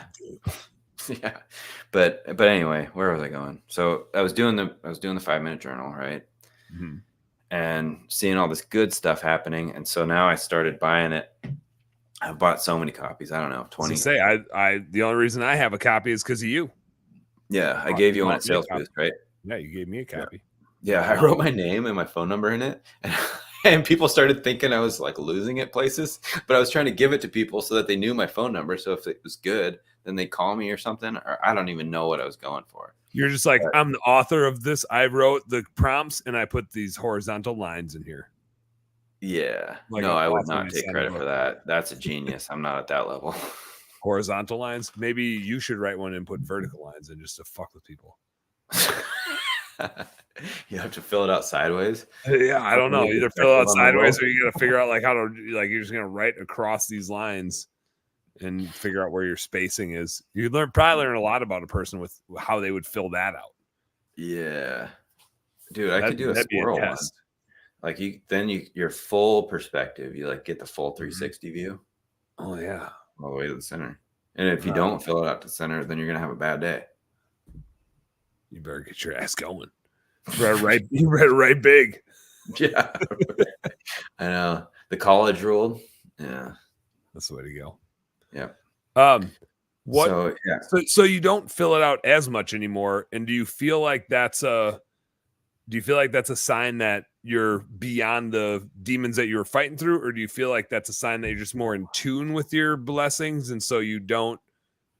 Yeah. But anyway, where was I going? So I was doing the 5-minute journal, right? Mm-hmm. And seeing all this good stuff happening. And so now I started buying it. I've bought so many copies. I don't know, 20. I the only reason I have a copy is because of you. Yeah, I gave you one at Sales Boost, right? Yeah, you gave me a copy. Yeah, I wrote my name and my phone number in it. And people started thinking I was like losing it places, but I was trying to give it to people so that they knew my phone number. So if it was good, then they'd call me or something, or I don't even know what I was going for. You're just like, I'm the author of this. I wrote the prompts and I put these horizontal lines in here. Yeah. Like no, I would not take credit for that. That's a genius. I'm not at that level. Horizontal lines. Maybe you should write one and put vertical lines in just to fuck with people. You have to fill it out sideways. Yeah, I don't know. Either fill it out sideways or you got to figure out like how to, like, you're just going to write across these lines and figure out where your spacing is. You probably learn a lot about a person with how they would fill that out. Yeah. Dude, I could do a squirrel one. Like your full perspective, you like get the full 360 view. Oh yeah. All the way to the center. And if you don't fill it out to the center, then you're going to have a bad day. You better get your ass going. You better write big. Yeah. I know. The college ruled. Yeah. That's the way to go. Yeah. So you don't fill it out as much anymore. And do you feel like that's a sign that you're beyond the demons that you were fighting through? Or do you feel like that's a sign that you're just more in tune with your blessings and so you don't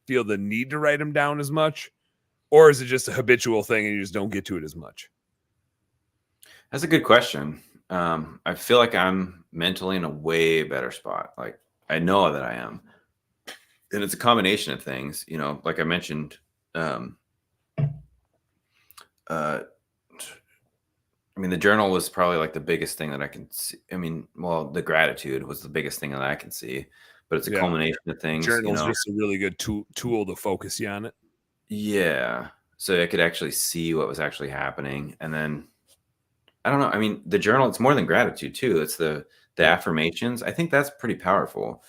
feel the need to write them down as much? Or is it just a habitual thing and you just don't get to it as much? That's a good question. I feel like I'm mentally in a way better spot. Like I know that I am. And it's a combination of things, you know, like I mentioned, I mean, the journal was probably like the biggest thing that I can see. I mean, well, the gratitude was the biggest thing that I can see, but it's a culmination of things. Journal's just a really good tool to focus you on it. Yeah. so I could actually see what was actually happening. And then I don't know. I mean, the journal, it's more than gratitude too. It's the affirmations. I think that's pretty powerful.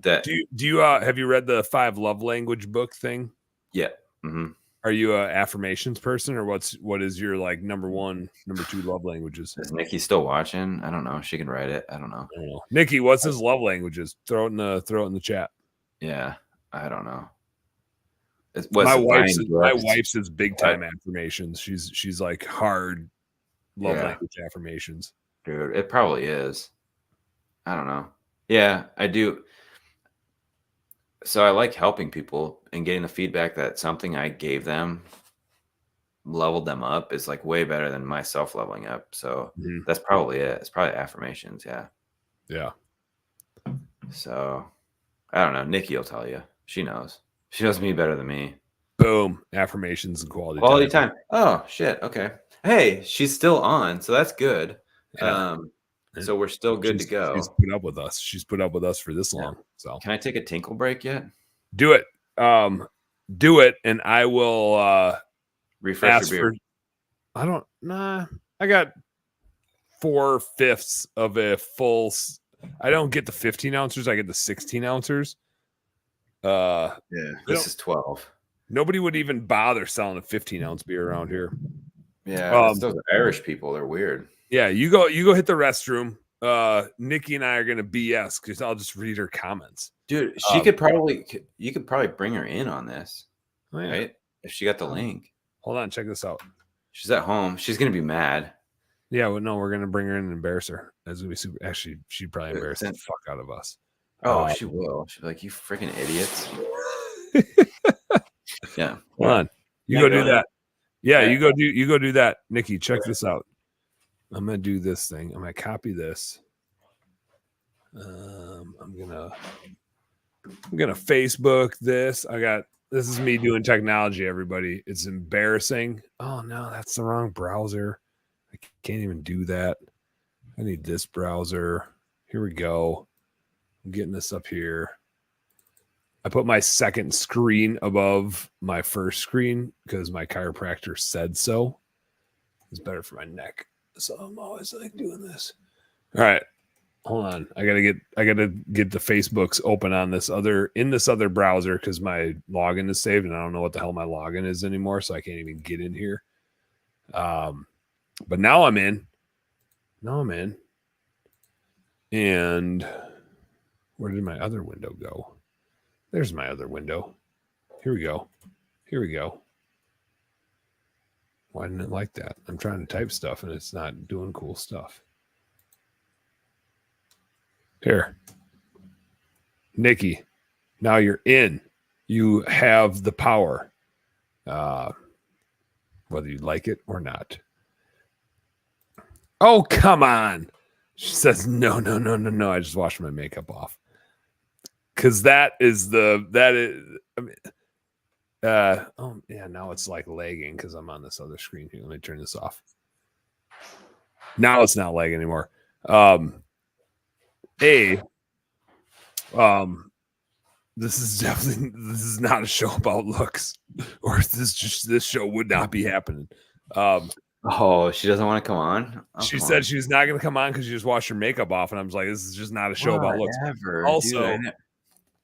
That Do you have you read the 5 love language book thing? yeah. Mm-hmm. Are you a affirmations person, or what is your like number 1, number 2 love languages? Is Nikki still watching? I don't know. She can write it. I don't know. Nikki, what's his love languages? Throw it in the chat. Yeah, I don't know. My wife's is big time affirmations. She's like hard love language affirmations. Dude, it probably is. I don't know. Yeah, I do. So I like helping people and getting the feedback that something I gave them leveled them up is like way better than myself leveling up. So that's probably it. It's probably affirmations. Yeah. Yeah. So I don't know. Nikki will tell you. She knows. She knows me better than me. Boom. Affirmations and quality time. Oh shit. Okay. Hey, she's still on, so that's good. Yeah. So we're still good to go. She's put up with us. She's put up with us for this long. So can I take a tinkle break yet? Do it. Do it, and I will refresh your beer. I got 4/5 of a full. I don't get the 15 ounces. I get the 16 ounces. Yeah, this is 12. Nobody would even bother selling a 15-ounce beer around here. Yeah, those Irish people, they're weird. Yeah, you go hit the restroom. Nikki and I are gonna BS because I'll just read her comments. Dude, you could probably bring her in on this, right? If she got the link. Hold on, check this out. She's at home. She's gonna be mad. Yeah, well, no, we're gonna bring her in and embarrass her. That's gonna be super. Actually, she'd probably embarrass the fuck out of us. Oh, she will. She'll be like, "You freaking idiots." Yeah. Hold on. You go do that. Yeah, you go do that. Nikki, check this out. I'm gonna do this thing. I'm gonna copy this. I'm gonna Facebook this. This is me doing technology, everybody. It's embarrassing. Oh no, that's the wrong browser. I can't even do that. I need this browser. Here we go. I'm getting this up here. I put my second screen above my first screen because my chiropractor said so. It's better for my neck. So I'm always like doing this. All right. Hold on. I gotta get the Facebooks open on this other browser because my login is saved and I don't know what the hell my login is anymore, so I can't even get in here. But now I'm in. And where did my other window go? There's my other window. Here we go. Why didn't it like that? I'm trying to type stuff and it's not doing cool stuff. Here. Nikki, now you're in. You have the power. Whether you like it or not. Oh, come on. She says, no. I just washed my makeup off. Because I mean, oh yeah, now it's like lagging because I'm on this other screen here. Let me turn this off. Now it's not lagging anymore. This is not a show about looks, or this show would not be happening. Oh, she doesn't want to come on. She said she's not going to come on because she just washed her makeup off, and I was like, this is just not a show about looks.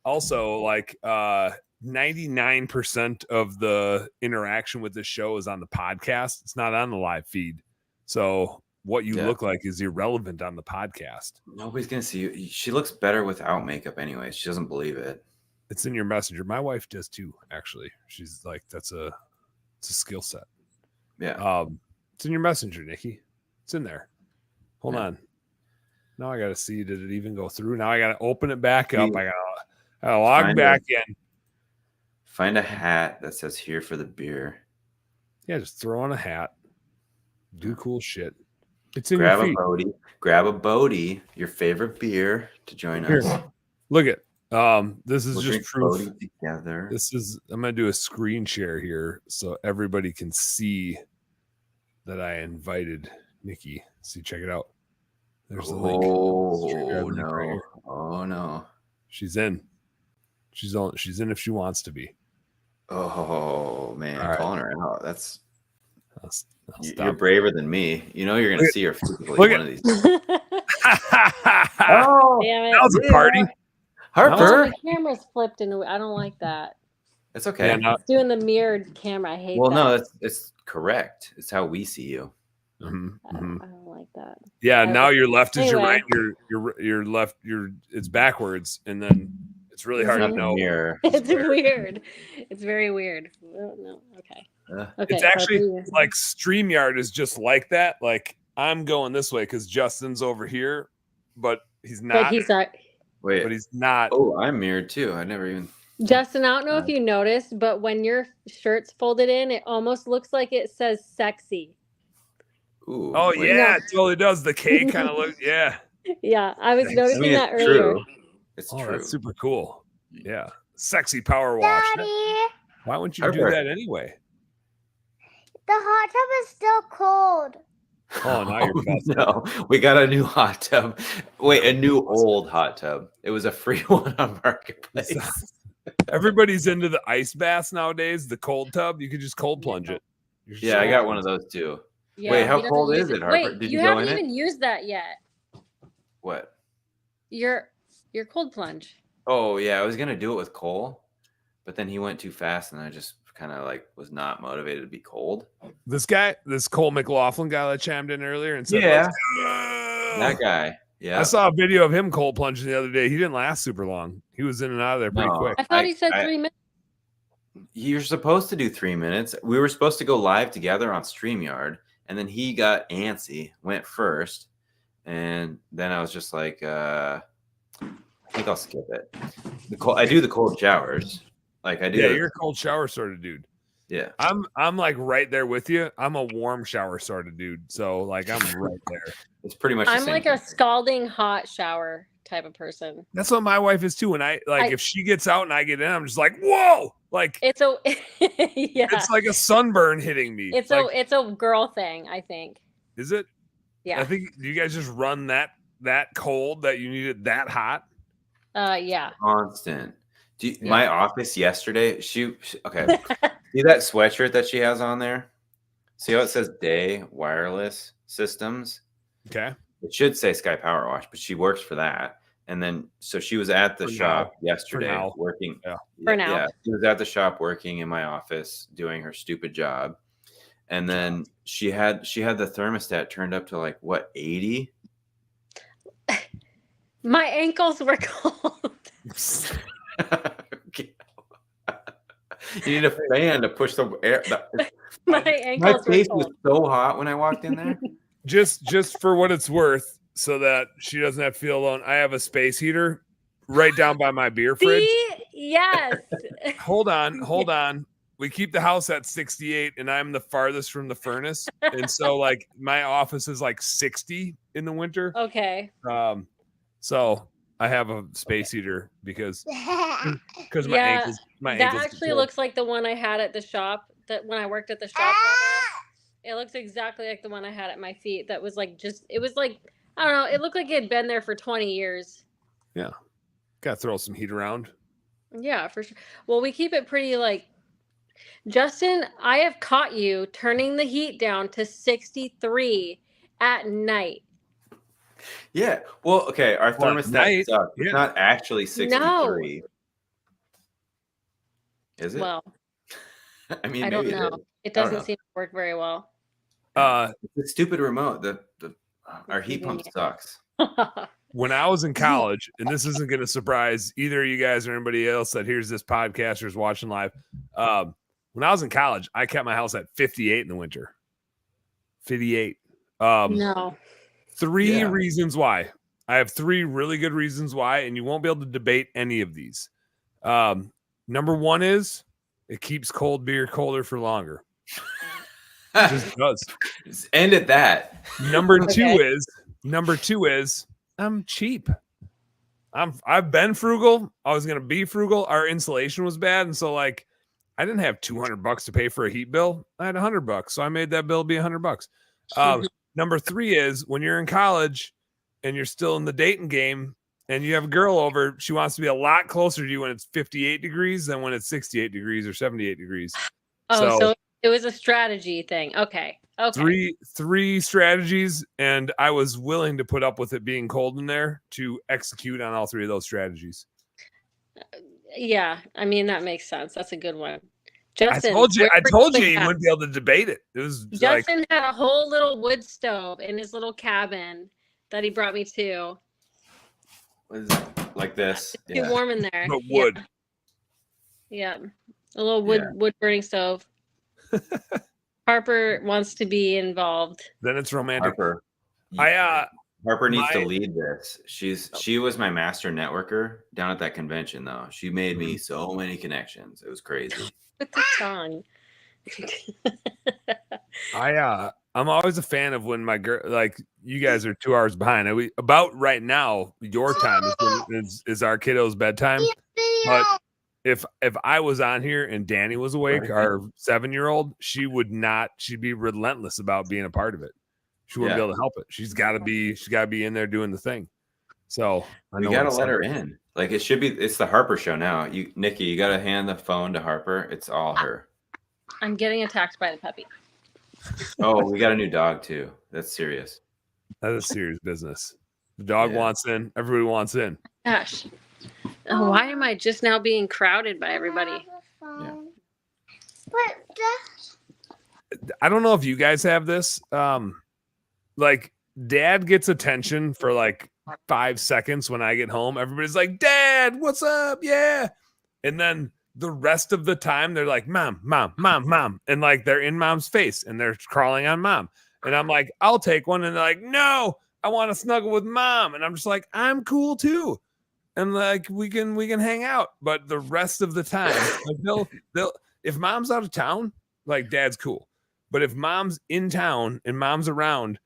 Also, like 99% of the interaction with this show is on the podcast. It's not on the live feed. So what you look like is irrelevant on the podcast. Nobody's going to see you. She looks better without makeup anyway. She doesn't believe it. It's in your messenger. My wife does too, actually. She's like, it's a skill set. Yeah. It's in your messenger, Nikki. It's in there. Hold on. Now I got to see, did it even go through? Now I got to open it back up. I got to log back in. Find a hat that says here for the beer. Yeah, just throw on a hat. Do cool shit. It's in Grab your feet. Grab a Bodie, your favorite beer, to join us. Look at this is just proof. Together. I'm gonna do a screen share here so everybody can see that I invited Nikki. See, check it out. There's the link. Oh no! Right, oh no! She's in. She's in if she wants to be. Oh man, All right. calling her out. That's I'll you're stop. braver than me. You know you're gonna see her physically look one at- of these. That Oh, Damn it. was a party. Harper. My camera's flipped and I don't like that. It's okay. Yeah, no, It's doing the mirrored camera. I hate Well, that. no, it's correct. It's how we see you. I don't like that. Yeah, now your left is your Anyway. right. Your left. It's backwards, and then it's really hard to Not the know. mirror. It's weird. It's very weird. Well, no. Okay. Okay. It's actually like StreamYard is just like that. Like I'm going this way because Justin's over here, but he's not. But he's not. Wait. But he's not. Oh, I'm mirrored too. I never even. Justin, I don't know if you noticed, but when your shirt's folded in, it almost looks like it says sexy. Ooh, Oh wait. yeah, it totally does. The K kind of look. Yeah. Yeah, I was noticing it's that earlier. true. It's true. That's super cool. Yeah, sexy power wash. Daddy, Why wouldn't you do that anyway? the hot tub is still cold. Oh, now you're busted. No, we got a new hot tub. Wait, a new old hot tub. It was a free one on Marketplace. Everybody's into the ice baths nowadays. The cold tub, you could just cold plunge it. Yeah, I got one of those too. Yeah, Wait, how he doesn't cold use is it, Harper? Wait, Did you you go haven't in it? even used that yet. What? Your cold plunge. Oh yeah, I was gonna do it with Cole, but then he went too fast, and I just kind of like was not motivated to be cold. This Cole McLaughlin guy that chimed in earlier and said, Yeah. "Let's go." That guy. Yeah. I saw a video of him cold plunging the other day. He didn't last super long. He was in and out of there pretty No. quick. I thought he said 3 minutes. You're supposed to do 3 minutes. We were supposed to go live together on StreamYard, and then he got antsy, went first, and then I was just like, I think I'll skip it. I do the cold showers. Like I do. Yeah, you're a cold shower sort of dude. Yeah. I'm like right there with you. I'm a warm shower sort of dude. So like I'm right there. It's pretty much. The I'm same like thing. a scalding hot shower type of person. That's what my wife is too. When if she gets out and I get in, I'm just like, whoa! Like It's a yeah. it's like a sunburn hitting me. It's a girl thing, I think. Is it? Yeah. I think do you guys just run that cold that you need it that hot? Yeah. Constant. Yeah. My office yesterday. Okay. See that sweatshirt that she has on there? See how it says Day Wireless Systems? Okay. It should say Sky Power Wash, but she works for that. And then, so she was at the shop yesterday working. Yeah. For now. Yeah. She was at the shop working in my office doing her stupid job. And then she had the thermostat turned up to like what, 80? My ankles were cold. Okay. You need a fan to push the air. My My ankles were face cold. was so hot when I walked in there. Just for what it's worth, so that she doesn't have to feel alone. I have a space heater right down by my beer fridge. See? Yes. Hold on. We keep the house at 68, and I'm the farthest from the furnace, and so like my office is like 60 in the winter. Okay. So I have a space heater because my Yeah, ankles. My that ankles actually get looks like the one I had at the shop. That when I worked at the shop. It looks exactly like the one I had at my feet. That was like it was like, I don't know. It looked like it had been there for 20 years. Yeah, gotta throw some heat around. Yeah, for sure. Well, we keep it pretty like, Justin, I have caught you turning the heat down to 63 at night. Yeah. Well, okay. Our Well, thermostat night, sucks. yeah. It's not actually 63. Is it? Well, I mean, I don't maybe know. it is. It I don't doesn't know. seem to work very well. It's the stupid remote. Our heat pump sucks. When I was in college, and this isn't going to surprise either of you guys or anybody else that hears this podcast or is watching live. When I was in college, I kept my house at 58 in the winter. 58. No. Three reasons why. I have three really good reasons why, and you won't be able to debate any of these. Number one is it keeps cold beer colder for longer. It just does. Just end at that. Number two is I'm cheap. I've been frugal. I was gonna be frugal. Our insulation was bad, and so like I didn't have $200 to pay for a heat bill. I had $100, so I made that bill be $100. Number three is when you're in college and you're still in the dating game and you have a girl over, she wants to be a lot closer to you when it's 58 degrees than when it's 68 degrees or 78 degrees. So it was a strategy thing. Okay. Three strategies, and I was willing to put up with it being cold in there to execute on all three of those strategies. Yeah, I mean, that makes sense. That's a good one. Justin, I told you you wouldn't be able to debate it. It was Justin had a whole little wood stove in his little cabin that he brought me to. What is it? Like this? It's too warm in there. But wood. Yeah. A little wood burning stove. Harper wants to be involved. Then it's romantic. Harper needs to lead this. She was my master networker down at that convention, though. She made me so many connections. It was crazy. With the tongue. I'm always a fan of when my girl, like, you guys are 2 hours behind. About right now, your time is our kiddo's bedtime. But if I was on here and Danny was awake, our 7-year-old, she'd be relentless about being a part of it. She wouldn't be able to help it. She's got to be in there doing the thing. So you got to let her in. Like, it's the Harper show now. Nikki, you got to hand the phone to Harper. It's all her. I'm getting attacked by the puppy. Oh, we got a new dog too. That's serious. That is serious business. The dog wants in. Everybody wants in. Gosh. Why am I just now being crowded by everybody? Yeah. I don't know if you guys have this. Like, Dad gets attention for like 5 seconds when I get home. Everybody's like, Dad, what's up? Yeah. And then the rest of the time they're like, Mom, Mom, Mom, Mom. And like, they're in Mom's face and they're crawling on Mom. And I'm like, I'll take one. And they're like, no, I want to snuggle with Mom. And I'm just like, I'm cool too. And like, we can hang out. But the rest of the time, like, they'll if Mom's out of town, like, Dad's cool. But if Mom's in town and Mom's around,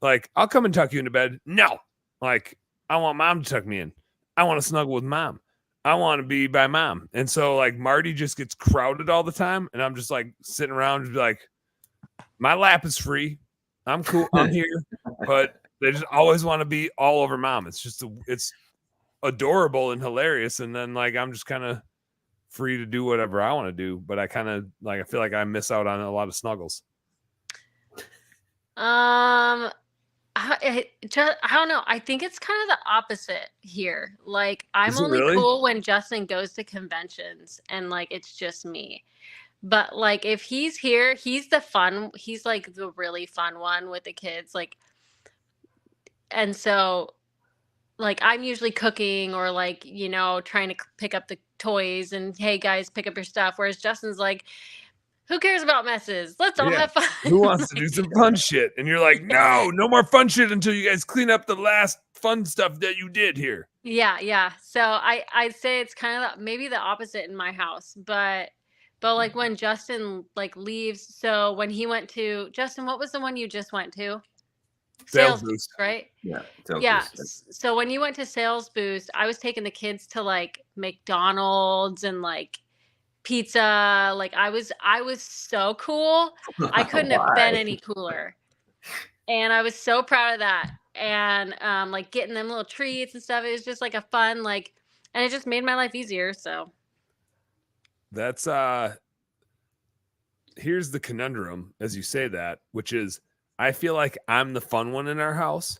like, I'll come and tuck you into bed. No, like, I want Mom to tuck me in. I want to snuggle with Mom. I want to be by Mom. And so, like, Marty just gets crowded all the time. And I'm just like sitting around and be like, my lap is free. I'm cool. I'm here. But they just always want to be all over Mom. It's just, it's adorable and hilarious. And then, like, I'm just kind of free to do whatever I want to do. But I kind of, like, I feel like I miss out on a lot of snuggles. I don't know. I think it's kind of the opposite here. Like, I'm only really cool when Justin goes to conventions and, like, it's just me. But, like, if he's here, he's like the really fun one with the kids. Like, and so, like, I'm usually cooking or, like, you know, trying to pick up the toys and, hey guys, pick up your stuff. Whereas Justin's like, who cares about messes? Let's all have fun. Who wants to do some fun shit? And you're like, no more fun shit until you guys clean up the last fun stuff that you did here. Yeah. So I'd say it's kind of maybe the opposite in my house, but like when Justin like leaves. So when he went to Justin, what was the one you just went to? Sales Boost, right? Yeah. So when you went to Sales Boost, I was taking the kids to like McDonald's and like pizza. Like I was so cool. I couldn't have been any cooler. And I was so proud of that. And like getting them little treats and stuff. It was just like a fun, like, and it just made my life easier. So that's here's the conundrum as you say that, which is I feel like I'm the fun one in our house,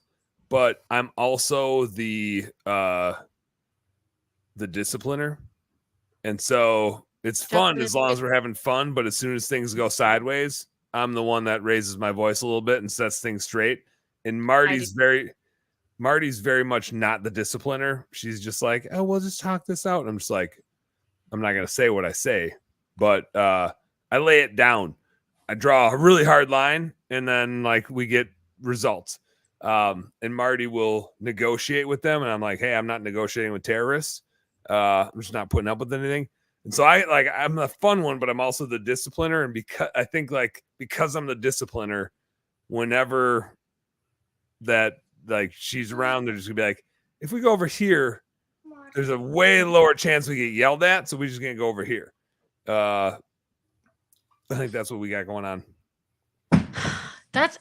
but I'm also the discipliner. And so it's fun as long as we're having fun, but as soon as things go sideways, I'm the one that raises my voice a little bit and sets things straight. And Marty's very much not the discipliner. She's just like, oh, we'll just talk this out. And I'm just like, I'm not going to say what I say, but I lay it down. I draw a really hard line and then like we get results. And Marty will negotiate with them. And I'm like, hey, I'm not negotiating with terrorists. I'm just not putting up with anything. And so I'm the fun one, but I'm also the discipliner. And because I'm the discipliner, whenever that like she's around, they're just gonna be like, if we go over here, there's a way lower chance we get yelled at. So we're just gonna go over here. I think that's what we got going on. That's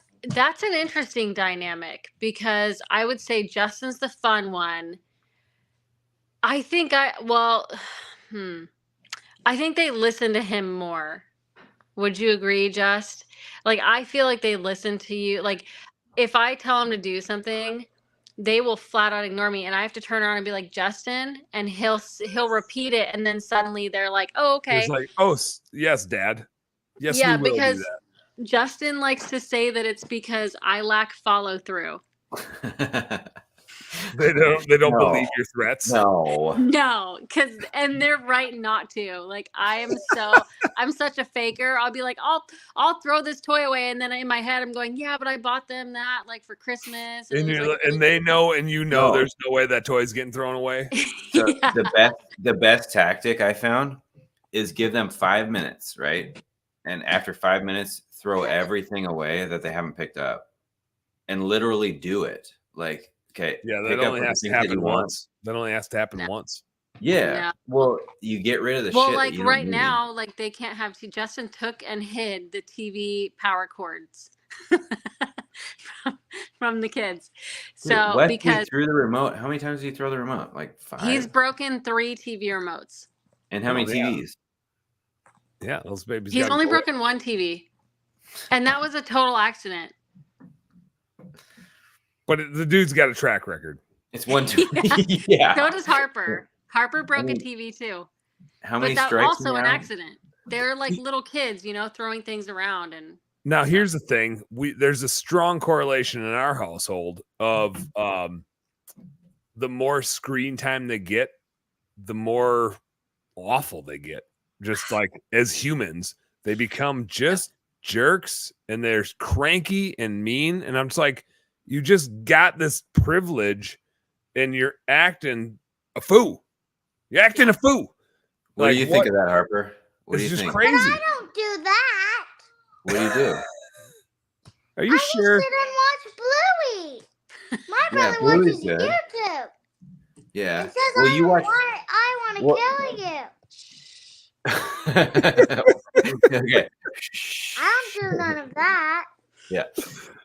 an interesting dynamic because I would say Justin's the fun one. I think I think they listen to him more. Would you agree, Just? Like, I feel like they listen to you. Like, if I tell them to do something, they will flat out ignore me, and I have to turn around and be like, Justin, and he'll repeat it, and then suddenly they're like, oh, It's okay. like, oh, yes, Dad. Yes, Yeah, we will do because that. Justin likes to say that it's because I lack follow through. They don't No. believe your threats. No. No, and they're right not to. Like, I'm such a faker. I'll be like, I'll throw this toy away, and then in my head I'm going, yeah, but I bought them that like for Christmas, and, And they know, and No. there's no way that toy's getting thrown away. So yeah. the best tactic I found is give them 5 minutes, right? And after 5 minutes, throw everything away that they haven't picked up, and literally do it. Like, okay, Yeah, that pick up only the has to things that you happen want. once. That only has to happen No. once. Yeah. No. Well, you get rid of the Well, shit. like that you right don't need. now, like they can't have. Justin took and hid the TV power cords from the kids. Dude, So Wesley because threw the remote. How many times did he throw the remote? Like 5. he's broken 3 TV remotes. And how many yeah. TVs? Yeah, those babies. He's got only gold. broken 1 TV, and that was a total accident. But the dude's got a track record. It's 1, 2. Yeah. So does Harper. Harper broke I mean, a TV too. How But many that's strikes? also an now? accident. They're like little kids, throwing things around and. Now, here's the thing: there's a strong correlation in our household of the more screen time they get, the more awful they get. Just like as humans, they become just jerks, and they're cranky and mean. And I'm just like, you just got this privilege, and you're acting a fool. You're acting a fool. What Like, do you think of that, Harper? What It's do you just think? crazy. But I don't do that. What do you do? Are you I sure? just sit and watch Bluey. My Yeah, brother Bluey's watches good. YouTube. Yeah. It says Well, you watch. I want to kill you. Okay. I don't do none of that. Yeah.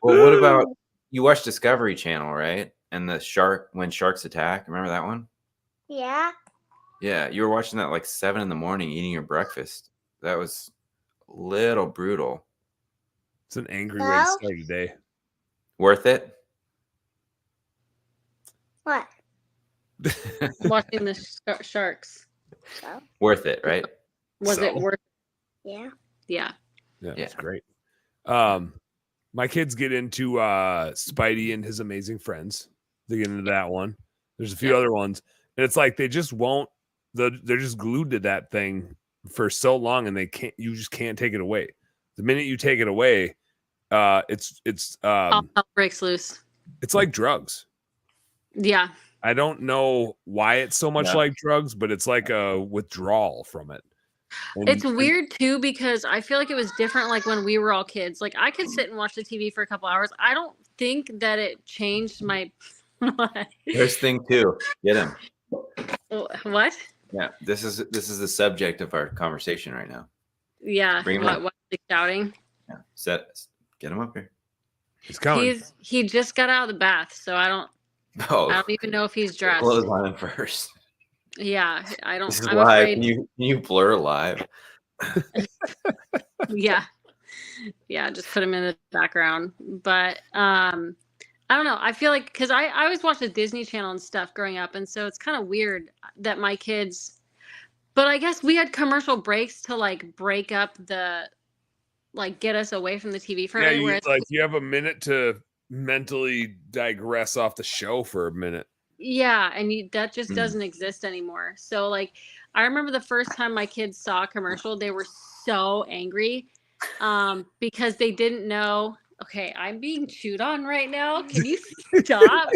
Well, what about you watch Discovery Channel, right? And when sharks attack. Remember that one? Yeah. Yeah, you were watching that like 7 in the morning, eating your breakfast. That was a little brutal. It's an angry way to start a day. Worth it? What? Watching the sharks. So? Worth it, right? Was it worth? Yeah. Yeah. Yeah, it's great. My kids get into Spidey and His Amazing Friends. They get into that one. There's a few other ones, and it's like they just won't. They're just glued to that thing for so long, and you just can't take it away. The minute you take it away, it's All hell breaks loose. It's like drugs. Yeah. I don't know why it's so much like drugs, but it's like a withdrawal from it. It's weird too, because I feel like it was different like when we were all kids. Like I could sit and watch the TV for a couple hours. I don't think that it changed my There's thing 2. Get him. What? Yeah, this is the subject of our conversation right now. Yeah. Bring him What shouting? Yeah. Get him up here. He's coming. He just got out of the bath, so I don't even know if he's dressed. Close on him first. Yeah, I don't. This is I'm live. afraid. Can you blur live? Yeah, just put him in the background. But I don't know. I feel like because I always watched the Disney Channel and stuff growing up, and so it's kind of weird that my kids. But I guess we had commercial breaks to like break up get us away from the TV for a minute. You have a minute to mentally digress off the show for a minute. Yeah, and that just doesn't exist anymore. So like I remember the first time my kids saw a commercial, they were so angry because they didn't know. Okay, I'm being chewed on right now. Can you stop?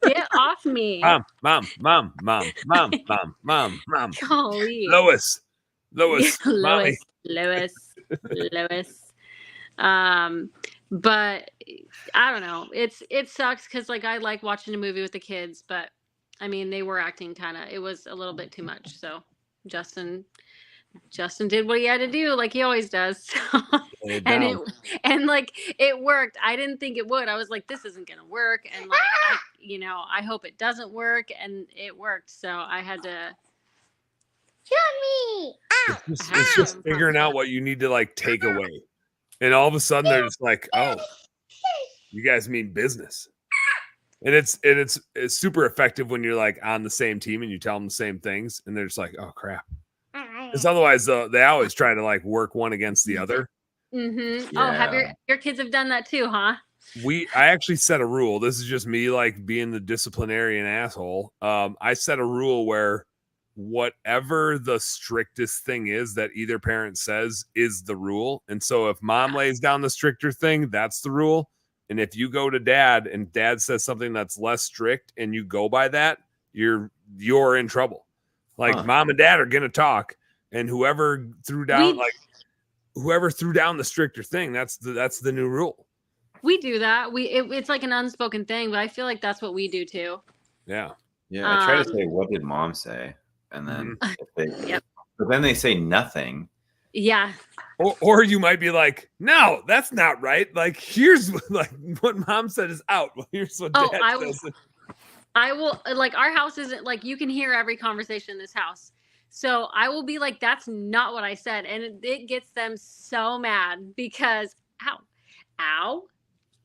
Get off me. Mom. Golly. Lois. Yeah, Mommy. Lois. But I don't know. It sucks because like I like watching a movie with the kids, but I mean they were acting it was a little bit too much. So Justin did what he had to do, like he always does. And like it worked. I didn't think it would. I was like, this isn't gonna work. And like I hope it doesn't work, and it worked. So I had to. Johnny! Ow! It's just figuring out what you need to like take away. And all of a sudden they're just like, oh, you guys mean business. And it's super effective when you're like on the same team and you tell them the same things and they're just like, oh crap. Because otherwise they always try to like work one against the other. Mm-hmm. Yeah. Oh, have your kids have done that too, huh? I actually set a rule. This is just me like being the disciplinarian asshole. I set a rule where whatever the strictest thing is that either parent says is the rule. And so if mom lays down the stricter thing, that's the rule. And if you go to dad and dad says something that's less strict and you go by that, you're in trouble. Like mom and dad are going to talk, and whoever threw down the stricter thing, that's the new rule. We do that. It's like an unspoken thing, but I feel like that's what we do too. Yeah. Yeah. I try to say, what did mom say? And then but then they say nothing. Yeah. Or you might be like, no, that's not right. Like, here's what mom said is out. Well, here's what dad says. I will, like, our house isn't like, you can hear every conversation in this house. So I will be like, that's not what I said. And it gets them so mad because, ow,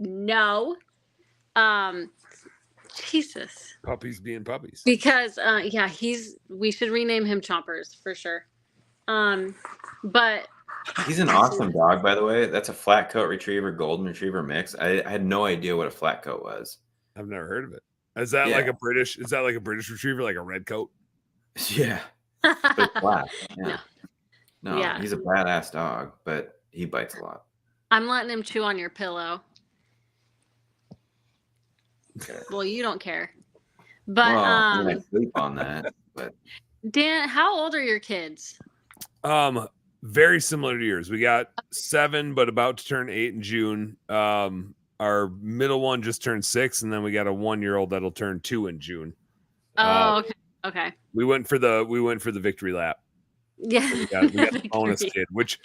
no. Jesus. Puppies being puppies. Because, we should rename him Chompers for sure. But he's an awesome dog, by the way. That's a flat coat retriever, golden retriever mix. I had no idea what a flat coat was. I've never heard of it. Is that like a British retriever, like a red coat? Yeah. But flat. Yeah. No, Yeah. He's a badass dog, but he bites a lot. I'm letting him chew on your pillow. Okay. Well, you don't care. But I sleep on that. But Dan, how old are your kids? Very similar to yours. We got 7, but about to turn 8 in June. Our middle one just turned 6, and then we got a 1-year-old that'll turn 2 in June. Oh, okay. We went for the victory lap. Yeah, we got the bonus kid, which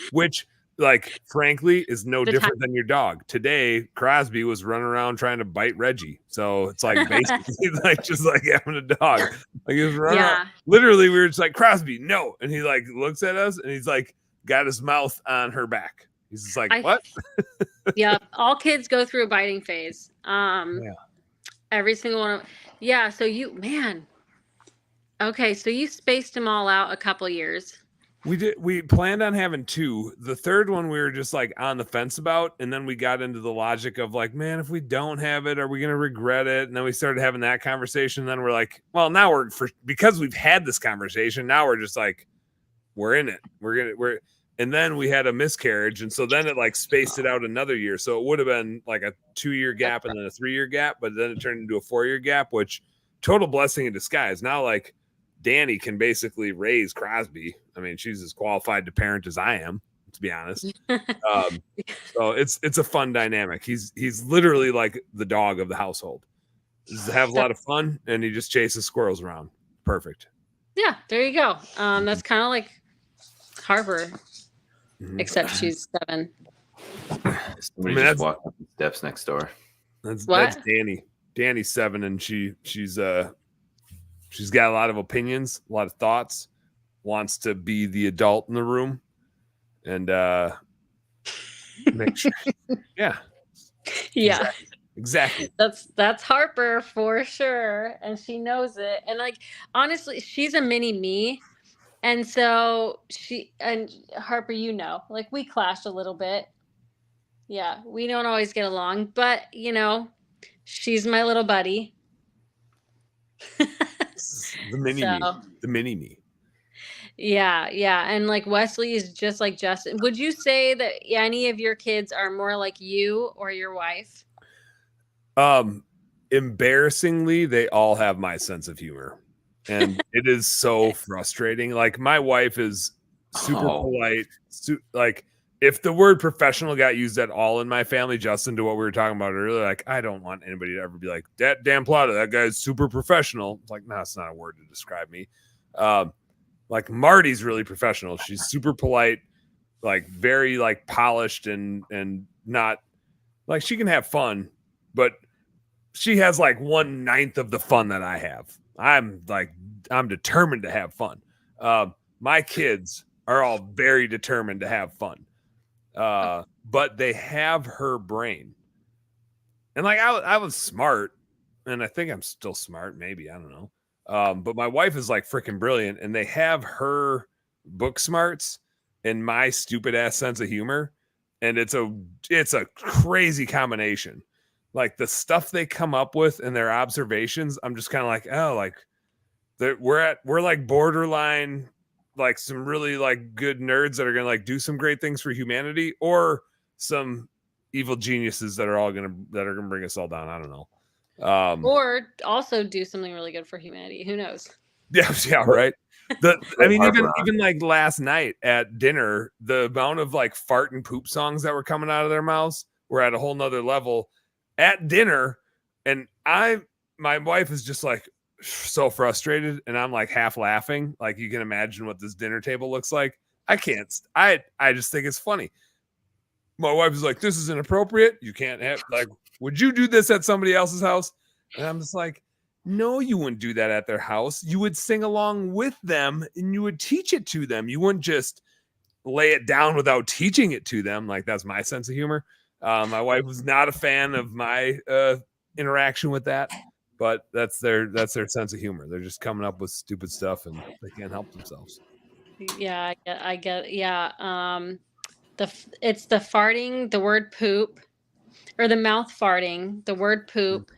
like frankly is no different than your dog. Today, Crosby was running around trying to bite Reggie, so it's like basically like just like having a dog. Like he was running around. Literally, we were just like, Crosby, no, and he like looks at us and he's like got his mouth on her back. He's just like, what? Yeah, all kids go through a biting phase. Every single one. So okay, so you spaced them all out a couple years. We did. We planned on having 2. The third one we were just like on the fence about, and then we got into the logic of like, man, if we don't have it, are we gonna regret it? And then we started having that conversation. Then we're like, well, now because we've had this conversation, now we're just like, we're in it. And then we had a miscarriage, and so then it like spaced it out another year. So it would have been like a 2-year gap and then a 3-year gap, but then it turned into a 4-year gap, which total blessing in disguise. Now like Danny can basically raise Crosby. I mean, she's as qualified to parent as I am, to be honest. So it's a fun dynamic. He's literally like the dog of the household. Just have a lot of fun, and he just chases squirrels around. Perfect. Yeah, there you go. That's kind of like Harper, except she's 7. Somebody just walked up the steps next door. That's Danny. Danny's 7, and she's got a lot of opinions, a lot of thoughts, wants to be the adult in the room, and make sure. Yeah. Exactly. That's Harper for sure, and she knows it. And like honestly, she's a mini me, and so Harper, like we clashed a little bit. Yeah, we don't always get along, but she's my little buddy. The mini me. Yeah, and like Wesley is just like Justin. Would you say that any of your kids are more like you or your wife? Embarrassingly, they all have my sense of humor, and it is so frustrating. Like my wife is super polite. Like if the word professional got used at all in my family, Justin, to what we were talking about earlier, like I don't want anybody to ever be like, that Dan Plata, that guy's super professional. It's like, no, it's not a word to describe me. Like Marty's really professional. She's super polite, like very like polished and not like she can have fun, but she has like 1/9 of the fun that I have. I'm determined to have fun. My kids are all very determined to have fun. But they have her brain. And like I was smart, and I think I'm still smart, maybe, I don't know. But my wife is like freaking brilliant, and they have her book smarts and my stupid ass sense of humor, and it's a crazy combination. Like the stuff they come up with and their observations, I'm just kind of like, oh, like we're like borderline, like some really like good nerds that are gonna like do some great things for humanity, or some evil geniuses that are gonna bring us all down. I don't know. Or also do something really good for humanity. Who knows? Yeah, right. I mean, even like last night at dinner, the amount of like fart and poop songs that were coming out of their mouths were at a whole nother level at dinner. And my wife is just like so frustrated, and I'm like half laughing. Like you can imagine what this dinner table looks like. I just think it's funny. My wife is like, this is inappropriate. You can't have, like, would you do this at somebody else's house? And I'm just like, no, you wouldn't do that at their house. You would sing along with them and you would teach it to them. You wouldn't just lay it down without teaching it to them. Like, that's my sense of humor. My wife was not a fan of my interaction with that, but that's their sense of humor. They're just coming up with stupid stuff and they can't help themselves. Yeah, I get. Yeah. It's the farting, the word poop, or the mouth farting, the word poop,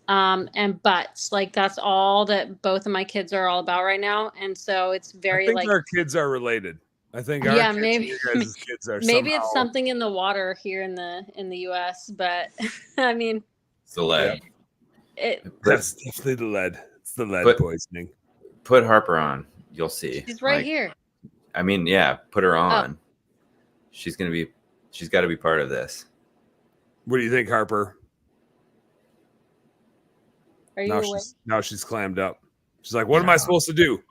and butts. Like that's all that both of my kids are all about right now. And so it's very I think our kids are related. I think our kids maybe and your guys' kids are maybe somehow... it's something in the water here in the US, but I mean it's the lead. That's definitely the lead. It's the lead poisoning. Put Harper on. You'll see. She's right here. I mean, yeah, put her on. She's got to be part of this. What do you think, Harper? Are you awake? Now she's clammed up. She's like, what am I supposed to do?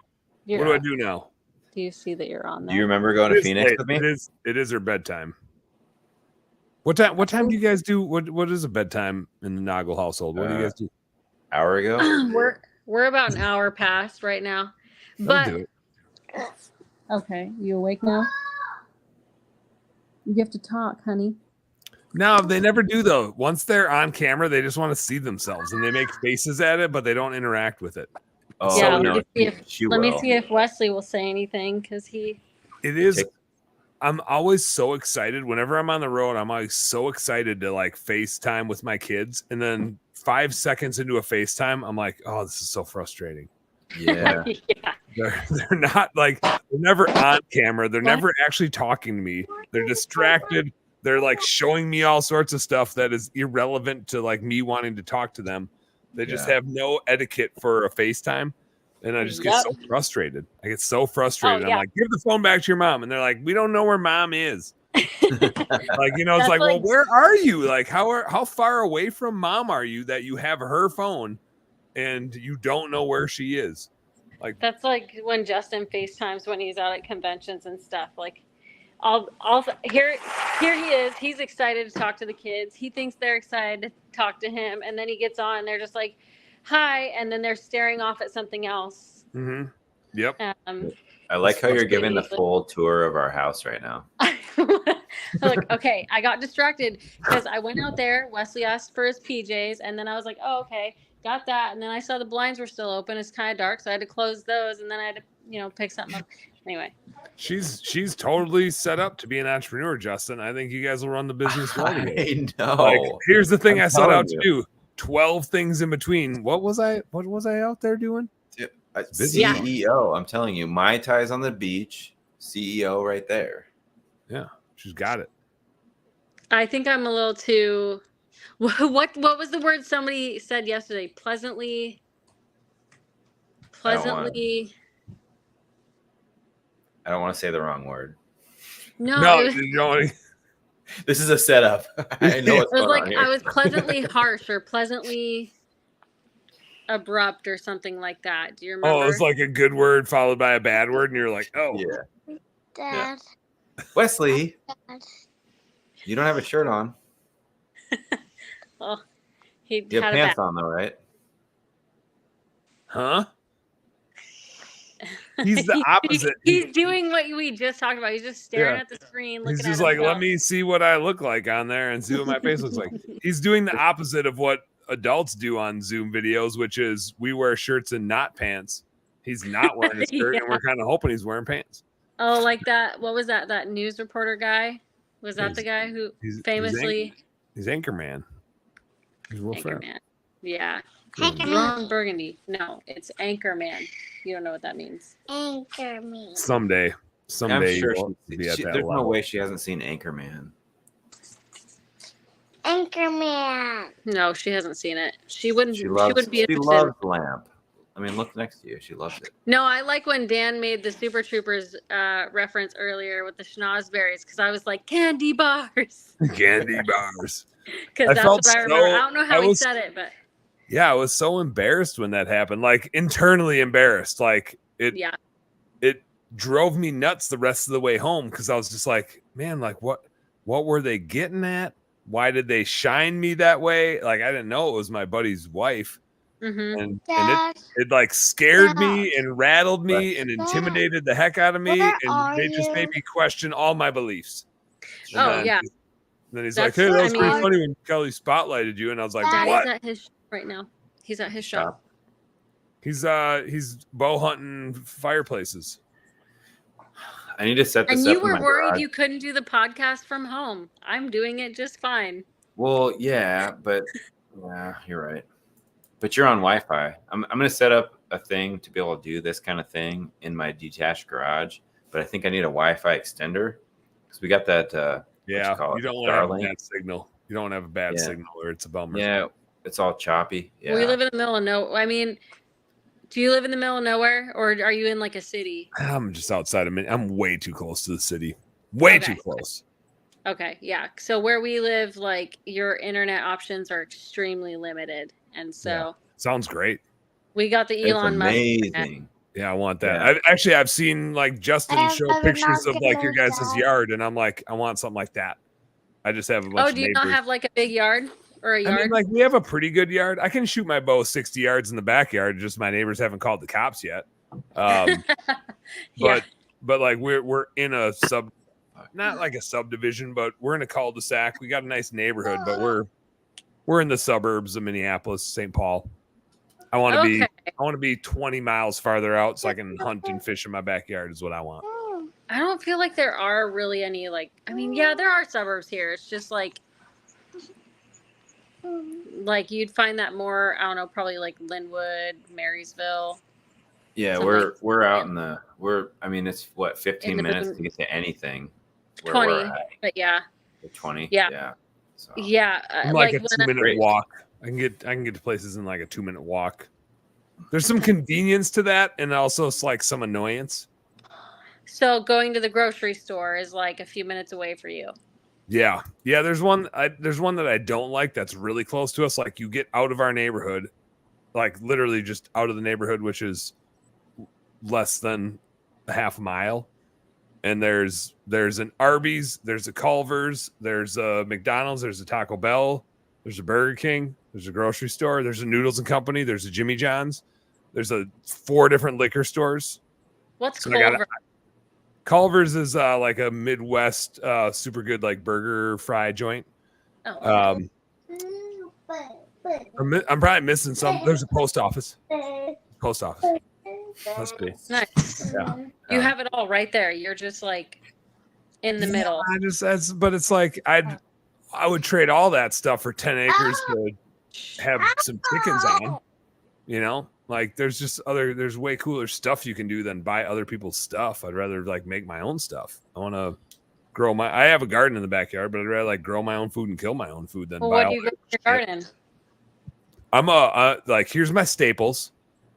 What do I do now? Do you see that you're on there? Do you remember going to Phoenix with me? It is her bedtime. What time do you guys do? What is a bedtime in the Noggle household? What do you guys do? Hour ago? We're about an hour past right now. But do it. Okay, you awake now? You have to talk, honey. No, they never do though. Once they're on camera, they just want to see themselves and they make faces at it, but they don't interact with it. Oh, yeah, no, let me see if Wesley will say anything because he. It is. I'm always so excited whenever I'm on the road. I'm always so excited to like FaceTime with my kids, and then 5 seconds into a FaceTime, I'm like, "Oh, this is so frustrating." Yeah. Yeah. They're not like, they're never on camera. They're never actually talking to me. They're distracted. They're like showing me all sorts of stuff that is irrelevant to like me wanting to talk to them. They just have no etiquette for a FaceTime. And I just get so frustrated. I get so frustrated. I'm like, give the phone back to your mom. And they're like, we don't know where mom is. Like, you know, it's like, well, where are you? Like, how far away from mom are you that you have her phone and you don't know where she is? Like, that's like when Justin FaceTimes when he's out at conventions and stuff. Like, here he is. He's excited to talk to the kids. He thinks they're excited to talk to him, and then he gets on. And they're just like, "Hi," and then they're staring off at something else. Mm-hmm. Yep. I like how you're giving the full tour of our house right now. Look, okay, I got distracted because I went out there. Wesley asked for his PJs, and then I was like, "Oh, okay, got that." And then I saw the blinds were still open. It's kind of dark, so I had to close those, and then I had to, pick something up. Anyway, she's totally set up to be an entrepreneur, Justin. I think you guys will run the business well together. I know. Like, here's the thing I set out to do: 12 things in between. What was I out there doing? CEO. I'm telling you, Mai Tais on the beach. CEO right there. Yeah, she's got it. I think I'm a little too. What was the word somebody said yesterday? Pleasantly. I don't want to say the wrong word. No, this is a setup. I know what's going on here. I was pleasantly harsh or pleasantly abrupt or something like that. Do you remember? Oh, it was like a good word followed by a bad word, and you're like, oh. Yeah. Dad. Yeah. Wesley, you don't have a shirt on. Oh, He You have had a pants back. on though, right? Huh? He's the opposite. He's doing what we just talked about. He's just staring Yeah. at the screen, He's looking just at like, himself. let me see what I look like on there and see what my face looks like. He's doing the opposite of what adults do on Zoom videos, which is we wear shirts and not pants. He's not wearing a skirt, and we're kind of hoping he's wearing pants. Oh, like that. What was that? That news reporter guy? Was that the guy who famously? He's Anchorman. He's Will Ferrell. Anchorman. Yeah. Anchorman. Ron Burgundy. No, it's Anchorman. You don't know what that means. Anchorman. Someday I'm sure you'll be at that there's level. no way she hasn't seen Anchorman. Anchorman. No, she hasn't seen it. She wouldn't. She She loves. wouldn't be She interested. loves Lamp. I mean, look next to you. She loves it. No, I like when Dan made the Super Troopers reference earlier with the schnozberries because I was like candy bars. Candy bars. Because I that's felt what I remember. so- I don't know how I he was- said it, but Yeah, I was so embarrassed when that happened. Like internally embarrassed. Like it yeah. it drove me nuts the rest of the way home because I was just like, man, like what were they getting at? Why did they shine me that way? Like I didn't know it was my buddy's wife. Mm-hmm. And Dad, it like scared me and rattled me and Dad, intimidated the heck out of me. where And are it just made you? me question all my beliefs. And Oh, yeah. Then he's That's- like, hey, that was I pretty mean- funny when Kelly spotlighted you. And I was like, Dad, what? Daddy's at his right now. He's at his shop. He's bow hunting fireplaces. I need to set this And up you in were my worried garage. you couldn't do the podcast from home. I'm doing it just fine. Well, yeah, but yeah, you're right. But you're on Wi-Fi. I'm gonna set up a thing to be able to do this kind of thing in my detached garage. But I think I need a Wi-Fi extender because we got that. Yeah, call you it? don't want to have a Starlink? bad signal. You don't want to have a bad Yeah. signal, or it's a bummer. Yeah, it's all choppy. Yeah. We live in the middle of nowhere. I mean, do you live in the middle of nowhere or are you in like a city? I'm just outside of I'm way too close to the city. Way Okay. too close. Okay, yeah. So where we live, like your internet options are extremely limited. And so Sounds great. we got the It's Elon Musk. internet. amazing. Yeah, I want that. Yeah. I've seen like Justin I show have pictures of not like your given guys' that. yard, and I'm like, I want something like that. I just have a bunch Oh, of do you neighbors. not have like a big yard or a I yard? mean, like we have a pretty good yard. I can shoot my bow 60 yards in the backyard. Just my neighbors haven't called the cops yet. Yeah. But like we're in a not like a subdivision, but we're in a cul-de-sac. We got a nice neighborhood, but we're in the suburbs of Minneapolis, St. Paul. I want to be 20 miles farther out so I can hunt and fish in my backyard is what I want. I don't feel like there are really any like I mean, yeah, there are suburbs here. It's just like you'd find that more, I don't know, probably like Linwood, Marysville. Yeah, Something we're out in the I mean, it's what 15 In the minutes moon. to get to anything. where 20. we're at. But yeah. 20. Yeah. Yeah. So, Yeah. I'm like a when 2-minute Great. walk. I can get to places in like a 2-minute walk. There's some convenience to that, and also it's like some annoyance. So going to the grocery store is like a few minutes away for you. Yeah. There's one that I don't like that's really close to us. Like you get out of our neighborhood, like literally just out of the neighborhood, which is less than a half mile. And there's an Arby's, there's a Culver's, there's a McDonald's, there's a Taco Bell, there's a Burger King, there's a grocery store, there's a Noodles and Company, there's a Jimmy John's, there's 4 different liquor stores. What's So I got Culver? Culver's is like a Midwest super good like burger fry joint. Oh. I'm probably missing some. There's a post office. Post office. Must be. Nice. Yeah. You have it all right there. You're just like in the middle. But it's like I would trade all that stuff for 10 acres to have some chickens on. You know, like there's way cooler stuff you can do than buy other people's stuff. I'd rather like make my own stuff. I want to grow I have a garden in the backyard, but I'd rather like grow my own food and kill my own food than Well, buy what all do you that grow in your shit. garden? I'm like, here's my staples.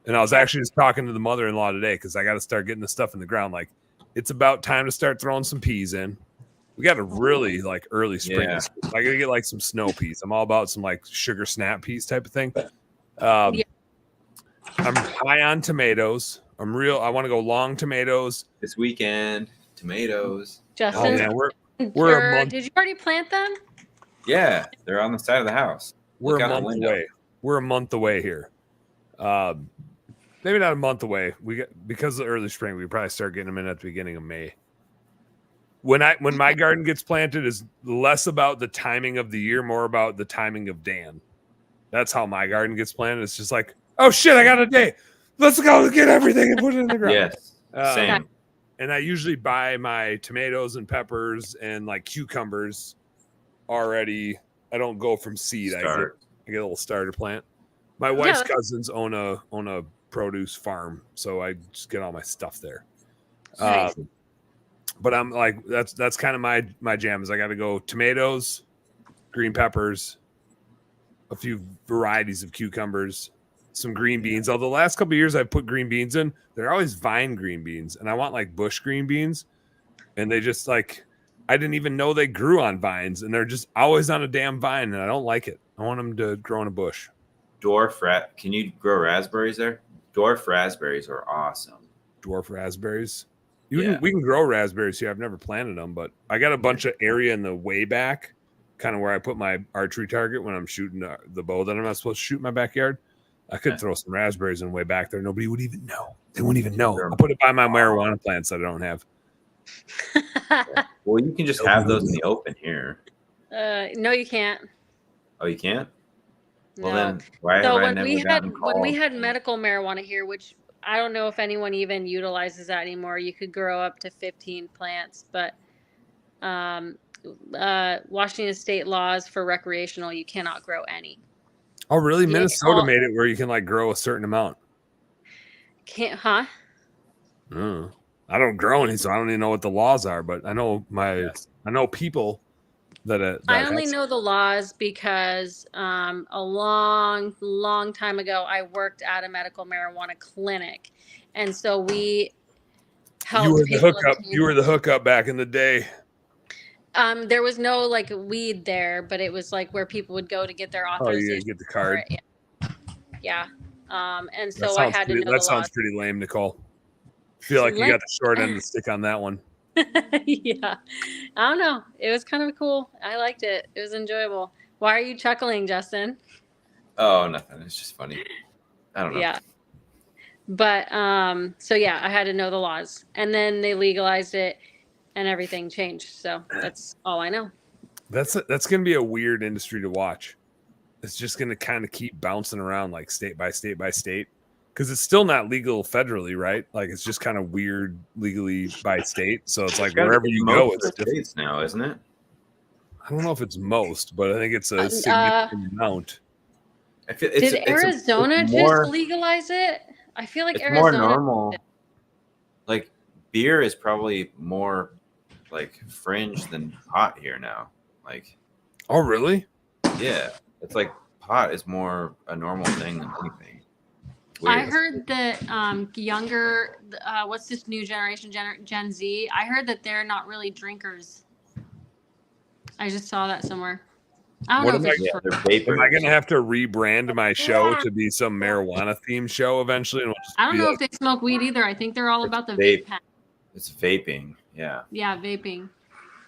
And I was actually just talking to the mother-in-law today because I got to start getting the stuff in the ground. Like, it's about time to start throwing some peas in. We got a really like early spring. Yeah. I gotta get like some snow peas. I'm all about some like sugar snap peas type of thing. Yeah. I'm high on tomatoes. I want to go long tomatoes. this weekend, tomatoes. Justin, Oh man, we're a month. did you already plant them? Yeah, they're on the side of the house. We're Look a out the month window. away. We're a month away here. Maybe not a month away. Because of the early spring, we probably start getting them in at the beginning of May. When my garden gets planted is less about the timing of the year, more about the timing of Dan. That's how my garden gets planted. It's just like, oh shit, I got a day. Let's go get everything and put it in the ground. Yes, same. And I usually buy my tomatoes and peppers and like cucumbers already. I don't go from seed. I get a little starter plant. My wife's cousins own a produce farm, so I just get all my stuff there. Nice. But I'm like, that's kind of my jam is I got to go tomatoes, green peppers, a few varieties of cucumbers, some green beans. Although the last couple of years I've put green beans in, they're always vine green beans, and I want like bush green beans, and they just like I didn't even know they grew on vines, and they're just always on a damn vine, and I don't like it. I want them to grow in a bush. Can you grow raspberries there? Dwarf raspberries are awesome. Dwarf raspberries. We can grow raspberries here. I've never planted them, but I got a bunch of area in the way back, kind of where I put my archery target when I'm shooting the bow that I'm not supposed to shoot in my backyard. I could throw some raspberries in way back there. Nobody would even know. They wouldn't even know. I'll put it by my marijuana plants that I don't have. Well, you can just have those in the open here. No, you can't. Oh, you can't? Well, No. then why have I never gotten called? When we had medical marijuana here, which I don't know if anyone even utilizes that anymore. You could grow up to 15 plants, but Washington state laws for recreational, you cannot grow any. Oh, really? Minnesota made it where you can like grow a certain amount. Can't, huh? I don't grow any, so I don't even know what the laws are. But I know I know people that I only know the laws because a long time ago I worked at a medical marijuana clinic, and so we helped. You were the hookup back in the day. There was no like weed there, but it was like where people would go to get their authorization. Oh, you get the card. Yeah. And so I had to know. That sounds pretty lame, Nicole. I feel like you got the short end of the stick on that one. Yeah. I don't know. It was kind of cool. I liked it. It was enjoyable. Why are you chuckling, Justin? Oh, nothing. It's just funny. I don't know. Yeah. But so yeah, I had to know the laws. And then they legalized it and everything changed. So that's all I know. That's going to be a weird industry to watch. It's just going to kind of keep bouncing around like state by state by state. Because it's still not legal federally, right? Like it's just kind of weird legally by state. So it's like wherever you go, it's different now, isn't it? I don't know if it's most, but I think it's a significant amount. Did Arizona just legalize it? I feel like Arizona more normal. Like beer is probably more like fringe than pot here now. Like, oh really? Yeah, it's like pot is more a normal thing than anything. Weird. I heard that younger, what's this new generation, Gen Z? I heard that they're not really drinkers. I just saw that somewhere. I don't know if it's true. Am I going to have to rebrand my show to be some marijuana themed show eventually? And I don't know if they smoke weed either. I think they're all about the vape pen. It's vaping. Yeah. Yeah, vaping.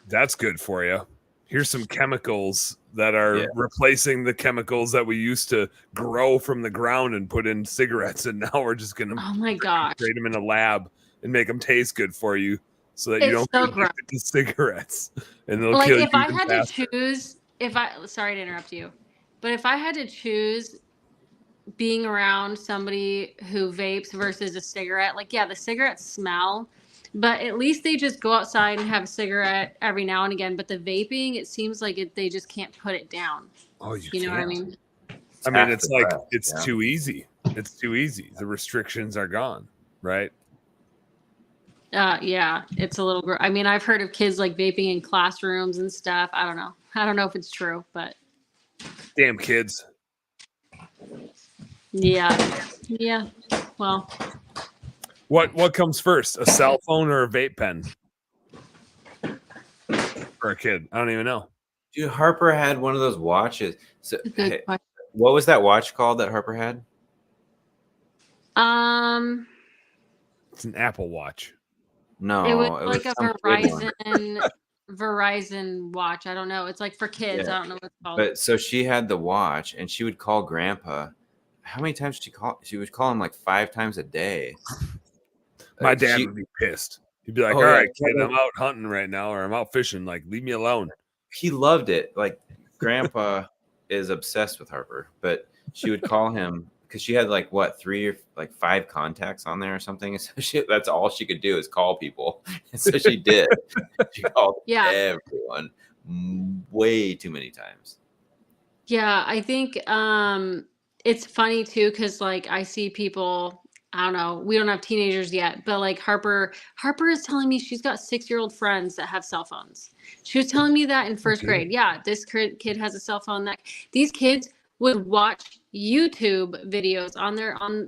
That's good for you. Here's some chemicals that are replacing the chemicals that we used to grow from the ground and put in cigarettes. And now we're just going to create them in a lab and make them taste good for you so that you don't get addicted to cigarettes. And they'll kill you. If I had to choose, sorry to interrupt you, but if I had to choose being around somebody who vapes versus a cigarette, like, yeah, the cigarettes smell, but at least they just go outside and have a cigarette every now and again. But the vaping, it seems like they just can't put it down. Oh, you know what I mean? I mean, it's like, it's too easy. It's too easy. The restrictions are gone, right? Yeah, it's a little, I mean, I've heard of kids like vaping in classrooms and stuff. I don't know. I don't know if it's true, but. Damn kids. Yeah. Yeah. Well. What comes first, a cell phone or a vape pen? For a kid, I don't even know. Dude, Harper had one of those watches. So, what was that watch called that Harper had? It's an Apple Watch. No, it was like a Verizon. Verizon watch. I don't know. It's like for kids. Yeah. I don't know what it's called. But so she had the watch, and she would call Grandpa. How many times did she call? She would call him like 5 times a day. My dad would be pissed. He'd be like, Oh, "All yeah. right, kid, I'm out hunting right now, or I'm out fishing. Like, leave me alone." He loved it. Like Grandpa is obsessed with Harper, but she would call him because she had like what 3 or like 5 contacts on there or something. So that's all she could do is call people. And so she did. She called everyone way too many times. Yeah, I think it's funny too because like I see people. I don't know. We don't have teenagers yet, but like Harper is telling me she's got 6-year-old friends that have cell phones. She was telling me that in first grade. Yeah, this kid has a cell phone. That these kids would watch YouTube videos on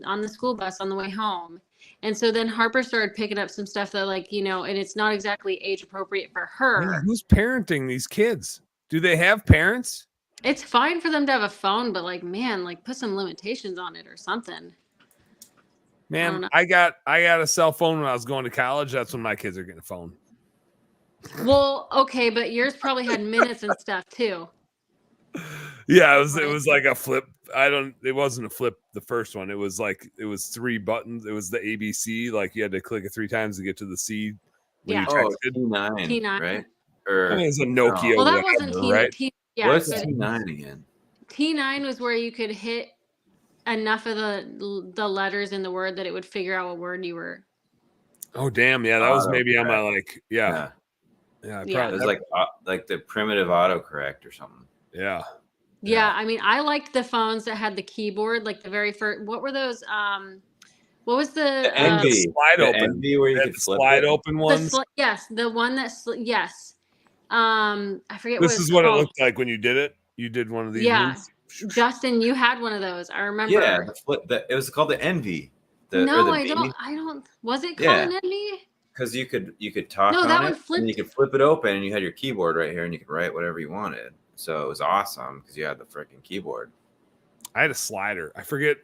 on the school bus on the way home. And so then Harper started picking up some stuff that like, and it's not exactly age appropriate for her. Man, who's parenting these kids? Do they have parents? It's fine for them to have a phone, but like, man, like put some limitations on it or something. Man, I got a cell phone when I was going to college. That's when my kids are getting a phone. Well, okay, but yours probably had minutes and stuff too. Yeah, it was like a flip. It wasn't a flip, the first one. It was 3 buttons. It was the ABC. Like you had to click it 3 times to get to the C. Yeah. T9, right? Or it's a Nokia. Well, that wasn't T9, right? What's T9 again? T9 was where you could hit enough of the letters in the word that it would figure out what word you were. Oh damn! Yeah, that was maybe on my like yeah. It was like the primitive autocorrect or something. Yeah. Yeah, I mean, I liked the phones that had the keyboard, like the very first. What were those? What was the Envy? Slide open. Envy where you could slide open ones. Yes, the one that yes. I forget. This is what it looked like when you did it. You did one of these. Yeah, Justin, you had one of those. I remember. Yeah, it was called the Envy. No, I don't. Was it called an Envy? Because you could talk no, on that it, one flipped. and you could flip it open, and you had your keyboard right here, and you could write whatever you wanted. So it was awesome because you had the freaking keyboard. I had a slider. I forget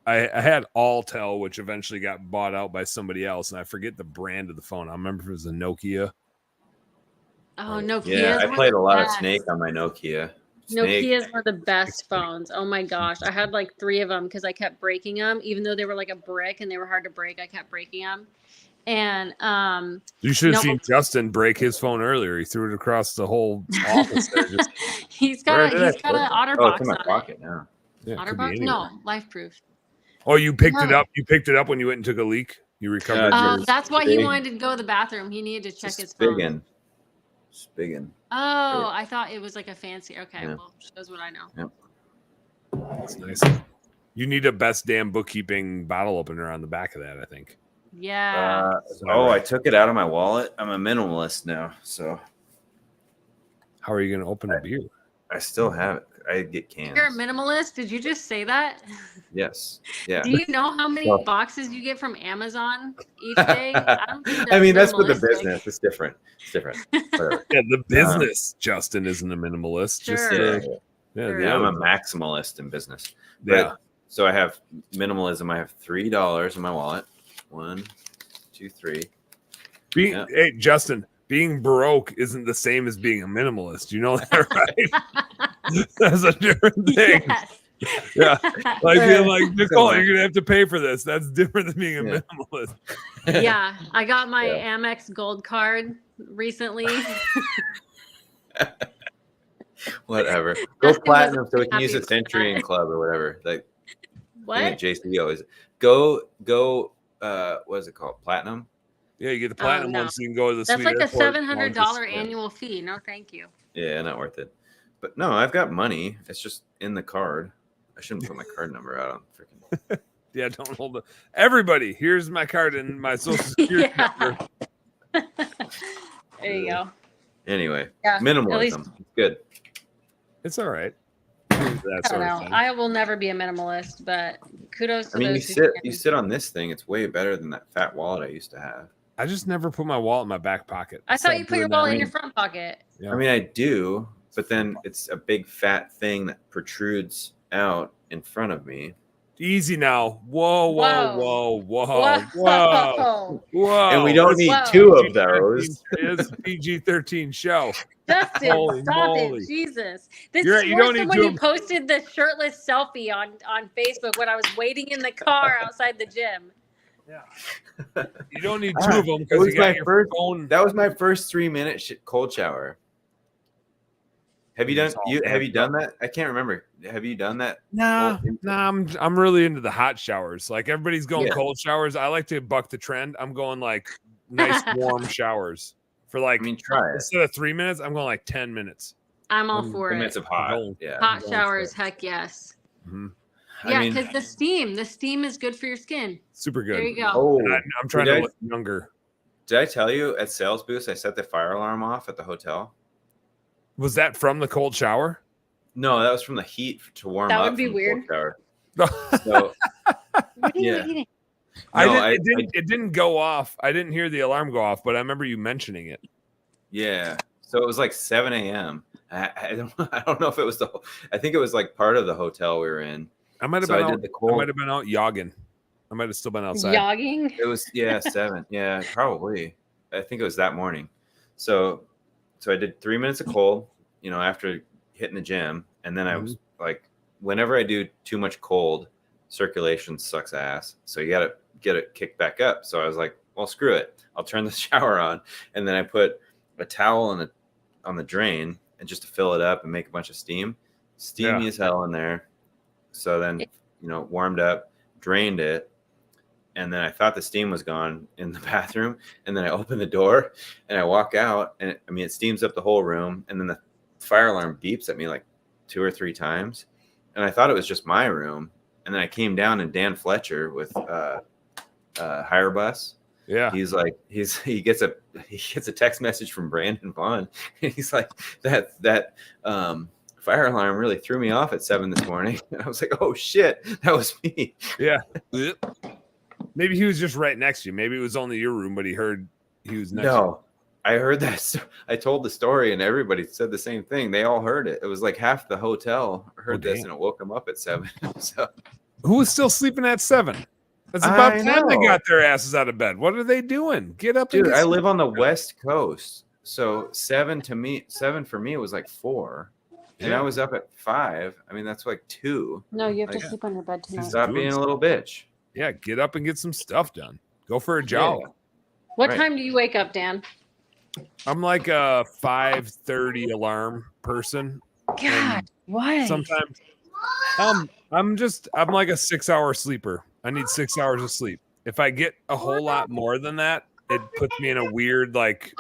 I had Altel, which eventually got bought out by somebody else, and I forget the brand of the phone. I remember if it was a Nokia. Oh, Nokia. Yeah, I played a lot of Snake on my Nokia. Nokia is one of the best phones. Oh my gosh. I had like 3 of them because I kept breaking them. Even though they were like a brick and they were hard to break, I kept breaking them. And you should have seen Justin break his phone earlier. He threw it across the whole office there. He's got an OtterBox. Oh, it's in my pocket now. Yeah, OtterBox? No, LifeProof. Oh, you picked it up. You picked it up when you went and took a leak. You recovered. That's why he wanted to go to the bathroom. He needed to check his phone. Spiggin. Oh, I thought it was like a fancy. Okay, well, shows what I know. Yep. That's nice. You need a best damn bookkeeping bottle opener on the back of that, I think. Yeah. I took it out of my wallet. I'm a minimalist now, so. How are you going to open a beer? I still have it. I get cans. You're a minimalist? Did you just say that? Yes. Yeah. Do you know how many boxes you get from Amazon each day? I don't think I mean, that's for the business. It's different. Yeah, the business, Justin, isn't a minimalist. Sure. I'm a maximalist in business. Yeah. So I have minimalism. I have $3 in my wallet. 1, 2, 3. Hey, Justin, being broke isn't the same as being a minimalist. You know that, right? That's a different thing. Yes. Yeah. Like being like, Nicole, you're going to have to pay for this. That's different than being a minimalist. Yeah. I got my Amex Gold card recently. Whatever. Go platinum so we can use a Century Club or whatever. Like what? JC always go. What is it called? Platinum. Yeah, you get the platinum one, so you can go to the. That's like a $700 annual fee. No, thank you. Yeah, not worth it. But no, I've got money. It's just in the card. I shouldn't put my card number out on freaking. Yeah, don't hold it. Everybody, here's my card and my social security number. There you go. Anyway, minimalism. It's good. It's all right. I don't know. I will never be a minimalist, but kudos to those. You sit on this thing. It's way better than that fat wallet I used to have. I just never put my wallet in my back pocket. I thought you put your wallet in your front pocket. Yeah. I mean, I do, but then it's a big fat thing that protrudes out in front of me. Easy now. Whoa, whoa, Whoa. whoa, whoa, whoa, whoa. And we don't This need Whoa. 2 of those. is a PG-13 show. Dustin, Holy stop moly. it, Jesus! This You're is right, you worse don't than need when to- you posted the shirtless selfie on Facebook when I was waiting in the car outside the gym. Yeah. You don't need 2 of them It because was you got my your first. phone. That was my first 3-minute cold shower. Have you done It's all have you amped done that? I can't remember. Have you done that? Nah, I'm really into the hot showers. Like everybody's going Yeah. cold showers. I like to buck the trend. I'm going like nice warm showers for like I mean, try it. instead of 3 minutes, I'm going like 10 minutes. I'm all for 10 it. minutes of hot. Going- Yeah. Hot going showers, for it. heck yes. Mhm. Yeah, I mean, because the steam is good for your skin. Super good. There you go. oh, And I'm trying did to I- look younger. Did I tell you at Sales Boost I set the fire alarm off at the hotel? Was that from the cold shower? No, that was from the heat to warm That up. would be from the cold weird. shower. I So What are you Yeah. eating? No, it didn't go off. I didn't hear the alarm go off, but I remember you mentioning it. yeah. So it was like 7 a.m. I don't know if it was I think it was like part of the hotel we were in. I might have So been I out. did the I cold. might have been out jogging. I might have still been outside. Yogging? It was 7. Yeah, probably. I think it was that morning. So I did 3 minutes of cold, after hitting the gym, and then I was like, whenever I do too much cold, circulation sucks ass. So you got to get it kicked back up. So I was like, well, screw it. I'll turn the shower on, and then I put a towel on the drain and just to fill it up and make a bunch of steam. Steamy as hell in there. So then, warmed up, drained it. And then I thought the steam was gone in the bathroom. And then I open the door and I walk out, and it steams up the whole room. And then the fire alarm beeps at me like 2 or 3 times. And I thought it was just my room. And then I came down, and Dan Fletcher with Hire Bus. Yeah. He's like, he gets a text message from Brandon Vaughn. And he's like, that fire alarm really threw me off at 7 this morning. And I was like, oh shit, that was me. Yeah. Maybe he was just right next to you. Maybe it was only your room, but he heard he was next to you. No, I heard that. I told the story, and everybody said the same thing. They all heard it. It was like half the hotel heard this, damn. and it woke them up at 7. So Who was still sleeping at 7? That's about I time they know. got their asses out of bed. What are they doing? Get up and dude, get I some- live on the West Coast, so 7 for me was like 4, and Yeah. I was up at 5. I mean, that's like 2. No, you have to Like, sleep on your bed tonight. Stop being a little bitch. Yeah, get up and get some stuff done. Go for a jog. Yeah. What Right. time do you wake up, Dan? I'm like a 5:30 alarm person. God, why? Sometimes I'm like a 6-hour sleeper. I need 6 hours of sleep. If I get a whole lot more than that, it puts me in a weird like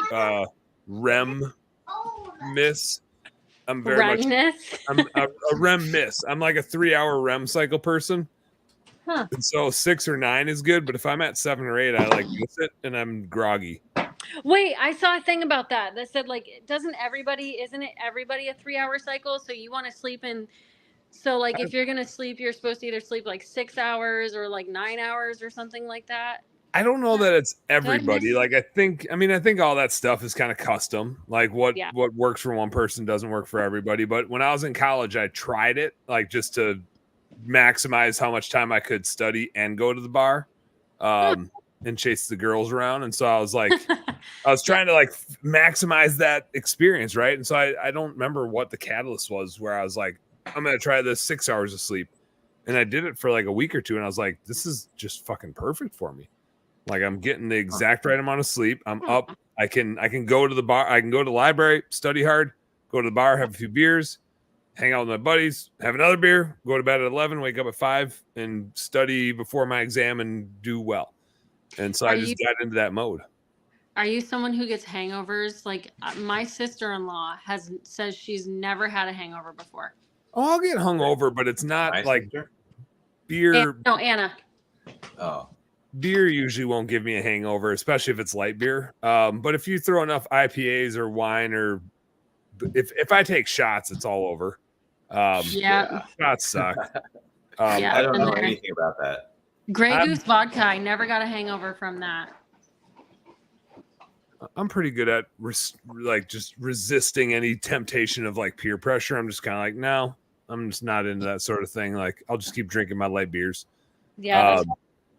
REM miss. I'm very much Remness? I'm a REM miss. I'm like a 3-hour REM cycle person. Huh. And so 6 or 9 is good, but if I'm at 7 or 8, I like miss it and I'm groggy. Wait, I saw a thing about that said like isn't it everybody a 3-hour cycle? So you want to sleep in, so like if you're gonna sleep, you're supposed to either sleep like 6 hours or like 9 hours or something like that. I don't know that it's everybody. Goodness. Like I think all that stuff is kind of custom. Like what Yeah. works for one person doesn't work for everybody. But when I was in college, I tried it like just to maximize how much time I could study and go to the bar and chase the girls around. And so I was like, I was trying to like maximize that experience, right? And so I don't remember what the catalyst was where I was like, I'm gonna try this 6 hours of sleep. And I did it for like a week or two, and I was like, this is just fucking perfect for me. Like I'm getting the exact right amount of sleep. I'm up. I can go to the bar. I can go to the library, study hard, go to the bar, have a few beers, hang out with my buddies, have another beer, go to bed at 11, wake up at 5, and study before my exam and do well. And so I just got into that mode. Are you someone who gets hangovers? Like my sister-in-law says she's never had a hangover before. Oh, I'll get hungover, but it's not My like sister? beer. Anna. Oh, Beer usually won't give me a hangover, especially if it's light beer. But if you throw enough IPAs or wine, or if I take shots, it's all over. Yeah. Shots suck. Yeah. I don't know And then- anything about that. Grey Goose vodka. I never got a hangover from that. I'm pretty good at just resisting any temptation of like peer pressure. I'm just kind of like, no, I'm just not into that sort of thing. Like I'll just keep drinking my light beers. Yeah, that's what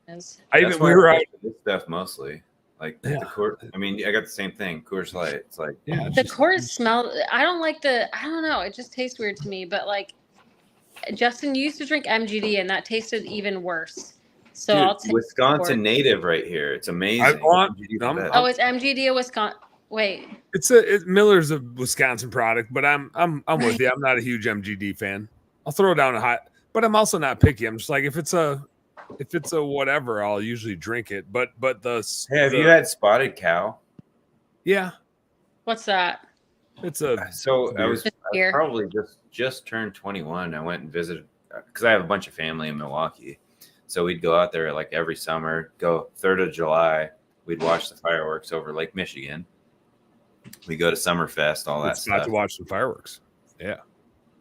it is. That's why we were I out. like this stuff mostly. Like Yeah. the Coors. I mean, I got the same thing. Coors Light. It's like Yeah, The Coors smell. I don't like the. I don't know. It just tastes weird to me. But like, Justin used to drink MGD, and that tasted even worse. So dude, I'll take Wisconsin Coors. native right here. It's amazing. MGD 's the best. Oh, it's MGD of Wisconsin. Wait. Miller's a Wisconsin product, but I'm with you. I'm not a huge MGD fan. I'll throw down a hot, but I'm also not picky. I'm just like if it's a whatever, I'll usually drink it. But Hey, have you had Spotted Cow? Yeah, What's that? it's a So I was Beer. probably just turned 21. I went and visited because I have a bunch of family in Milwaukee. So we'd go out there like every summer, go 3rd of July. We'd watch the fireworks over Lake Michigan. We go to Summerfest, all that it's about stuff. to watch some fireworks. Yeah,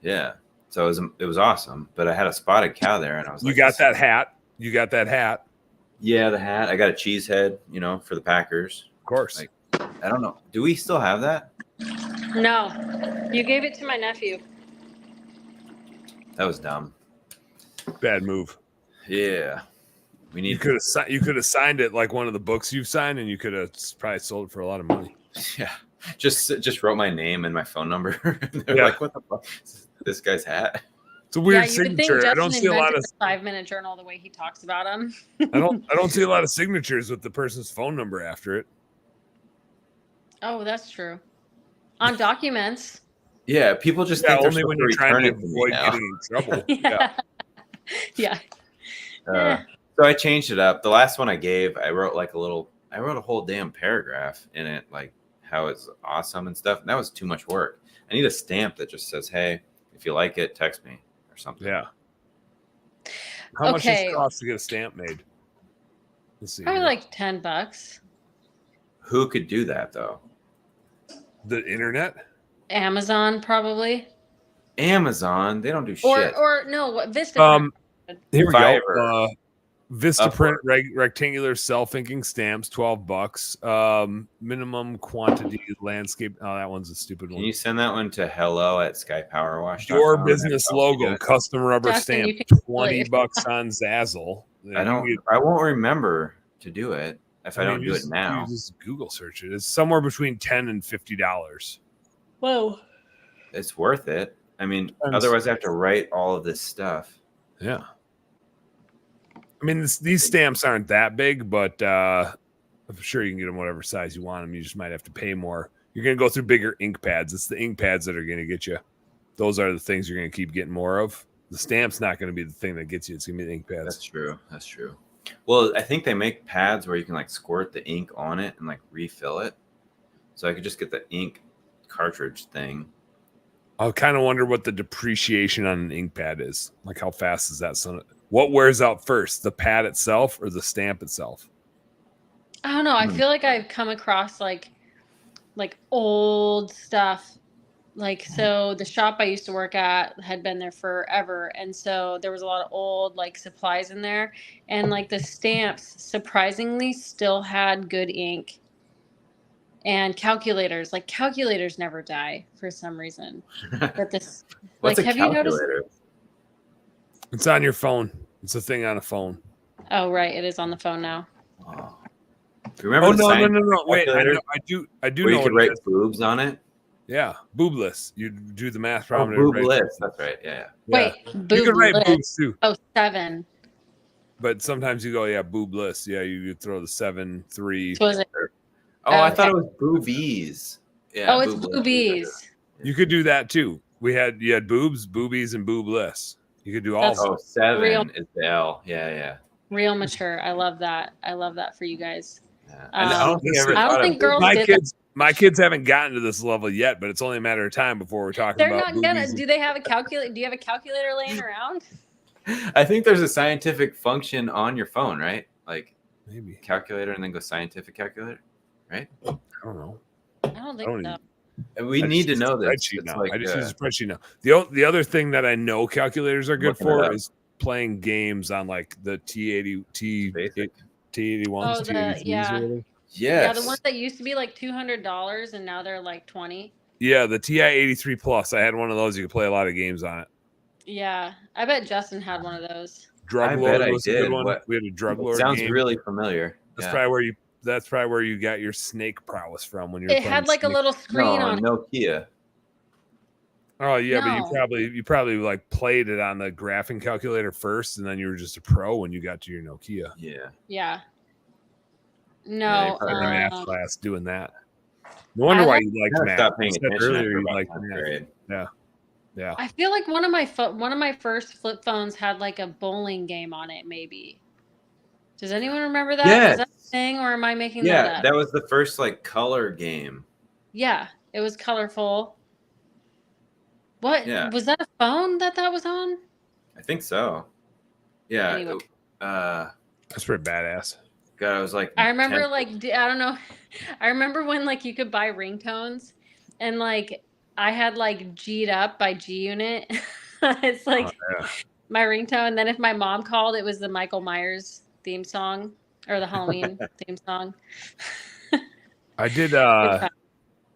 Yeah. So it was awesome. But I had a Spotted Cow there, and I was you like, got that hat. You got that hat, yeah, the hat. I got a cheese head, for the Packers. of course. Like, I don't know. Do we still have that? No, you gave it to my nephew. That was dumb. Bad move. Yeah. We You need could have signed it like one of the books you've signed, and you could have probably sold it for a lot of money. Yeah. Just wrote my name and my phone number. They're Yeah. like, what the fuck? Is this guy's hat? It's a weird you would think signature. I Justin don't see a lot invented of. the 5-minute journal the way he talks about him. I don't see a lot of signatures with the person's phone number after it. Oh, that's true. On documents. Yeah, people just think they're only when supposed you're trying to return it me avoid now. getting in trouble. Yeah. Yeah. So I changed it up. The last one I gave, I wrote a whole damn paragraph in it, like how it's awesome and stuff. And that was too much work. I need a stamp that just says, hey, if you like it, text me or something. Yeah. How much does Okay. it cost to get a stamp made? Let's see. Probably like $10. Who could do that though? The internet? Amazon probably. Amazon, they don't do shit. Or no, what Vista. Here we Fiverr. go. Vistaprint rectangular self-inking stamps, $12. Minimum quantity landscape. Oh, that one's a stupid Can one. you send that one to hello@skypowerwash.com? Your business I'll help you do logo, it. custom rubber Justin, you stamp, can $20 on Zazzle. I won't remember to do it if I don't do it now. You just Google search it. It's somewhere between $10 and $50. Whoa. It's worth it. I mean, Depends. otherwise I have to write all of this stuff. Yeah. I mean, these stamps aren't that big, but I'm sure you can get them whatever size you want them. You just might have to pay more. You're going to go through bigger ink pads. It's the ink pads that are going to get you. Those are the things you're going to keep getting more of. The stamp's not going to be the thing that gets you. It's going to be the ink pads. That's true. Well, I think they make pads where you can like squirt the ink on it and like refill it. So I could just get the ink cartridge thing. I kind of wonder what the depreciation on an ink pad is. Like how fast is that? What wears out first, the pad itself or the stamp itself? I don't know. I feel like I've come across like old stuff. Like, so the shop I used to work at had been there forever. And so there was a lot of old like supplies in there. And like the stamps surprisingly still had good ink. And calculators never die for some reason. But this, What's like, a have you noticed? calculator? It's on your phone. It's a thing on a phone. Oh, right. It is on the phone now. Oh. Do you remember No. Wait, I do where know you could what it write is. boobs on it? Yeah, boobless. You do the math Oh, problem. boobless. That's right. Yeah. Wait, You can write boobless. boobs too, Oh, 7. but sometimes you go, boobless. Yeah, you throw the 7, 3. So was it? Oh, I Okay. thought it was boobies. Yeah. Oh, it's boobless. boobies. You could do that too. You had boobs, boobies, and boobless. You could do all of That's- them. Oh, 7 Real. is the L. Yeah. Real mature. I love that. I love that for you guys. Yeah. And I don't think I ever I don't thought think of girls boobies. did My kids haven't gotten to this level yet, but it's only a matter of time before we're talking They're about not gonna. boobies. Do they have a calculator? Do you have a calculator laying around? I think there's a scientific function on your phone, right? Like Maybe. calculator and then go scientific calculator, right? I don't know. I don't think so. And we I need just to use know a this. spreadsheet It's now. like, I just use a spreadsheet now. The other thing that I know calculators are good Looking it for up. is playing games on like the T80 Basic. T81s, Oh, T83s. yeah. Or whatever. yes. Yeah, the ones that used to be like $200 and now they're like 20. Yeah, the TI-83 Plus. I had one of those. You could play a lot of games on it. Yeah, I bet Justin had one of those. Drug I Lord bet I was a good did. one. What? We had a Drug It Lord sounds game. really familiar. That's Yeah. probably where you. That's probably where you got your snake prowess from when you were It playing had like a Snake. little screen No, on it. Nokia. Oh yeah, but No. you probably like played it on the graphing calculator first, and then you were just a pro when you got to your Nokia. Yeah. Yeah. Yeah, No. probably In the right. math class doing that. No wonder I why like- you liked I math. stopped paying You said attention earlier after you about liked 10th math. grade. Yeah. I feel like one of my first flip phones had like a bowling game on it. Maybe. Does anyone remember that? Yes. Was that a thing, or am I making that Yeah, up? that was the first like color game. Yeah, it was colorful. What Yeah. was that a phone that was on? I think so. Yeah. Anyway. That's pretty badass. God, I was like. I remember 10th. like I don't know. I remember when like you could buy ringtones, and like I had like G'd Up by G Unit. It's like yeah. my ringtone. And then if my mom called, it was the Michael Myers theme song or the Halloween theme song. I did Good time.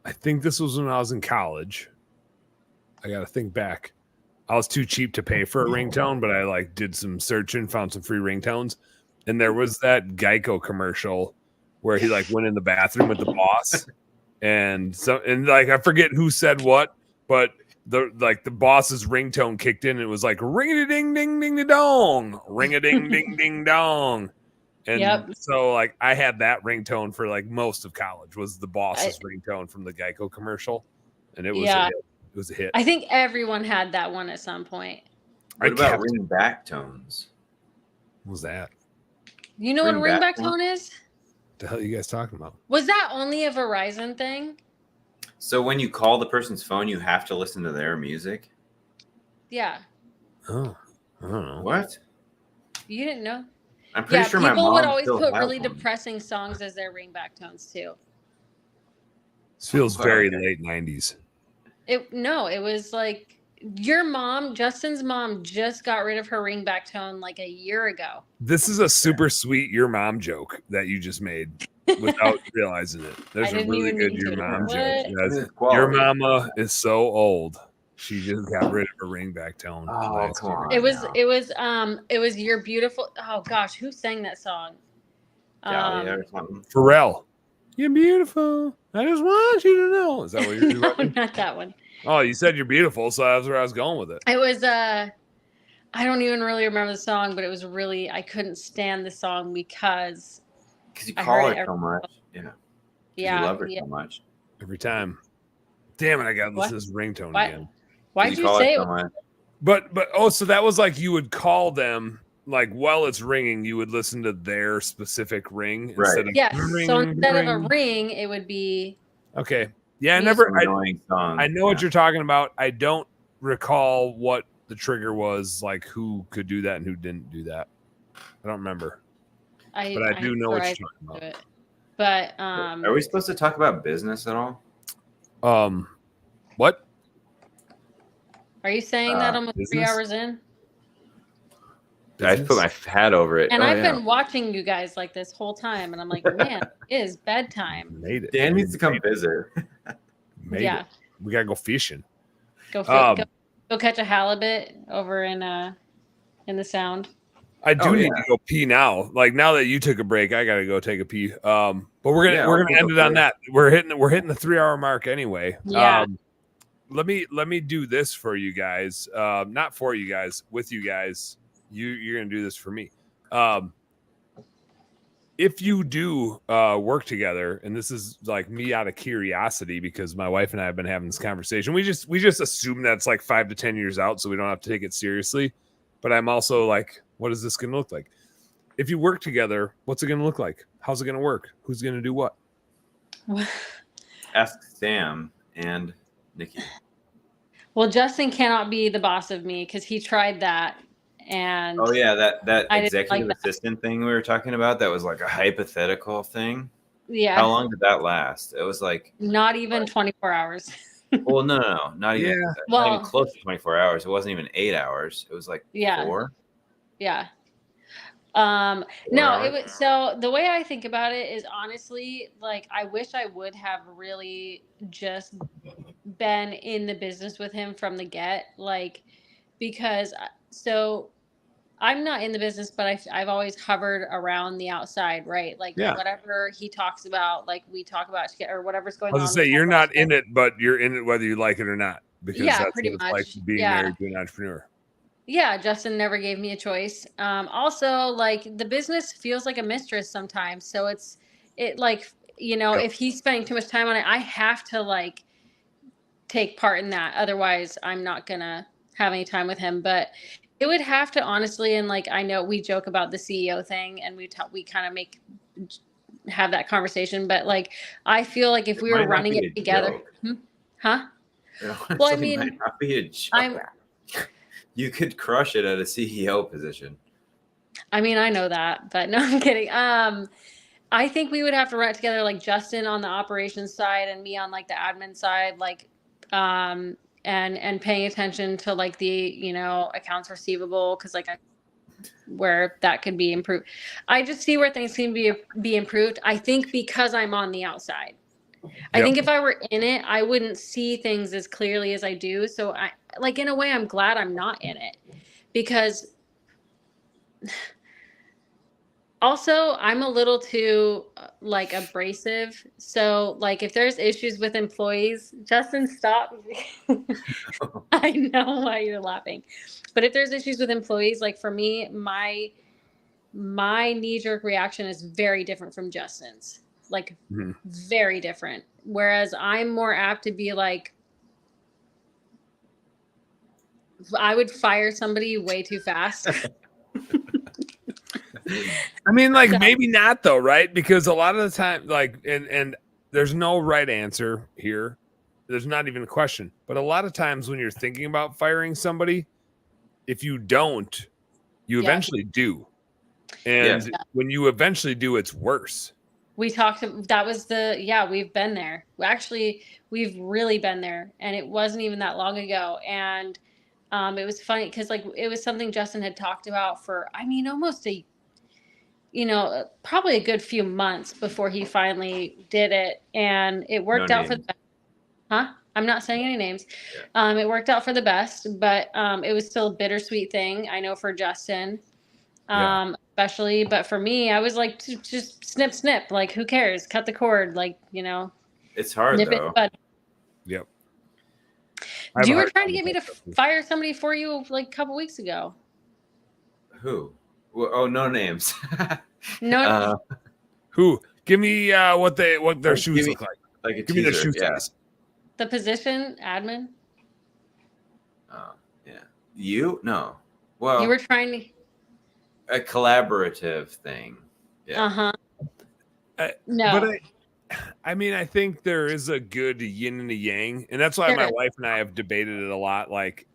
I think this was when I was in college. I gotta think back. I was too cheap to pay for a ringtone, but I like did some searching, found some free ringtones, and there was that Geico commercial where he like went in the bathroom with the boss, and like I forget who said what, but the boss's ringtone kicked in and it was like ring a ding ding ding dong, ring a ding ding ding dong. And Yep. so like I had that ringtone for like most of college was the boss's ringtone from the Geico commercial. And it was a hit. It was a hit. I think everyone had that one at some point. What about ringback tones? What was that? You know what a ringback tone is? What the hell are you guys talking about? Was that only a Verizon thing? So when you call the person's phone, you have to listen to their music? Yeah. Oh, I don't know. What? You didn't know? I'm pretty sure my people mom would always still put has really one. depressing songs as their ringback tones too. This feels very late 90s. It was like your mom, Justin's mom, just got rid of her ringback tone like a year ago. This is a super sweet your mom joke that you just made without realizing it. There's a really good your mom joke. Your mama is so old. She just got rid of her ringback tone. Oh, come on. It was You're Beautiful. Oh gosh, who sang that song? Pharrell. You're beautiful. I just want you to know. Is that what you're No, not that one. Oh, you said you're beautiful, so that's where I was going with it. It was I don't even really remember the song, but it was really I couldn't stand the song because you call her so much. Yeah. Yeah. You love her so much. Every time. Damn it, I gotta listen to this ringtone again. Why'd you say it? So but so that was like you would call them like while it's ringing, you would listen to their specific ring instead of so instead of a ring, it would be okay. Yeah, I know what you're talking about. I don't recall what the trigger was, like who could do that and who didn't do that. I don't remember. But I do know what you're talking about. But are we supposed to talk about business at all? What? Are you saying that almost business? 3 hours in? I put my hat over it. And I've been watching you guys like this whole time, and I'm like, man, it is bedtime. Made it. Dan needs to come visit. We gotta go fishing. Go catch a halibut over in the Sound. I do need to go pee now. Like now that you took a break, I gotta go take a pee. But we're gonna end it on that. We're hitting the 3 hour mark anyway. Yeah. Let me do this for you guys. Not for you guys, with you guys. You're gonna do this for me. If you do work together, and this is like me out of curiosity because my wife and I have been having this conversation. We just assume that's like 5 to 10 years out, so we don't have to take it seriously. But I'm also like, what is this gonna look like? If you work together, what's it gonna look like? How's it gonna work? Who's gonna do what? Ask Sam and Nikki. Well, Justin cannot be the boss of me because he tried that. And that executive assistant thing we were talking about, that was like a hypothetical thing. Yeah. How long did that last? It was like not even 24 hours. Well, no, not even close to 24 hours. It wasn't even 8 hours. It was like 4. Yeah. No, it was so the way I think about it is honestly, like I wish I would have really just been in the business with him from the get, like because so I'm not in the business, but I've always hovered around the outside, right? Like Yeah. whatever he talks about, like we talk about or whatever's going I was on. gonna say, we talk you're about not in together. it, but you're in it whether you like it or not, because Yeah, that's pretty what it's like much. being Yeah. married to an entrepreneur. Yeah, Justin never gave me a choice. Also, like the business feels like a mistress sometimes. So it like, Yep. if he's spending too much time on it, I have to like take part in that. Otherwise, I'm not gonna have any time with him. But it would have to honestly, and like I know we joke about the CEO thing, and we kind of have that conversation. But like I feel like if we were might not running be it a together, joke. huh? It Well, I honestly might mean, not be a joke. I'm. You could crush it at a CEO position. I mean, I know that, but no, I'm kidding. I think we would have to run it together, like Justin on the operations side and me on like the admin side, like, and paying attention to like the accounts receivable, because like where that could be improved. I just see where things can be improved. I think because I'm on the outside. I think if I were in it, I wouldn't see things as clearly as I do. So I like in a way, I'm glad I'm not in it, because also I'm a little too like abrasive. So like if there's issues with employees, Justin, stop. I know why you're laughing, but if there's issues with employees, like for me, my knee-jerk reaction is very different from Justin's, like very different. Whereas I'm more apt to be like, I would fire somebody way too fast. I mean, like maybe not though, right? Because a lot of the time, like, and there's no right answer here. There's not even a question. But a lot of times when you're thinking about firing somebody, if you don't, you eventually do. And when you eventually do, it's worse. We talked, that was we've been there. Actually, we've really been there. And it wasn't even that long ago. And it was funny because like it was something Justin had talked about for, I mean, almost probably a good few months before he finally did it. And it worked out for the best. Huh? I'm not saying any names. It worked out for the best, but it was still a bittersweet thing, I know, for Justin. Especially, but for me, I was like, just snip, like, who cares? Cut the cord, like, it's hard though. Yep. You were trying to get me to fire somebody for you like a couple weeks ago. Who? Oh, no names. No. Who? Give me what their shoes look like. Like a give me their shoe size. The position, admin. Oh yeah. You? No. Well, you were trying to. A collaborative thing. Yeah. No. But I mean, I think there is a good yin and a yang, and that's why my wife and I have debated it a lot. Like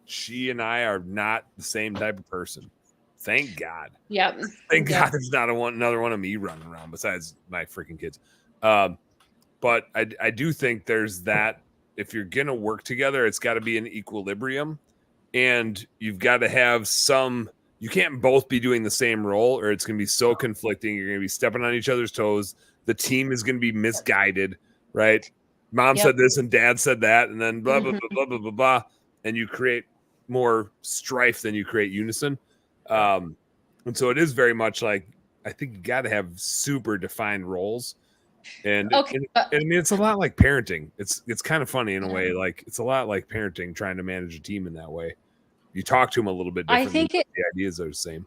she and I are not the same type of person. Thank God. Yep. Thank God there's not another one of me running around besides my freaking kids. But I do think there's that. If you're gonna work together, it's got to be an equilibrium, and you've got to have some. You can't both be doing the same role, or it's gonna be so conflicting. You're gonna be stepping on each other's toes. The team is gonna be misguided, right? Mom said this and Dad said that, and then blah blah blah blah blah blah blah, and you create more strife than you create unison. And so it is very much like I think you got to have super defined roles. And, I mean, it's a lot like parenting. It's kind of funny in a way. Like it's a lot like parenting, trying to manage a team in that way. You talk to them a little bit differently. I think the ideas are the same.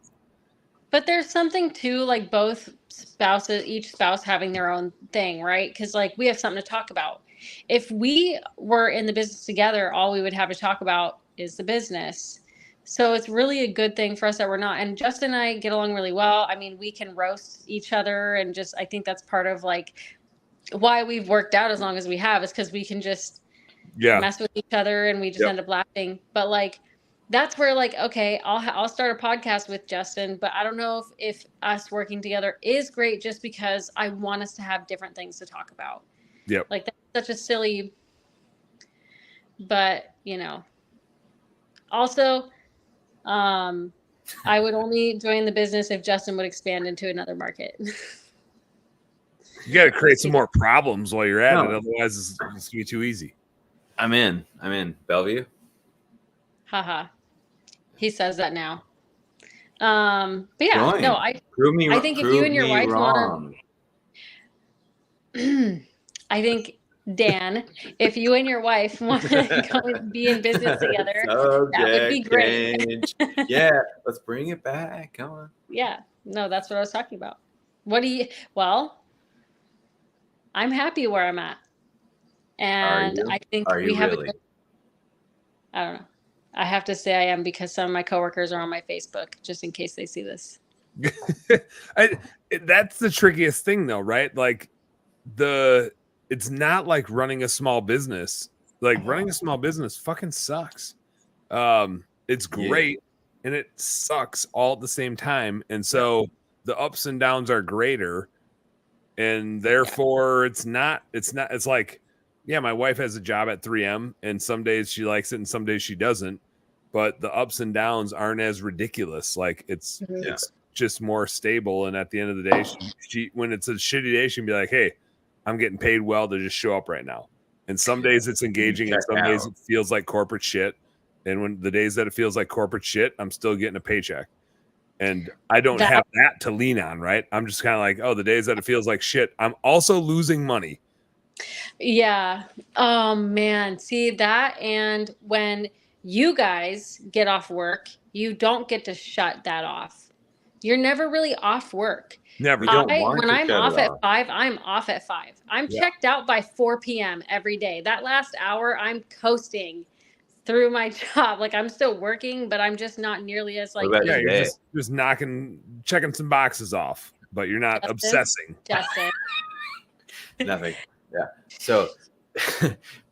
But there's something too, like each spouse having their own thing, right? Because like we have something to talk about. If we were in the business together, all we would have to talk about is the business. So it's really a good thing for us that we're not. And Justin and I get along really well. I mean, we can roast each other, and just I think that's part of like why we've worked out as long as we have, is because we can just mess with each other and we just end up laughing. But like that's where like, okay, I'll start a podcast with Justin, but I don't know if us working together is great, just because I want us to have different things to talk about. Yep. Like that's such a silly, but also, I would only join the business if Justin would expand into another market. You got to create some more problems while you're at it. Otherwise it's going to be too easy. I'm in Bellevue. Haha. He says that now. But yeah, Join. no, I think if you and your wife wrong. I think, Dan, if you and your wife want to go and be in business together, that would be Subject great. change. Yeah, let's bring it back. Come on. Yeah, no, that's what I was talking about. Well, I'm happy where I'm at. And I think Are we you have really? I don't know. I have to say I am because some of my coworkers are on my Facebook just in case they see this. That's the trickiest thing though, right? Like it's not like running a small business. Like running a small business fucking sucks. It's great and it sucks all at the same time. And so the ups and downs are greater. And therefore it's like, yeah, my wife has a job at 3M and some days she likes it and some days she doesn't. But the ups and downs aren't as ridiculous. Like it's just more stable. And at the end of the day, she when it's a shitty day, she'll be like, hey, I'm getting paid well to just show up right now. And some days it's engaging and some days it feels like corporate shit. And when the days that it feels like corporate shit, I'm still getting a paycheck. And I don't have that to lean on, right? I'm just kind of like, oh, the days that it feels like shit, I'm also losing money. Yeah. Oh man. See that? And when you guys get off work, you don't get to shut that off. You're never really off work. Never. When I'm off at 5, I'm off at 5. I'm checked out by 4 p.m. every day. That last hour, I'm coasting through my job. Like I'm still working, but I'm just not nearly as like. Yeah, you're just checking some boxes off, but you're not obsessing. Justin. Nothing. Yeah. So,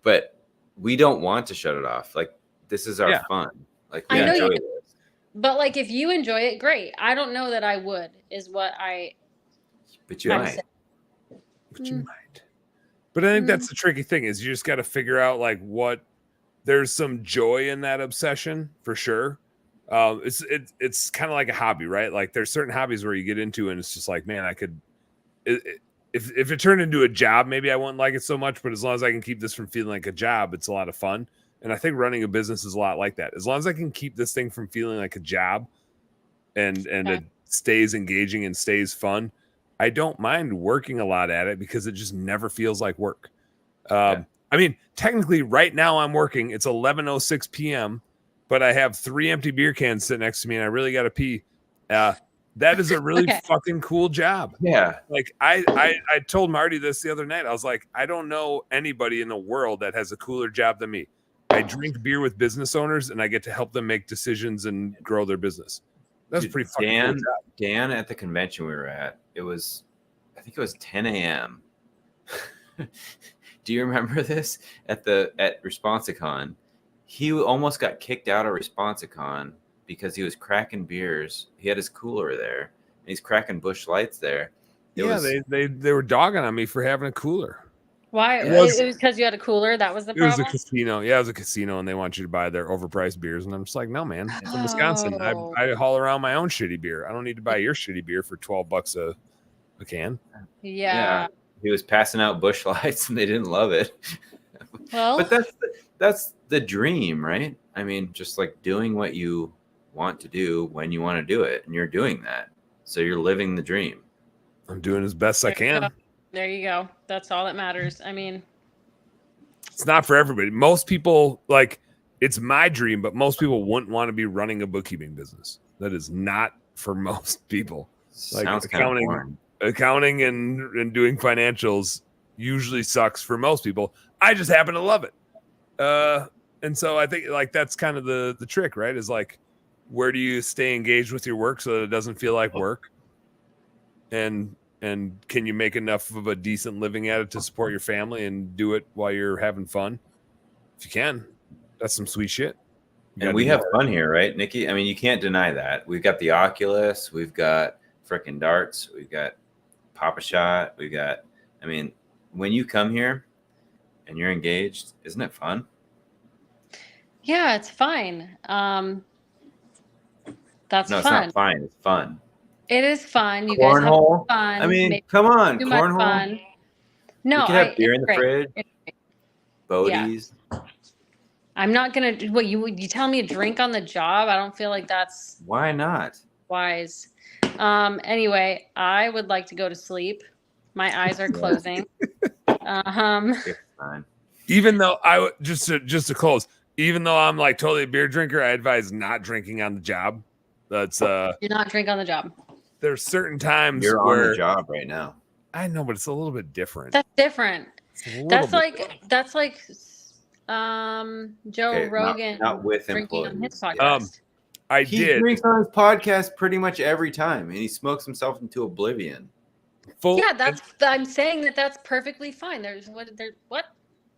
but we don't want to shut it off. Like this is our fun. Like we enjoy this. But like if you enjoy it, great. I don't know that I would, is what I. But you might. But you might. But I think that's the tricky thing is you just got to figure out like there's some joy in that obsession for sure. It's kind of like a hobby, right? Like there's certain hobbies where you get into and it's just like, man, I could. If it turned into a job, maybe I wouldn't like it so much. But as long as I can keep this from feeling like a job, it's a lot of fun. And I think running a business is a lot like that. As long as I can keep this thing from feeling like a job and it stays engaging and stays fun, I don't mind working a lot at it because it just never feels like work. I mean, technically right now I'm working. It's 11:06 p.m., but I have 3 empty beer cans sitting next to me and I really got to pee. That is a really fucking cool job. Yeah. Like I told Marty this the other night. I was like, I don't know anybody in the world that has a cooler job than me. I drink beer with business owners and I get to help them make decisions and grow their business. That's pretty fucking cool job. Dan at the convention we were at, I think it was 10 a.m. Do you remember this? At Responsicon, he almost got kicked out of Responsicon because he was cracking beers. He had his cooler there, and he's cracking Busch Lights there. They were dogging on me for having a cooler. Why? It was because you had a cooler. That was the problem. It was a casino. Yeah, it was a casino, and they want you to buy their overpriced beers. And I'm just like, no, man. I'm from Wisconsin. I haul around my own shitty beer. I don't need to buy your shitty beer for $12 a can. Yeah. He was passing out Busch Lights, and they didn't love it. Well, but that's the dream, right? I mean, just like doing what you want to do when you want to do it, and you're doing that. So you're living the dream. I'm doing as best I can. There you go. That's all that matters. I mean, it's not for everybody. Most people, like, it's my dream, but most people wouldn't want to be running a bookkeeping business. That is not for most people. Like Sounds accounting and doing financials usually sucks for most people. I just happen to love it. And so I think like that's kind of the trick, right? Is like, where do you stay engaged with your work so that it doesn't feel like work? And can you make enough of a decent living at it to support your family and do it while you're having fun? If you can, that's some sweet shit. And we have fun here, right, Nikki? I mean, you can't deny that. We've got the Oculus, we've got frickin' darts, we've got Pop-A-Shot, I mean, when you come here and you're engaged, isn't it fun? Yeah, it's fine. That's fun. No, it's not fine. It's fun. It is fun. You cornhole. Guys have fun. I mean, come on, cornhole. Fun. No, you can have beer in the fridge. Boadies. Yeah. I'm not gonna. What you telling me to drink on the job? I don't feel like that's. Why not? Wise. Anyway, I would like to go to sleep. My eyes are closing. It's fine. Even though just to close, even though I'm like totally a beer drinker, I advise not drinking on the job. That's You're not drink on the job. there's certain times You're where on the job right now. I know, but it's a little bit different. That's different. It's a little That's bit like different. that's like Joe Okay, Rogan not with drinking on his employees. podcast. He He did drinks on his podcast pretty much every time, and he smokes himself into oblivion. full. Yeah, I'm saying that's perfectly fine. There's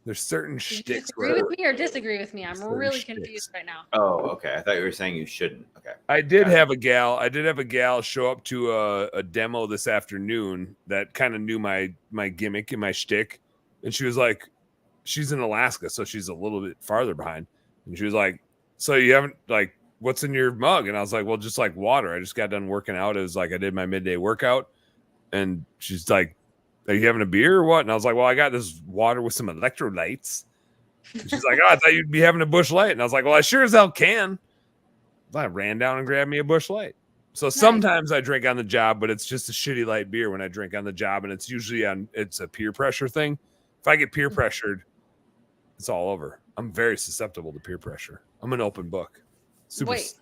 There's certain Did you shticks agree where with me or disagree with me? I'm Certain really shticks. confused right now. Oh, okay. I thought you were saying you shouldn't. Okay. I did Got it. have a gal show up to a demo this afternoon that kind of knew my gimmick and my shtick, and she was like, she's in Alaska, so she's a little bit farther behind, and she was like, so you haven't like, what's in your mug? And I was like, well, just like water. I just got done working out. It was like I did my midday workout, and she's like, are you having a beer or what? And I was like, well, I got this water with some electrolytes. And she's like, oh, I thought you'd be having a Busch Light. And I was like, well, I sure as hell can. I ran down and grabbed me a Busch Light. So sometimes I drink on the job, but it's just a shitty light beer when I drink on the job, and it's usually it's a peer pressure thing. If I get peer pressured, it's all over. I'm very susceptible to peer pressure. I'm an open book. Super. Wait.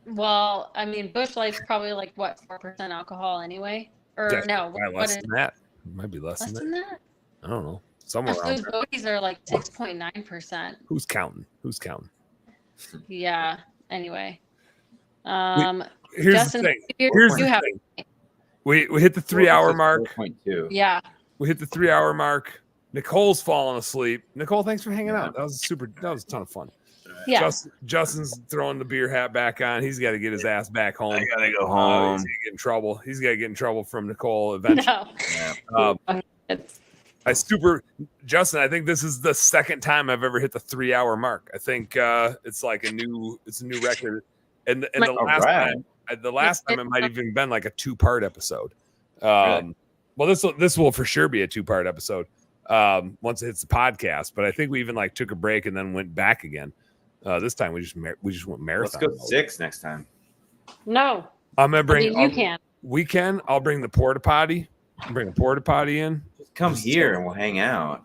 Well, I mean, Busch Light's probably like what 4% alcohol anyway, or Definitely no? probably What less is than that. It might be less less than than that. that? I don't know. Somewhere around Those there. bogeys are like 6.9%. Who's counting? Yeah. Anyway, Here's Justin, the thing. you Here's the have thing. We hit the 3 hour mark. 4.2. yeah. We hit the 3 hour mark. Nicole's falling asleep. Nicole, thanks for hanging Yeah. out. That was a ton of fun. Yeah. Justin's throwing the beer hat back on. He's got to get his ass back home. I gotta go He's home. gonna get in trouble. He's got to get in trouble from Nicole eventually. No. Justin, I think this is the second time I've ever hit the 3 hour mark. I think it's like a new record. And the last time it might even been like a 2-part episode. Really? Well, this will for sure be a 2-part episode once it hits the podcast. But I think we even like took a break and then went back again. This time we just went marathon. Let's go mode. 6 next time. No. I'm gonna bring. you can. We can. I'll bring the porta potty. I'll bring a porta potty in. Just come here and we'll hang out.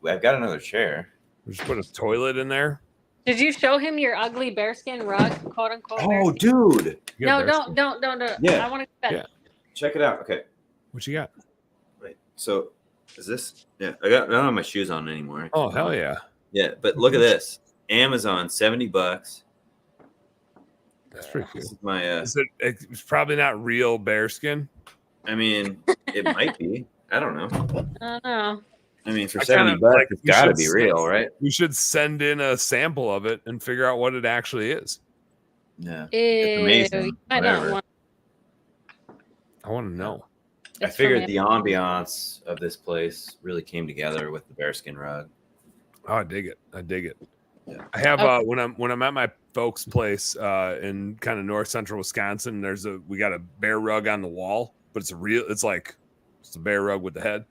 I've got another chair. We'll just put a toilet in there. Did you show him your ugly bearskin rug, quote unquote? Oh, bearskin? dude. You got No, bearskin? don't. Yeah. I want to go to bed. Check it out. Okay. What you got? Wait. So, is this? Yeah. I don't have my shoes on anymore. Oh hell yeah! Yeah, but look at this. Amazon, $70. That's pretty cool. This is my. It's probably not real bearskin. I mean, it might be. I don't know. I don't know. I mean, for I kinda, $70, like, it's you got to should be say- real, right? We should send in a sample of it and figure out what it actually is. Yeah. Ew, amazing. I don't Whatever. want. I want to know. I It's figured from the ambiance of this place really came together with the bearskin rug. Oh, I dig it. Yeah. I have Okay. when I'm at my folks' place in kind of north central Wisconsin. We got a bear rug on the wall, but it's a bear rug with the head.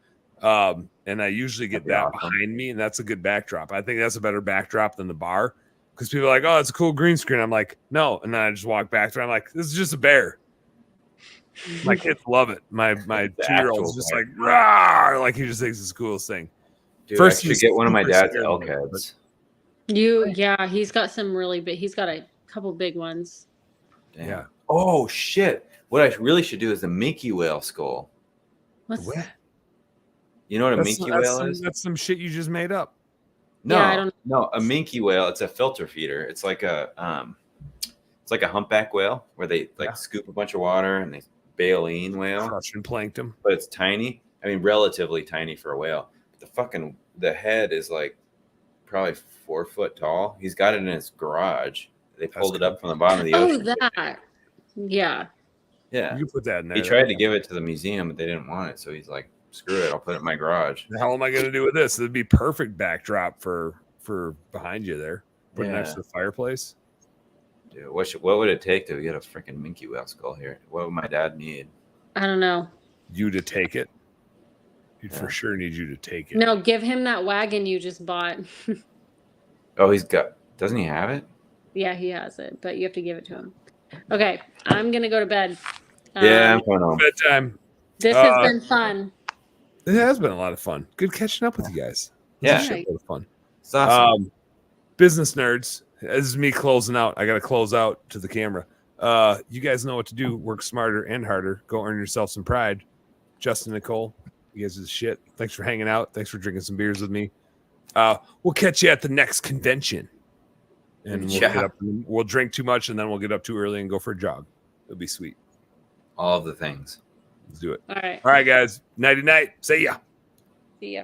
And I usually get That'd that be awesome. behind me, and that's a good backdrop. I think that's a better backdrop than the bar because people are like, "Oh, it's a cool green screen." I'm like, "No," and then I just walk back to it. I'm like, "This is just a bear." My kids love it. My The 2-year-old's actual just bear. like, "Rah!" Like he just thinks it's the coolest thing. Dude, First, I should he's get one of my super dad's scared of elk me, but- heads. Yeah, he's got some really big. He's got a couple big ones. Damn. Yeah. Oh shit! What I really should do is a minke whale skull. What's What? You know what a That's, minke that's whale some, is? that's some shit you just made up. No, Yeah, I don't- no, a minke whale. It's a filter feeder. It's like a humpback whale where they like Yeah. scoop a bunch of water and they baleen whale, Crushing plankton. but it's tiny. I mean, relatively tiny for a whale. The head is like probably 4 foot tall. He's got it in his garage. They pulled it cool. up from the bottom of the Oh, ocean. that. Yeah. Yeah. You can put that in there. He tried to give it to the museum, but they didn't want it. So he's like, screw it. I'll put it in my garage. The hell am I going to do with this? It'd be perfect backdrop for behind you there. Put it next Yeah. to the fireplace. Dude, what would it take to get a freaking minke whale skull here? What would my dad need? I don't know. You to take it. He'd Yeah. for sure need you to take it. No, give him that wagon you just bought. Oh, doesn't he have it? Yeah, he has it, but you have to give it to him. Okay, I'm gonna go to bed. Yeah, I'm going home. Bedtime. This has been fun. It has been a lot of fun. Good catching up with you guys. Yeah. It's a shitload of fun. It's awesome. Business nerds. This is me closing out. I got to close out to the camera. You guys know what to do. Work smarter and harder. Go earn yourself some pride. Justin, Nicole, you guys are the shit. Thanks for hanging out. Thanks for drinking some beers with me. We'll catch you at the next convention. And we'll drink too much, and then we'll get up too early and go for a jog. It'll be sweet. All of the things. Let's do it. All right. All right, guys. Nighty night. See ya. See ya.